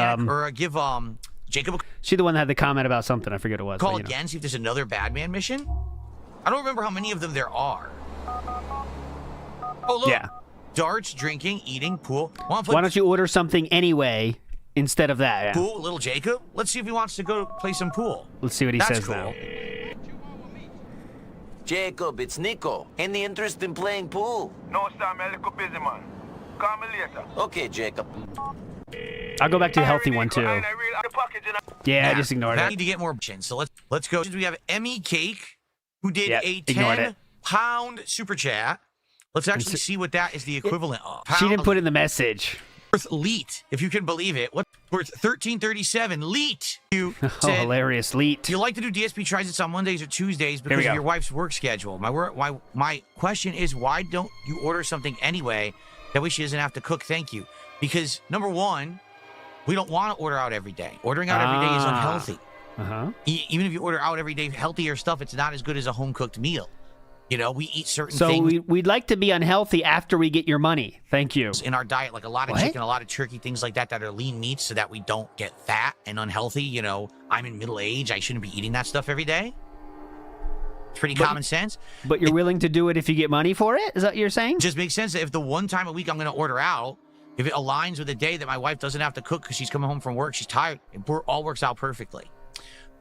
give Jacob... She's the one that had the comment about something. I forget what it was. Call but, again, see if there's another Badman mission. I don't remember how many of them there are. Oh, look. Yeah. Darts, drinking, eating, pool. Why don't you order something anyway instead of that? Yeah. Pool, little Jacob. Let's see if he wants to go play some pool. Let's see what he That's says cool. now. Jacob, it's Nico. Any interest in playing pool? No, sir, I'm a little busy, man. Call me later. Okay, Jacob. I'll go back to the healthy one, too. Yeah, just ignore I that. need to get more options. So let's go. We have Emmy Cake, who did a ignored it. £10 super chat. Let's actually see what that is the equivalent of. She didn't put in the message. Worth Leet, if you can believe it. What's worth 1337? Leet. You Oh, said, hilarious. Leet. you like to do DSP tries on Mondays or Tuesdays we because go. of your wife's work schedule. My question is, why don't you order something anyway? That way she doesn't have to cook. Thank you. Because number one, we don't want to order out every day. Ordering out every day is unhealthy. Even if you order out every day healthier stuff, it's not as good as a home-cooked meal. You know, we eat certain things. So we'd like to be unhealthy after we get your money. Thank you. In our diet, like a lot of chicken, a lot of turkey, things like that are lean meats so that we don't get fat and unhealthy. You know, I'm in middle age. I shouldn't be eating that stuff every day. It's pretty common sense. But you're willing to do it if you get money for it? Is that what you're saying? Just makes sense that if the one time a week I'm going to order out, if it aligns with a day that my wife doesn't have to cook because she's coming home from work, she's tired, it all works out perfectly.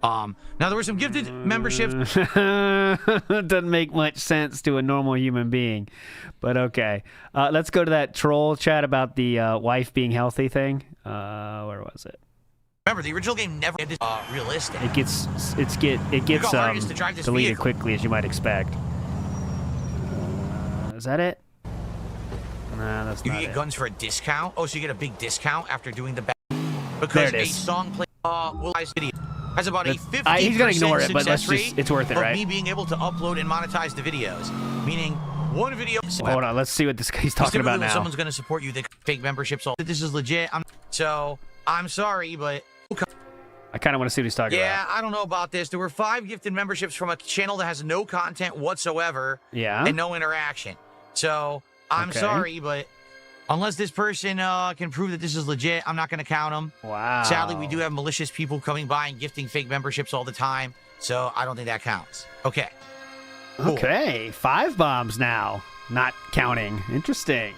Now, there were some gifted memberships. Doesn't make much sense to a normal human being, but okay. Let's go to that troll chat about the wife being healthy thing. Where was it? Remember, the original game never did realistic. It gets deleted quickly, as you might expect. Is that it? Nah, that's not it. You get guns for a discount? Oh, so you get a big discount after doing the back? There Because it is. a song play video has about a 50% he's gonna ignore it, but let's success it's worth it, rate right? of me being able to upload and monetize the videos. Meaning, one video... Hold on, let's see what he's talking about now. Someone's going to support you, they fake memberships. This is legit. I'm sorry, but... I kind of want to see what he's talking about. Yeah, I don't know about this. There were 5 gifted memberships from a channel that has no content whatsoever. Yeah. And no interaction. So, I'm sorry, but... Unless this person can prove that this is legit, I'm not going to count them. Wow. Sadly, we do have malicious people coming by and gifting fake memberships all the time, so I don't think that counts. Okay. Cool. Okay, 5 bombs now. Not counting. Interesting.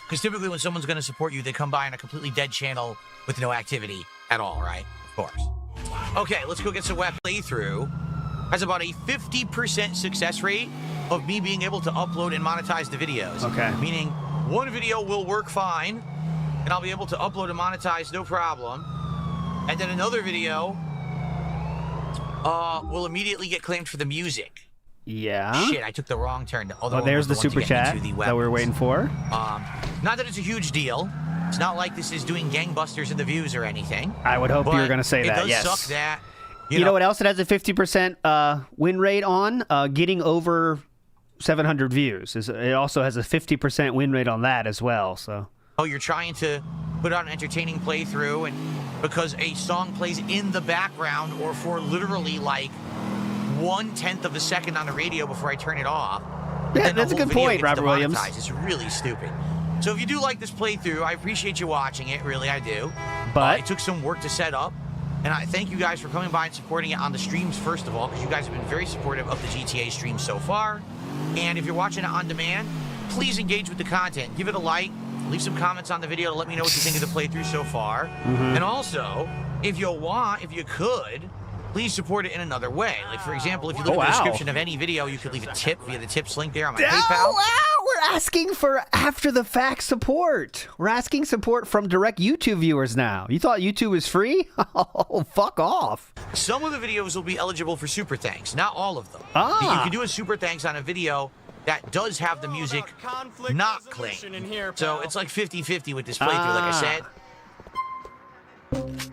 Because typically when someone's going to support you, they come by on a completely dead channel with no activity at all, right? Of course. Okay, let's go get some web playthrough. Has about a 50% success rate of me being able to upload and monetize the videos. Okay. Meaning... one video will work fine, and I'll be able to upload and monetize no problem. And then another video will immediately get claimed for the music. Yeah. Shit, I took the wrong turn. Oh, there's the super chat that we were waiting for. Not that it's a huge deal. It's not like this is doing gangbusters in the views or anything. I would hope you were going to say that, yes. It does suck that... You know what else it has a 50% win rate on? Getting over... 700 views. It also has a 50% win rate on that as well. So. Oh, you're trying to put out an entertaining playthrough, and because a song plays in the background or for literally like 1/10 of a second on the radio before I turn it off. Yeah, that's a good point, Robert Williams. It's really stupid. So if you do like this playthrough, I appreciate you watching it. Really, I do. But it took some work to set up. And I thank you guys for coming by and supporting it on the streams, first of all, because you guys have been very supportive of the GTA stream so far. And if you're watching it on demand, please engage with the content. Give it a like. Leave some comments on the video to let me know what you think of the playthrough so far. And also, if you could, please support it in another way. Like, for example, if you look at the description of any video, you could leave a tip via the tips link there on my PayPal. We're asking for after-the-fact support. We're asking support from direct YouTube viewers now. You thought YouTube was free? Oh, fuck off. Some of the videos will be eligible for super thanks, not all of them. You can do a super thanks on a video that does have the music not claimed. So it's like 50-50 with this playthrough, like I said.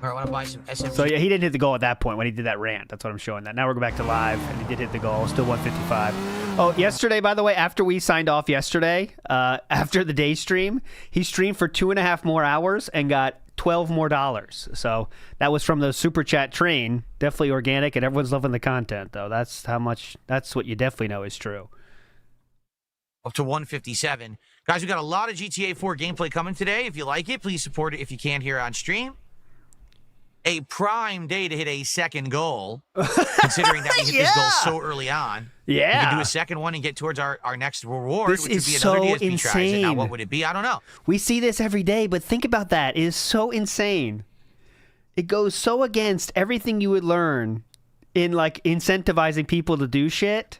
Or I want to buy some SMG. So yeah, he didn't hit the goal at that point when he did that rant. That's what I'm showing that. Now we're going back to live, and he did hit the goal. Still 155. Oh, yesterday, by the way, after we signed off yesterday, after the day stream, he streamed for 2.5 more hours and got $12 more. So that was from the super chat train. Definitely organic, and everyone's loving the content, though. That's what you definitely know is true. Up to 157. Guys, we got a lot of GTA 4 gameplay coming today. If you like it, please support it if you can here on stream. A prime day to hit a second goal, considering that we hit this goal so early on. Yeah. We can do a second one and get towards our next reward, This which would is be another so DSP tries. And now insane. what would it be? I don't know. We see this every day, but think about that. It is so insane. It goes so against everything you would learn in like incentivizing people to do shit.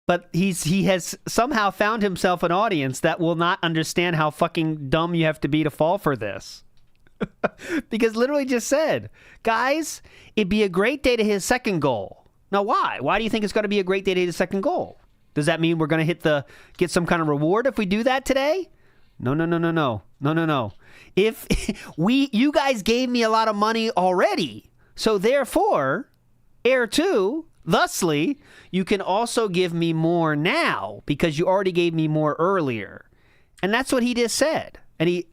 But he has somehow found himself an audience that will not understand how fucking dumb you have to be to fall for this. Because literally just said, guys, it'd be a great day to hit a second goal. Now, why? Why do you think it's going to be a great day to hit a second goal? Does that mean we're going to get some kind of reward if we do that today? No. If you guys gave me a lot of money already, so therefore, heir to, thusly, you can also give me more now because you already gave me more earlier. And that's what he just said. And he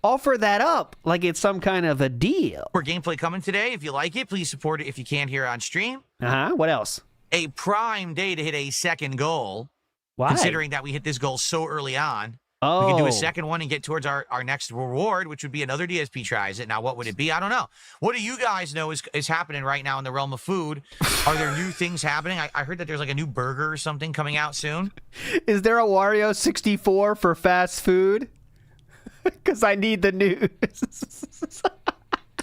offer that up like it's some kind of a deal. More gameplay coming today. If you like it, please support it if you can here on stream. What else? A prime day to hit a second goal. Why? Considering that we hit this goal so early on. Oh. We can do a second one and get towards our next reward, which would be another DSP tries it. Now, what would it be? I don't know. What do you guys know is happening right now in the realm of food? Are there new things happening? I heard that there's like a new burger or something coming out soon. Is there a Wario 64 for fast food? Because I need the news.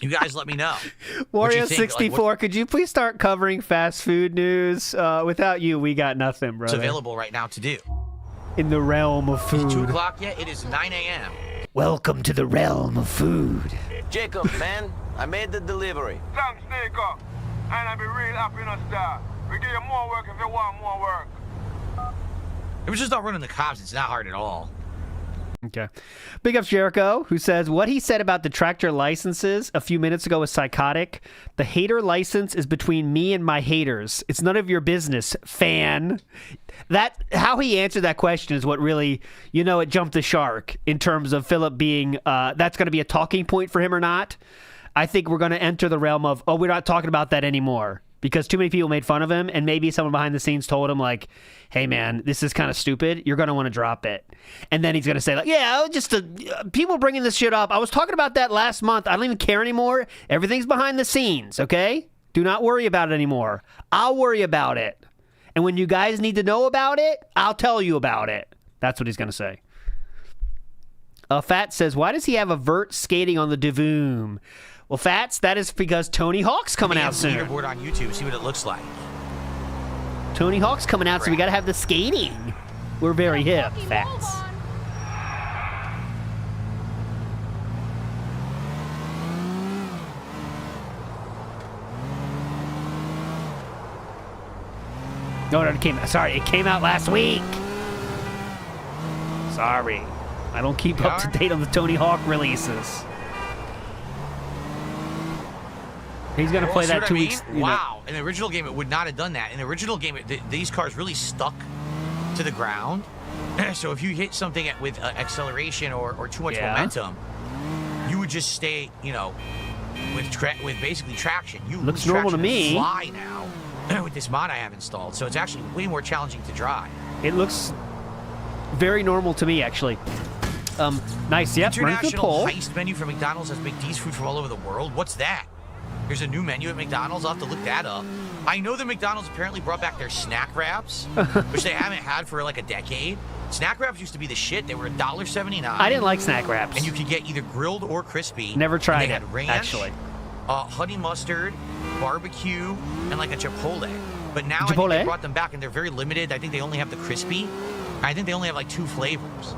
You guys let me know. Wario 64, could you please start covering fast food news? Without you, we got nothing, brother. It's available right now to do. In the realm of food. It's 2 o'clock yet? It is 9 a.m. Welcome to the realm of food. Jacob, man, I made the delivery. Thanks, Nico. And I'll be real happy in a star. We give you more work if you want more work. It was just not running the cops. It's not hard at all. Okay. Big ups Jericho, who says, what he said about the tractor licenses a few minutes ago was psychotic. The hater license is between me and my haters. It's none of your business, fan. How he answered that question is what really, it jumped the shark in terms of Philip being, that's going to be a talking point for him or not. I think we're going to enter the realm of, we're not talking about that anymore. Because too many people made fun of him, and maybe someone behind the scenes told him, like, hey, man, this is kind of stupid. You're going to want to drop it. And then he's going to say, like, yeah, just people bringing this shit up. I was talking about that last month. I don't even care anymore. Everything's behind the scenes, okay? Do not worry about it anymore. I'll worry about it. And when you guys need to know about it, I'll tell you about it. That's what he's going to say. Fat says, why does he have a vert skating on the Devoom? Well, Fats, that is because Tony Hawk's coming out soon. Leaderboard on YouTube, see what it looks like. Tony Hawk's coming out, so we got to have the skating. We're very hip, Fats. No, it came out last week. Sorry. I don't keep up to date on the Tony Hawk releases. He's going to play that 2 weeks. Wow. In the original game, it would not have done that. In the original game, these cars really stuck to the ground. So if you hit something with acceleration or too much momentum, you would just stay, with basically traction. Looks normal to me. Fly now with this mod I have installed. So it's actually way more challenging to drive. It looks very normal to me, actually. Nice. Yep. International heist menu for McDonald's has McD's food from all over the world. What's that? There's a new menu at McDonald's. I'll have to look that up. I know that McDonald's apparently brought back their snack wraps, which they haven't had for like a decade. Snack wraps used to be the shit. They were $1.79. I didn't like snack wraps. And you could get either grilled or crispy. Never tried they it, had ranch, actually. Honey mustard, barbecue, and like a chipotle. But now I think they brought them back, and they're very limited. I think they only have the crispy. I think they only have like 2 flavors.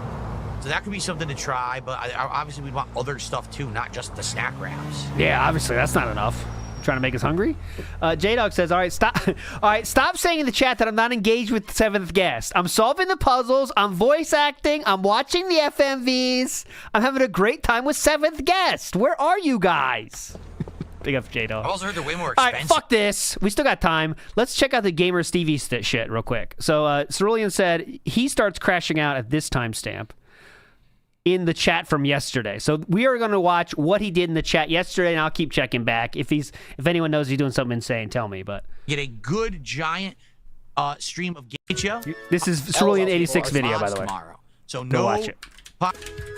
So that could be something to try, but obviously we'd want other stuff too, not just the snack wraps. Yeah, obviously that's not enough. Trying to make us hungry. J-Dog says, all right, stop saying in the chat that I'm not engaged with the 7th guest. I'm solving the puzzles. I'm voice acting. I'm watching the FMVs. I'm having a great time with 7th guest. Where are you guys? Big up J-Dog. I've also heard they're way more expensive. All right, fuck this. We still got time. Let's check out the GamerStevie shit real quick. So Cerulean said he starts crashing out at this timestamp in the chat from yesterday. So we are going to watch what he did in the chat yesterday, and I'll keep checking back. If anyone knows he's doing something insane, tell me. But get a good giant stream of gameplay. This is Cerulean 86 video, by the way. Tomorrow. So go watch it.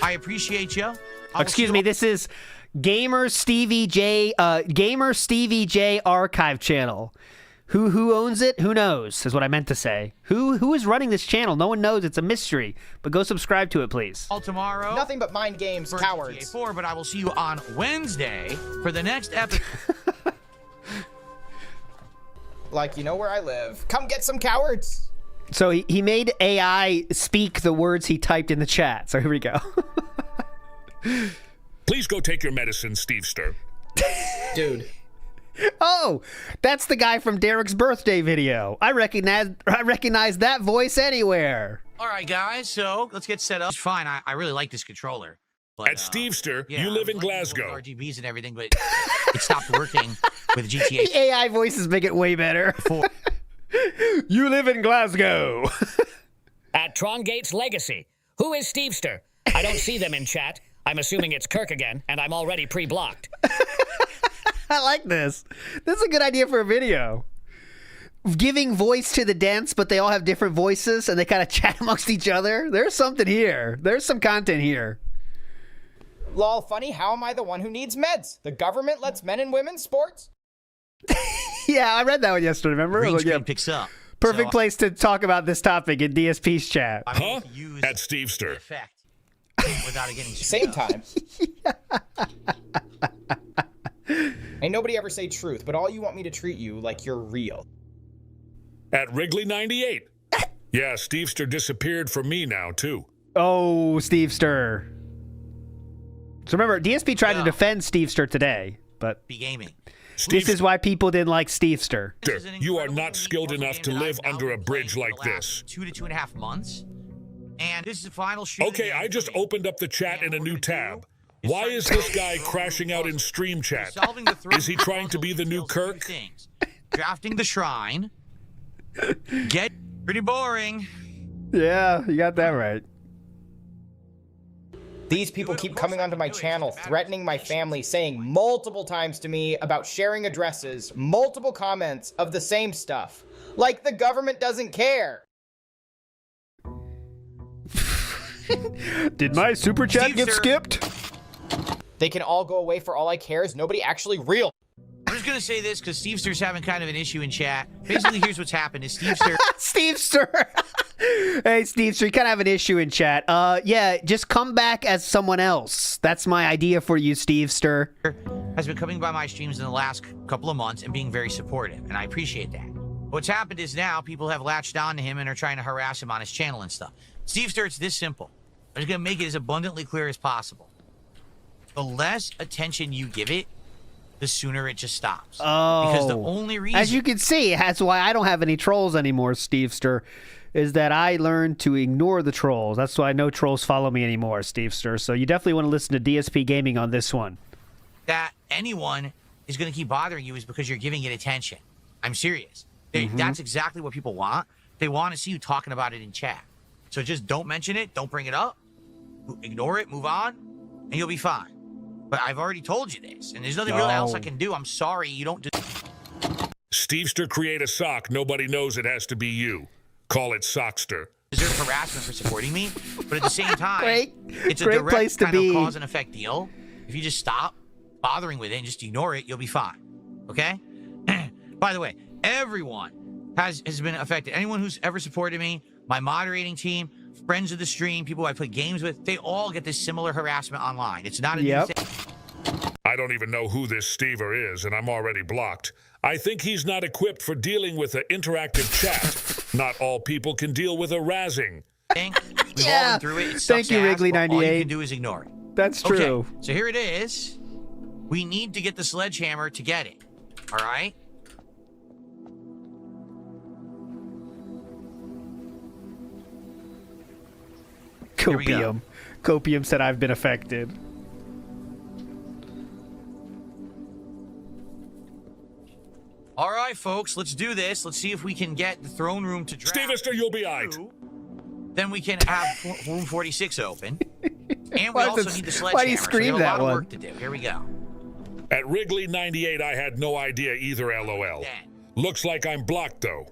I appreciate you. Excuse me. This is GamerStevie J archive channel. Who owns it? Who knows, is what I meant to say. Who is running this channel? No one knows. It's a mystery. But go subscribe to it, please. All tomorrow. Nothing but mind games, cowards. GTA 4, but I will see you on Wednesday for the next episode. Like, you know where I live. Come get some cowards. So he made AI speak the words he typed in the chat. So here we go. Please go take your medicine, Stevester. Dude. Oh, that's the guy from Derek's birthday video. I recognize that voice anywhere. All right, guys, so let's get set up. It's fine. I really like this controller. But, At Stevester, you live in Glasgow. RGBs and everything, but it stopped working with GTA. The AI voices make it way better. You live in Glasgow. At Tron Gates Legacy. Who is Stevester? I don't see them in chat. I'm assuming it's Kirk again, and I'm already pre-blocked. I like this. This is a good idea for a video. Giving voice to the dents, but they all have different voices, and they kind of chat amongst each other. There's something here. There's some content here. Lol, funny, how am I the one who needs meds? The government lets men and women sports? Yeah, I read that one yesterday, remember? Reestream picks up. Perfect place to talk about this topic in DSP's chat. Huh? At Stevester. Without it getting same time. Ain't nobody ever say truth, but all you want me to treat you like you're real. At Wrigley98. Yeah, Stevester disappeared from me now, too. Oh, Stevester. So remember, DSP tried to defend Stevester today, but gaming. This is why people didn't like Stevester. You are not skilled enough to live under a bridge like this. 2 to 2.5 months. And this is the final shoot. Okay, I just opened up the chat in a new tab. Why is this guy crashing out in stream chat? Is he trying to be the new Kirk? Drafting the shrine. Get pretty boring. Yeah, you got that right. These people keep coming onto my channel, threatening my family, saying multiple times to me about sharing addresses, multiple comments of the same stuff. Like the government doesn't care. Did my super chat get skipped? They can all go away for all I care. Is nobody actually real? I'm just going to say this because Stevester's having kind of an issue in chat. Basically, here's what's happened is Stevester... Stevester! Hey, Stevester, you kind of have an issue in chat. Yeah, just come back as someone else. That's my idea for you, Stevester. Has been coming by my streams in the last couple of months and being very supportive, and I appreciate that. What's happened is now people have latched on to him and are trying to harass him on his channel and stuff. Stevester, it's this simple. I'm just going to make it as abundantly clear as possible. The less attention you give it, the sooner it just stops. Oh. Because the only reason... As you can see, that's why I don't have any trolls anymore, Stevester, is that I learned to ignore the trolls. That's why no trolls follow me anymore, Stevester. So you definitely want to listen to DSP Gaming on this one. That anyone is going to keep bothering you is because you're giving it attention. I'm serious. That's exactly what people want. They want to see you talking about it in chat. So just don't mention it. Don't bring it up. Ignore it. Move on. And you'll be fine. But I've already told you this. And there's nothing really else I can do. I'm sorry. You don't... Stevester create a sock. Nobody knows it has to be you. Call it Sockster. Deserve harassment for supporting me. But at the same time, it's a great direct place to kind be. of cause and effect deal. If you just stop bothering with it and just ignore it, you'll be fine. Okay? By the way, everyone has been affected. Anyone who's ever supported me, my moderating team, friends of the stream, people I play games with, they all get this similar harassment online. It's not a new thing. I don't even know who this Stever is, and I'm already blocked. I think he's not equipped for dealing with an interactive chat. Not all people can deal with a razzing. We've all been through it. It Thank you, Wrigley98. All you can do is ignore it. That's true. Okay, so here it is. We need to get the sledgehammer to get it. All right? Copium. Copium said I've been affected. All right, folks, let's do this. Let's see if we can get the throne room to draft. Stevester, you'll be aight. Then we can have room 46 open. And we also need the sledgehammer. Why do you scream so we have that a lot one? of work to do. Here we go. At Wrigley98, I had no idea either, LOL. Looks like I'm blocked, though.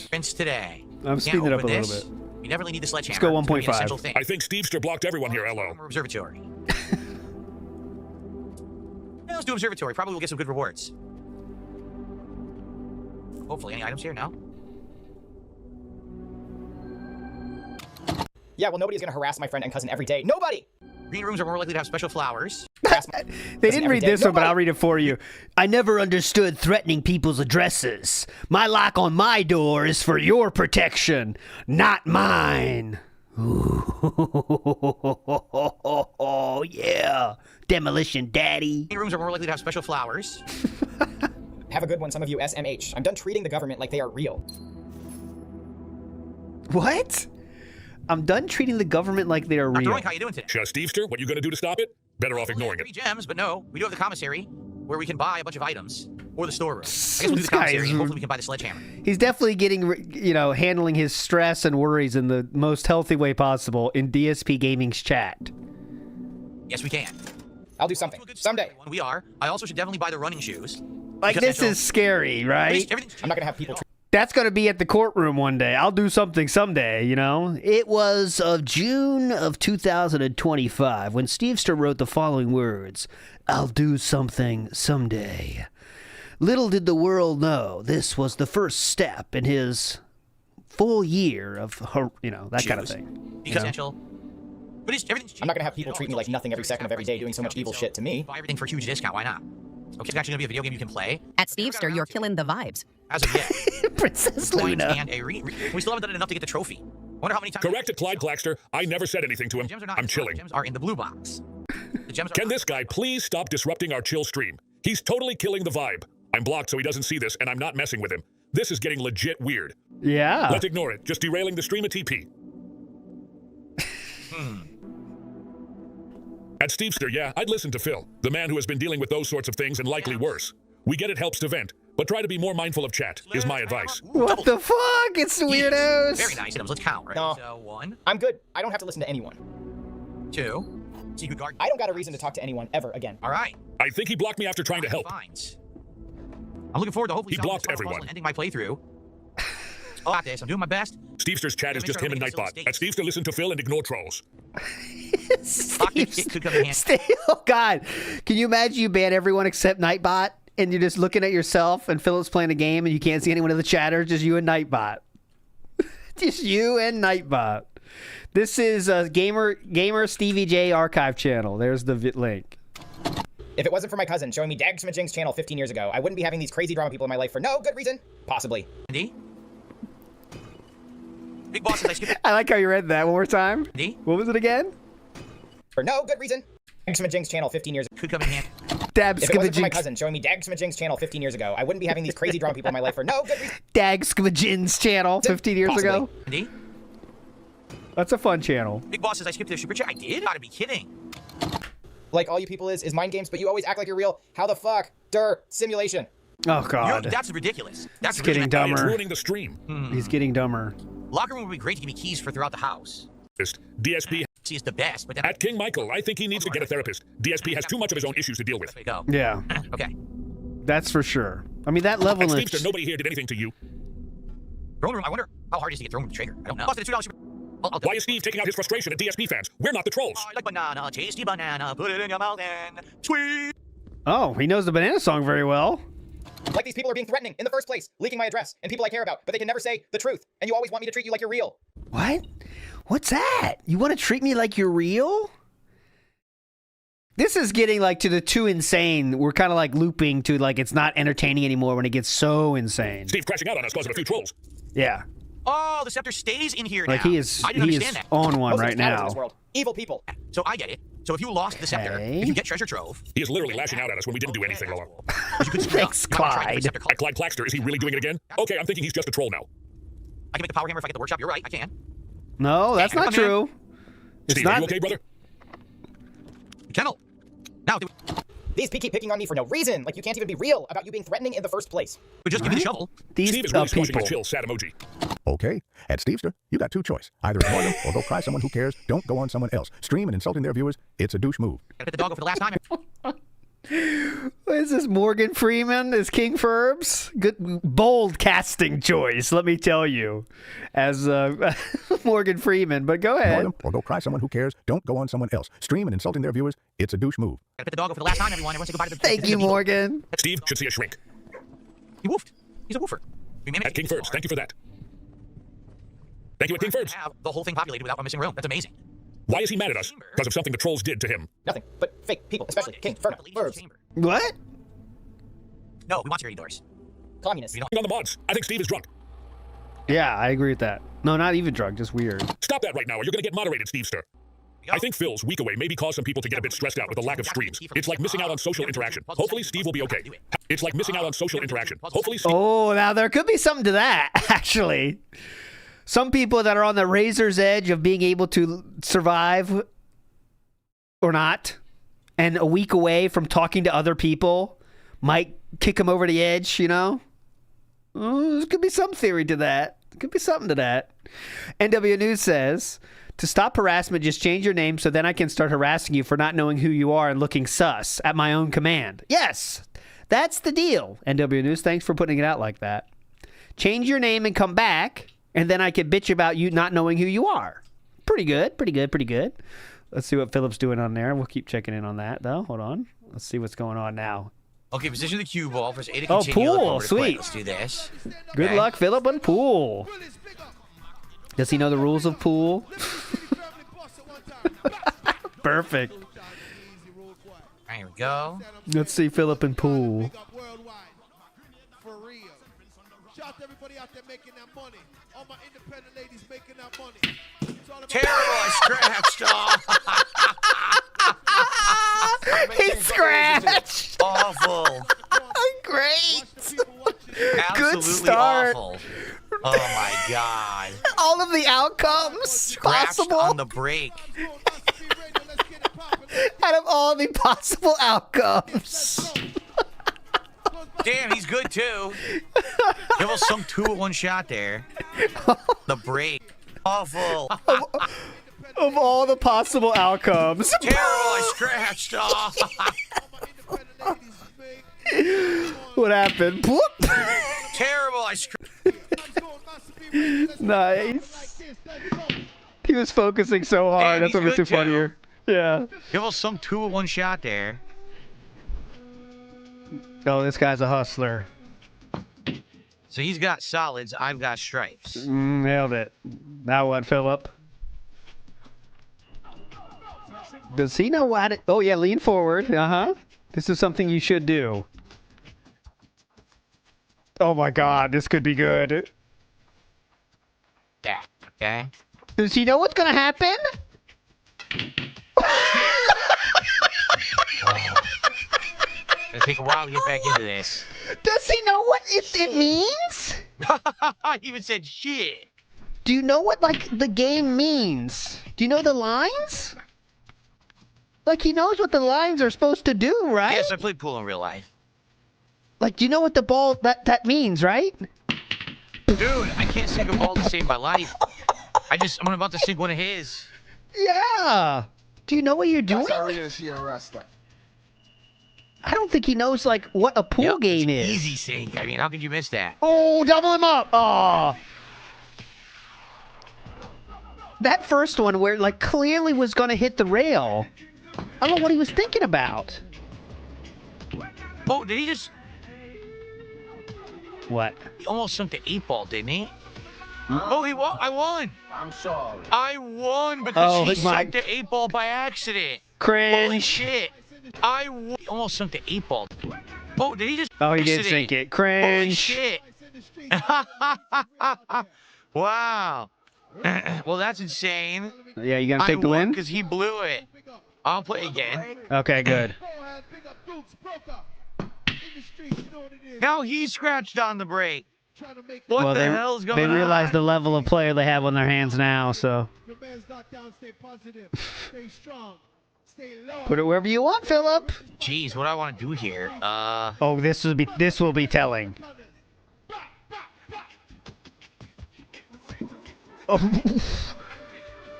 Prince today. I'm speeding it up a little bit. You never really need the sledgehammer. Let's go It's gonna be an 1.5. essential thing. I think Stevester blocked everyone here, LO. Observatory. Yeah, let's do observatory. Probably we'll get some good rewards. Hopefully, any items here? No? Yeah, well, nobody's gonna harass my friend and cousin every day. Nobody! Green rooms are more likely to have special flowers. They didn't read this one, but I'll read it for you. I never understood threatening people's addresses. My lock on my door is for your protection, not mine. Oh, yeah. Demolition Daddy. Green rooms are more likely to have special flowers. Have a good one, some of you SMH. I'm done treating the government like they are real. What? I'm done treating the government like they are real. Dr. Roink, how you doing today? Just Stevester, what you gonna do to stop it? Better off ignoring it. 3 gems, but no. We do have the commissary, where we can buy a bunch of items. Or the storeroom. I guess we'll do the commissary, and hopefully we can buy the sledgehammer. He's definitely getting, handling his stress and worries in the most healthy way possible in DSP Gaming's chat. Yes, we can. I'll do something. Someday. We are. I also should definitely buy the running shoes. Like, this is scary, right? I'm not going to have people... That's going to be at the courtroom one day. I'll do something someday, you know? It was of June of 2025 when Stevester wrote the following words, "I'll do something someday." Little did the world know this was the first step in his full year of, you know, that kind of thing. Essential. But I'm not going to have people treat me like nothing every second of every day doing so much evil shit to me. Buy everything for a huge discount. Why not? Okay, it's actually going to be a video game you can play. At Stevester, you're killing the vibes. As of yet. Princess Luna. And we still haven't done enough to get the trophy. Wonder how many times... Correct it, Clyde Claxter. I never said anything to him. I'm chilling. The gems are in the blue box. Can this guy please stop disrupting our chill stream? He's totally killing the vibe. I'm blocked so he doesn't see this, and I'm not messing with him. This is getting legit weird. Yeah. Let's ignore it. Just derailing the stream of TP. At Stevester, yeah, I'd listen to Phil, the man who has been dealing with those sorts of things and likely worse. We get it helps to vent, but try to be more mindful of chat, is my advice. What the fuck? It's weirdos. Very nice. Let's count, right? No. So, 1. I'm good. I don't have to listen to anyone. 2. See who guard. I don't got a reason to talk to anyone ever again. All right. I think he blocked me after trying to help. I'm looking forward to hopefully he blocked everyone. And ending my playthrough. Oh, got this. I'm doing my best. Stevester's chat is just him and Nightbot. At Stevester, listen to Phil and ignore trolls. Oh, God. Can you imagine you ban everyone except Nightbot and you're just looking at yourself and Philip's playing a game and you can't see anyone in the chatter, just you and Nightbot. Just you and Nightbot. This is a GamerStevie J archive channel. There's the link. If it wasn't for my cousin showing me DagSmajing's channel 15 years ago, I wouldn't be having these crazy drama people in my life for no good reason. Possibly. Andy? Big bosses, I skipped. I like how you read that one more time. Andy? What was it again? For no good reason. DagSmajing's channel 15 years ago. Could come in handy. If it wasn't for my cousin showing me DagSmajing's channel 15 years ago, I wouldn't be having these crazy drama people in my life for no good reason. DagSmajing's channel 15 years ago. Andy? That's a fun channel. Big bosses, I skipped the super chat. I did? Gotta be kidding. Like all you people is mind games, but you always act like you're real. How the fuck? Simulation. Oh, God. That's ridiculous. That's getting dumber. It's ruining the stream. He's getting dumber. Locker room would be great to give me keys for throughout the house. DSP is the best, but then... At King Michael, I think he needs to get a therapist. DSP has too much of his own issues to deal with. Yeah. Okay. That's for sure. I mean, that level of... Stevester, nobody here did anything to you. Throne room, I wonder how hard it is to get thrown with the trigger. I don't know. Why is Steve taking out his frustration at DSP fans? We're not the trolls. I like banana, tasty banana, put it in your mouth and sweet. Oh, he knows the banana song very well. Like these people are being threatening in the first place, leaking my address, and people I care about, but they can never say the truth, and you always want me to treat you like you're real. What? What's that? You want to treat me like you're real? This is getting like to the too insane. We're kind of like looping to like it's not entertaining anymore when it gets so insane. Steve crashing out on us because of a few trolls. Yeah. Oh, the scepter stays in here now. Like he is that. on one right now. In this world. Evil people. So I get it. So if you lost the scepter, if you get treasure trove... He is literally lashing out at us when we didn't do anything alone. Thanks, Clyde. Clyde Claxter, is he really doing it again? Okay, I'm thinking he's just a troll now. I can make the power hammer if I get the workshop. You're right, I can. No, that's not true. It's Steve, not... are you okay, brother? Kennel. Now, these keep picking on me for no reason. Like you can't even be real about you being threatening in the first place. But just give me the shovel. These Steve is really squashing a chill, sad emoji. Okay, at Stevester, you got two choices. Either ignore them or go cry someone who cares. Don't go on someone else. Stream and insulting their viewers, it's a douche move. Gotta put the doggo for the last time. What is this, Morgan Freeman as King Ferbs? Good, bold casting choice, let me tell you, as Morgan Freeman. But go ahead. Or go cry someone who cares. Don't go on someone else. Stream and insulting their viewers, it's a douche move. Gotta put the doggo for the last time, everyone. Everyone say goodbye to the... Thank you, Morgan. Steve should see a shrink. He woofed. He's a woofer. At King Ferbs, thank you for that. Thank you at King Ferbs. Have the whole thing populated without a missing room. That's amazing. Why is he mad at us? Because of something the trolls did to him. Nothing but fake people, especially King Ferbs. What? No, we want security doors. Communists. On the mods. I think Steve is drunk. Yeah, I agree with that. No, not even drunk, just weird. Stop that right now or you're going to get moderated, Stevester. I think Phil's week away maybe caused some people to get a bit stressed out with the lack of streams. It's like missing out on social interaction. Hopefully Steve will be okay. It's like missing out on social interaction. Hopefully Steve... Oh, now there could be something to that, actually. Some people that are on the razor's edge of being able to survive or not, and a week away from talking to other people might kick them over the edge, you know? There could be some theory to that. Could be something to that. NW News says, To stop harassment, just change your name so then I can start harassing you for not knowing who you are and looking sus at my own command. Yes, that's the deal. NW News, thanks for putting it out like that. Change your name and come back, and then I can bitch about you not knowing who you are. Pretty good, pretty good, pretty good. Let's see what Philip's doing on there. We'll keep checking in on that, though. Hold on. Let's see what's going on now. Okay, position the cue ball. Press A to continue. Pool. Sweet. Let's do this. Good luck, Philip, on pool. Does he know the rules of pool? Perfect. Here we go. Let's see Philip in pool. Terrible, I scratched. He scratched. Awful. Great. Absolutely Good start. Awful. Oh my god. All of the outcomes Scratched possible on the break. Out of all the possible outcomes. Damn, he's good too. He almost sunk 2 at one shot there. The break. Awful. Of all the possible outcomes. Terrible, I scratched. What happened? Terrible, I scratched. Nice. He was focusing so hard. Damn, that's what makes it funnier. Yeah. He almost sunk 2 at one shot there. Oh, this guy's a hustler. So he's got solids, I've got stripes. Nailed it. Now what, Philip? Does he know what? Oh, yeah, lean forward. Uh-huh. This is something you should do. Oh, my God. This could be good. Yeah, okay. Does he know what's going to happen? It'll take a while to get back into this. Does he know what it means? He even said shit. Do you know what, like, the game means? Do you know the lines? Like, he knows what the lines are supposed to do, right? Yes, I played pool in real life. Like, do you know what the ball, that means, right? Dude, I can't sink a ball to save my life. I'm about to sink one of his. Yeah. Do you know what you're doing? I don't think he knows, like, what a pool game is. Easy sink. I mean, how could you miss that? Oh, double him up. Oh. That first one where, like, clearly was going to hit the rail. I don't know what he was thinking about. Oh, did he just... What? He almost sunk the 8-ball, didn't he? Oh, he won. I won. I'm sorry. I won because he sunk the 8-ball by accident. Cringe. Holy shit. He almost sunk the 8-ball. Oh, did he just... Oh, he did sink it. Cringe. Holy shit. Wow. Well, that's insane. Yeah, you gonna take the win? Because he blew it. I'll play again. Okay, good. Now he scratched on the break. What the hell's going on? They realize the level of player they have on their hands now, so. Put it wherever you want, Philip. Jeez, what do I want to do here? Oh, this will be telling. Oh.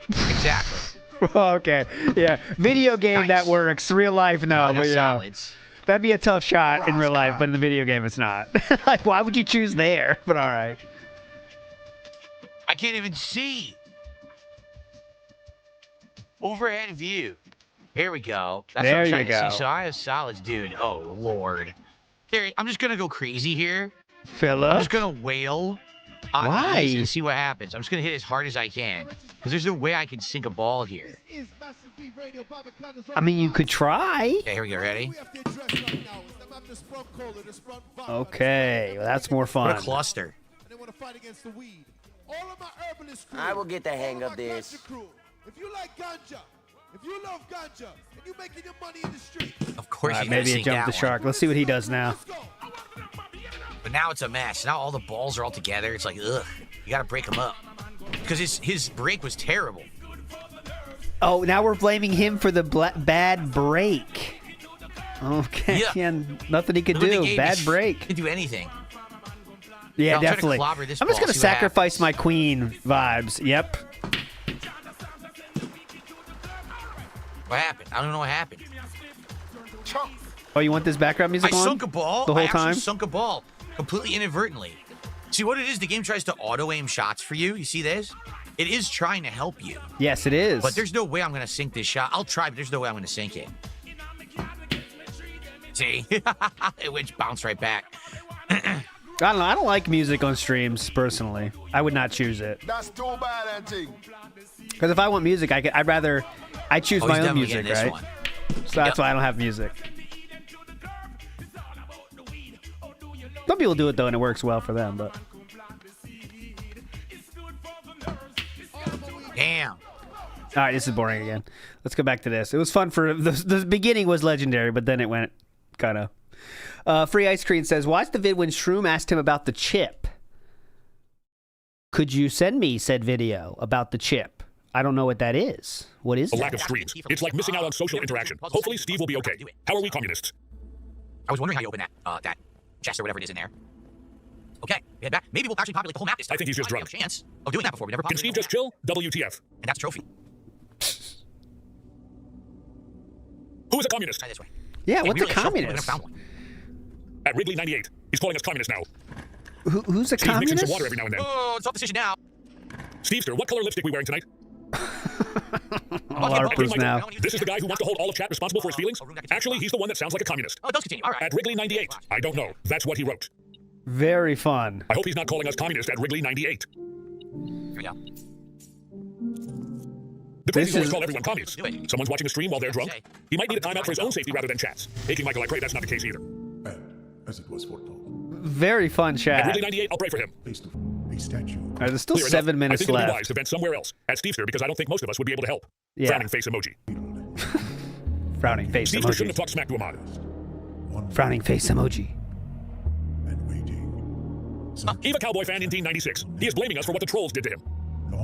Exactly. Okay. Yeah. Video game that works. Real life, no. But yeah. Solids. That'd be a tough shot in real life, but in the video game, it's not. Like, why would you choose there? But all right. I can't even see. Overhead view. Here we go. That's there what I'm you trying go. to see. So I have solids, dude. Oh, Lord. Here, I'm just going to go crazy here. Philip? I'm just going to wail. Why? And see what happens. I'm just going to hit as hard as I can. Because there's no way I can sink a ball here. I mean, you could try. Okay, here we go. Ready? Okay, well, that's more fun. What a cluster. I will get the hang of this. If you like ganja, if you love ganja, and you making your money in the street. Of course, right, maybe it jumped the shark. Let's see what he does now. But now it's a mess. Now all the balls are all together. It's like, ugh. You got to break them up. Because his break was terrible. Oh, now we're blaming him for the bad break. Okay. Yeah, nothing he could do. Bad break. He could do anything. Yeah, now, definitely. I'm just going to sacrifice my queen vibes. Yep. What happened? I don't know what happened. Oh, you want this background music on? I sunk a ball. The whole I actually time? sunk a ball completely inadvertently. See what it is? The game tries to auto-aim shots for you. You see this? It is trying to help you. Yes, it is. But there's no way I'm going to sink this shot. I'll try, but there's no way I'm going to sink it. See? It went bounce right back. I don't know. I don't like music on streams, personally. I would not choose it. That's too bad, Auntie. Because if I want music, I choose my own music, right? One. So that's why I don't have music. Some people do it, though, and it works well for them, but... Damn. All right, this is boring again. Let's go back to this. It was fun for... The beginning was legendary, but then it went kind of... Free Ice Cream says, watch the vid when Shroom asked him about the chip. Could you send me said video about the chip? I don't know what that is. What is A that? lack of streams. It's like missing out on social interaction. Hopefully Steve will be okay. How are we communists? I was wondering how you open that chest or whatever it is in there. Okay, we head back. Maybe we'll actually populate the whole map this time. I think he's just drunk. We have a chance of doing that before. We never Can Steve just chill? WTF. And that's a trophy. Who is a communist? Try this way. Yeah, Hey, what's we a really communist? found one. At Wrigley 98. He's calling us communists now. Who's a Steve communist? mixing some water every now and then. Oh, it's off decision now. Stevester, what color lipstick we wearing tonight? All our proofs now. This is the guy who wants to hold all of chat responsible for his feelings? Actually, he's the one that sounds like a communist. Oh, it does continue. All right. At Wrigley 98. I don't know. That's what he wrote. Very fun. I hope he's not calling us communist at Wrigley 98. Here we go. The crazies always call everyone communist. Someone's watching a stream while they're drunk. He might need a timeout for his own safety rather than chats. Aching Michael, I pray that's not the case either. As it was foretold. Very fun At chat. Wrigley 98, I'll pray for him. A statue. All right, there's still Clear 7 enough. minutes I think it would be left. wise to vent somewhere else. At Stevester, because I don't think most of us would be able to help. Yeah. Frowning face emoji. Frowning face Stevester shouldn't have emoji. talked smack to him on. Frowning face emoji. Eva Cowboy fan in 1996. He is blaming us for what the trolls did to him.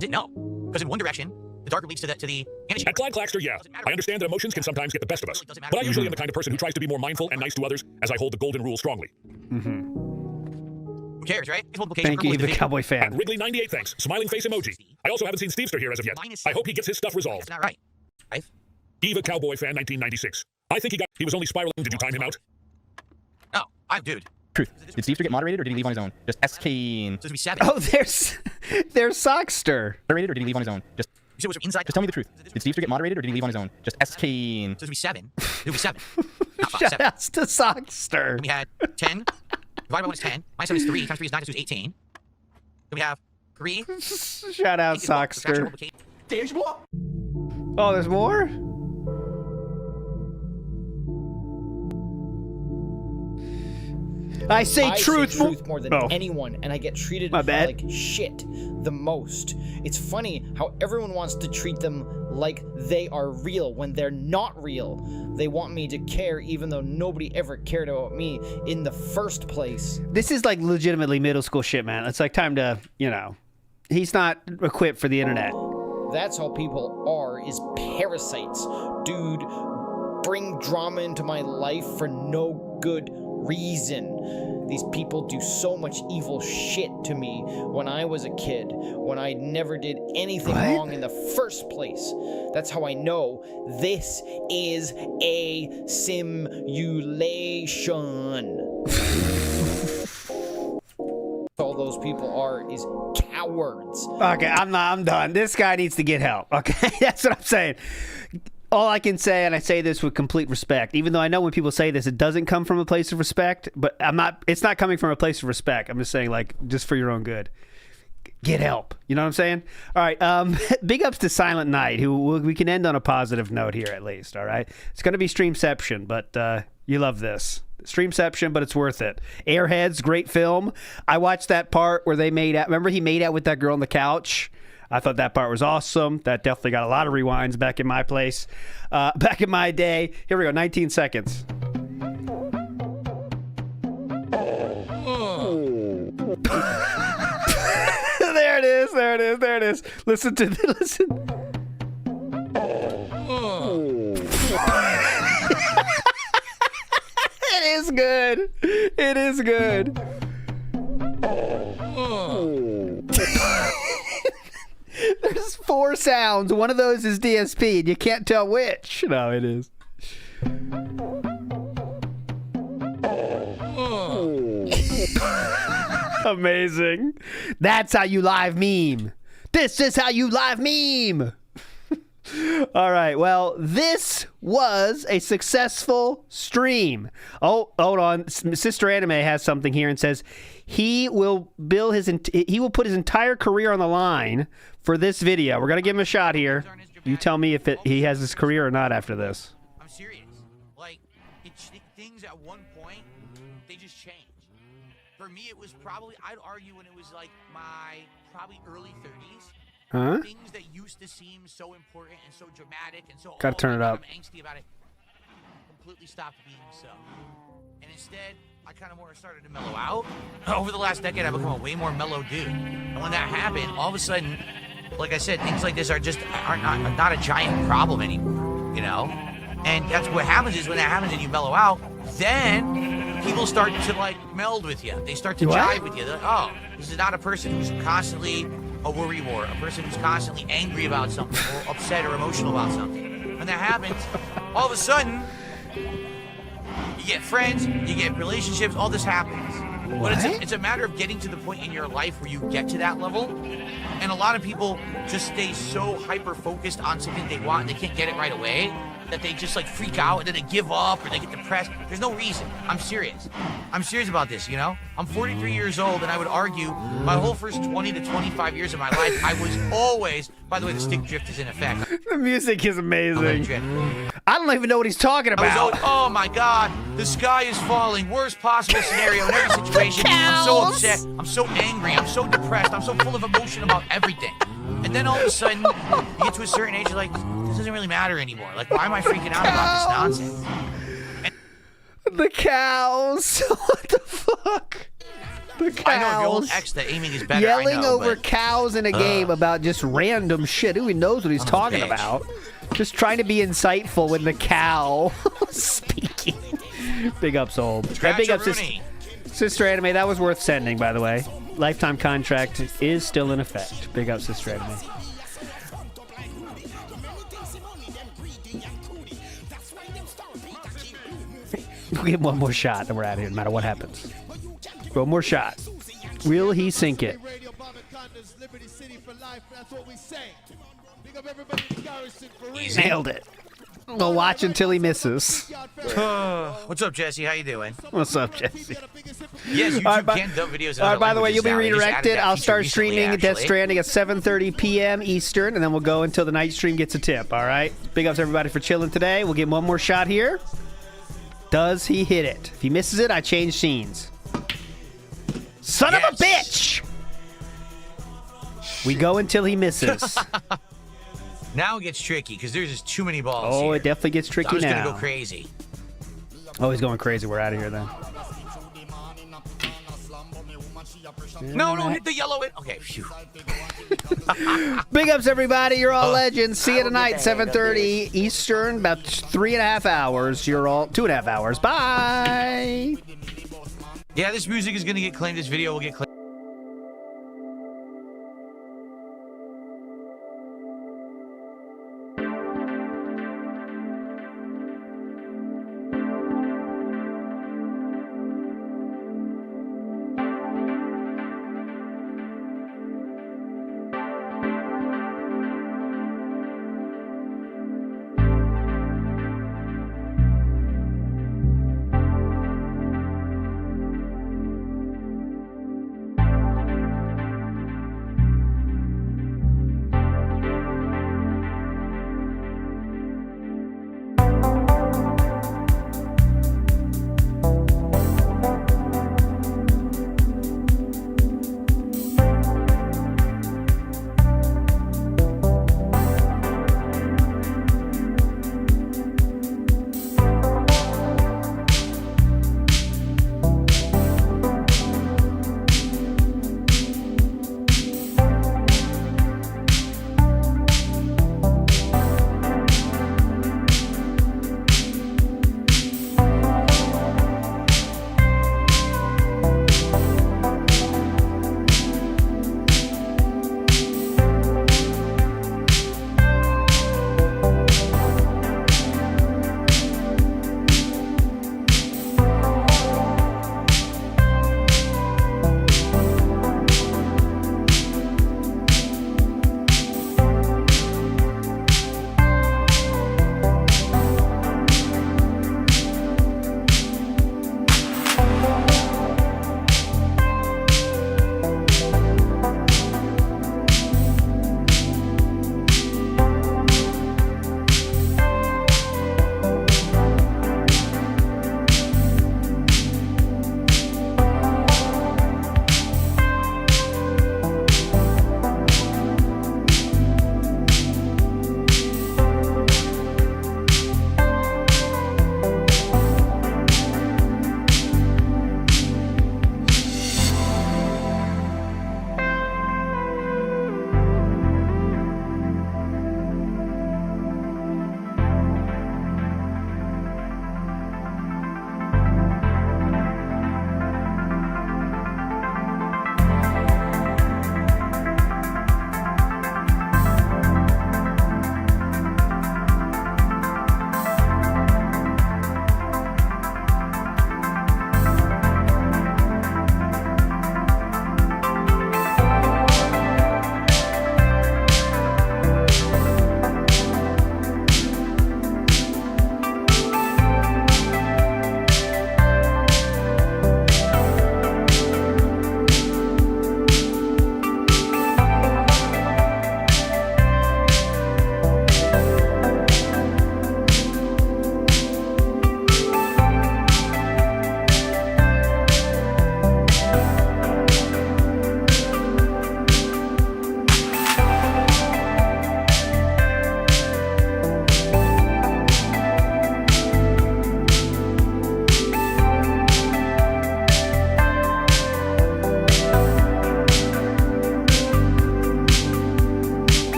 Didn't know. Because in one direction, the darker leads to the At Clyde Claxter, yeah. I understand that emotions can sometimes get the best of us. But I usually am the kind of person who tries to be more mindful and nice to others as I hold the golden rule strongly. Who cares, right? It's multiplication Thank per you, point the division. Cowboy At fan. Wrigley 98, thanks. Smiling face emoji. I also haven't seen Stevester here as of yet. I hope he gets his stuff resolved. That's not right. Right? Eva Cowboy fan 1996. I think he was only spiraling. Did you time him out? No, dude. Truth. Did Steepster get moderated or did he leave on his own? Just SK. So be 7. Oh, there's Sockster. Moderated or did he leave on his own? Just You said it was inside. tell me the truth. Did Steepster get moderated or did he leave on his own? Just SK. So it be 7. It would be 7. Not 5, Shout 7. outs to Sockster. Then we had 10. Divided by 1 is 10. Minus 7 is 3. Times 3 is 9. Times 2 is 18. Then we have 3. Shout out Sockster. Oh, there's more? I say truth more than anyone, and I get treated My bad. like shit the most. It's funny how everyone wants to treat them like they are real when they're not real. They want me to care even though nobody ever cared about me in the first place. This is like legitimately middle school shit, man. It's like time to, he's not equipped for the internet. That's how people are, is parasites. Dude, bring drama into my life for no good reason. These people do so much evil shit to me when I was a kid, when I never did anything wrong in the first place. That's how I know this is a simulation. All those people are is cowards. Okay, I'm done. This guy needs to get help. Okay, that's what I'm saying. All I can say, and I say this with complete respect, even though I know when people say this, it doesn't come from a place of respect, but it's not coming from a place of respect. I'm just saying, like, just for your own good. Get help. You know what I'm saying? All right. Big ups to Silent Night, who we can end on a positive note here at least. All right. It's going to be Streamception, but you love this. Streamception, but it's worth it. Airheads, great film. I watched that part where they made out. Remember he made out with that girl on the couch? I thought that part was awesome. That definitely got a lot of rewinds back in my place. Back in my day. Here we go. 19 seconds. There it is. There it is. There it is. Listen to this. Listen. It is good. It is good. There's 4 4 sounds. One of those is DSP, and you can't tell which. No, it is. Amazing. That's how you live meme. This is how you live meme. All right. Well, this was a successful stream. Oh, hold on. Sister Anime has something here and says he will put his entire career on the line for this video. We're gonna give him a shot here. You tell me if he has his career or not after this. I'm serious. Like, things at one point, they just changed. For me, it was probably, I'd argue when it was like my probably early 30s. Huh? Things that used to seem so important and so dramatic and so Gotta turn it up. I'm angsty about it, completely stopped being so. And instead, I kind of more started to mellow out. Over the last decade, I've become a way more mellow dude. And when that happened, all of a sudden, like I said, things like this are not a giant problem anymore, you know? And that's what happens is when that happens and you mellow out, then people start to like meld with you. They start to jive with you. They're like, oh, this is not a person who's constantly a worrywart, a person who's constantly angry about something or upset or emotional about something. When that happens, all of a sudden, you get friends, you get relationships, all this happens. But it's a matter of getting to the point in your life where you get to that level. And a lot of people just stay so hyper-focused on something they want and they can't get it right away that they just like freak out and then they give up or they get depressed. There's no reason. I'm serious. I'm serious about this, you know? I'm 43 years old and I would argue my whole first 20 to 25 years of my life, I was always, by the way, the stick drift is in effect. The music is amazing. I don't even know what he's talking about. I was always, oh my God, the sky is falling. Worst possible scenario in every situation. I'm so upset. I'm so angry. I'm so depressed. I'm so full of emotion about everything. And then all of a sudden, you get to a certain age, you're like, this doesn't really matter anymore. Like, why am I freaking out about this nonsense? The cows. What the fuck? The cows. I know, your old ex, the aiming is better. Yelling I know, over but, cows in a game about just random shit. Who even knows what he's talking about? Just trying to be insightful when the cow speaking. Big ups, old. Big ups, Sister Anime. That was worth sending, by the way. Lifetime contract is still in effect. Big up, Sister Anime. We'll give him one more shot, then we're out of here, no matter what happens. One more shot. Will he sink it? Nailed it. We'll watch until he misses. What's up, Jesse? How you doing? What's up, Jesse? Yes, YouTube can dub videos. All right, by the way, you'll be redirected. I'll start streaming Death Stranding at 7:30 p.m. Eastern, and then we'll go until the night stream gets a tip, all right? Big ups, everybody, for chilling today. We'll give him one more shot here. Does he hit it? If he misses it, I change scenes. Son of a bitch! We go until he misses. Now it gets tricky because there's just too many balls. Oh, here. It definitely gets tricky now. I'm just gonna go crazy. Oh, he's going crazy. We're out of here then. No, hit the yellow. Okay, phew. Big ups, everybody. You're all legends. See you tonight, 7:30 Eastern. About 3.5 hours. You're all 2.5 hours. Bye. Yeah, this music is gonna get claimed. This video will get claimed.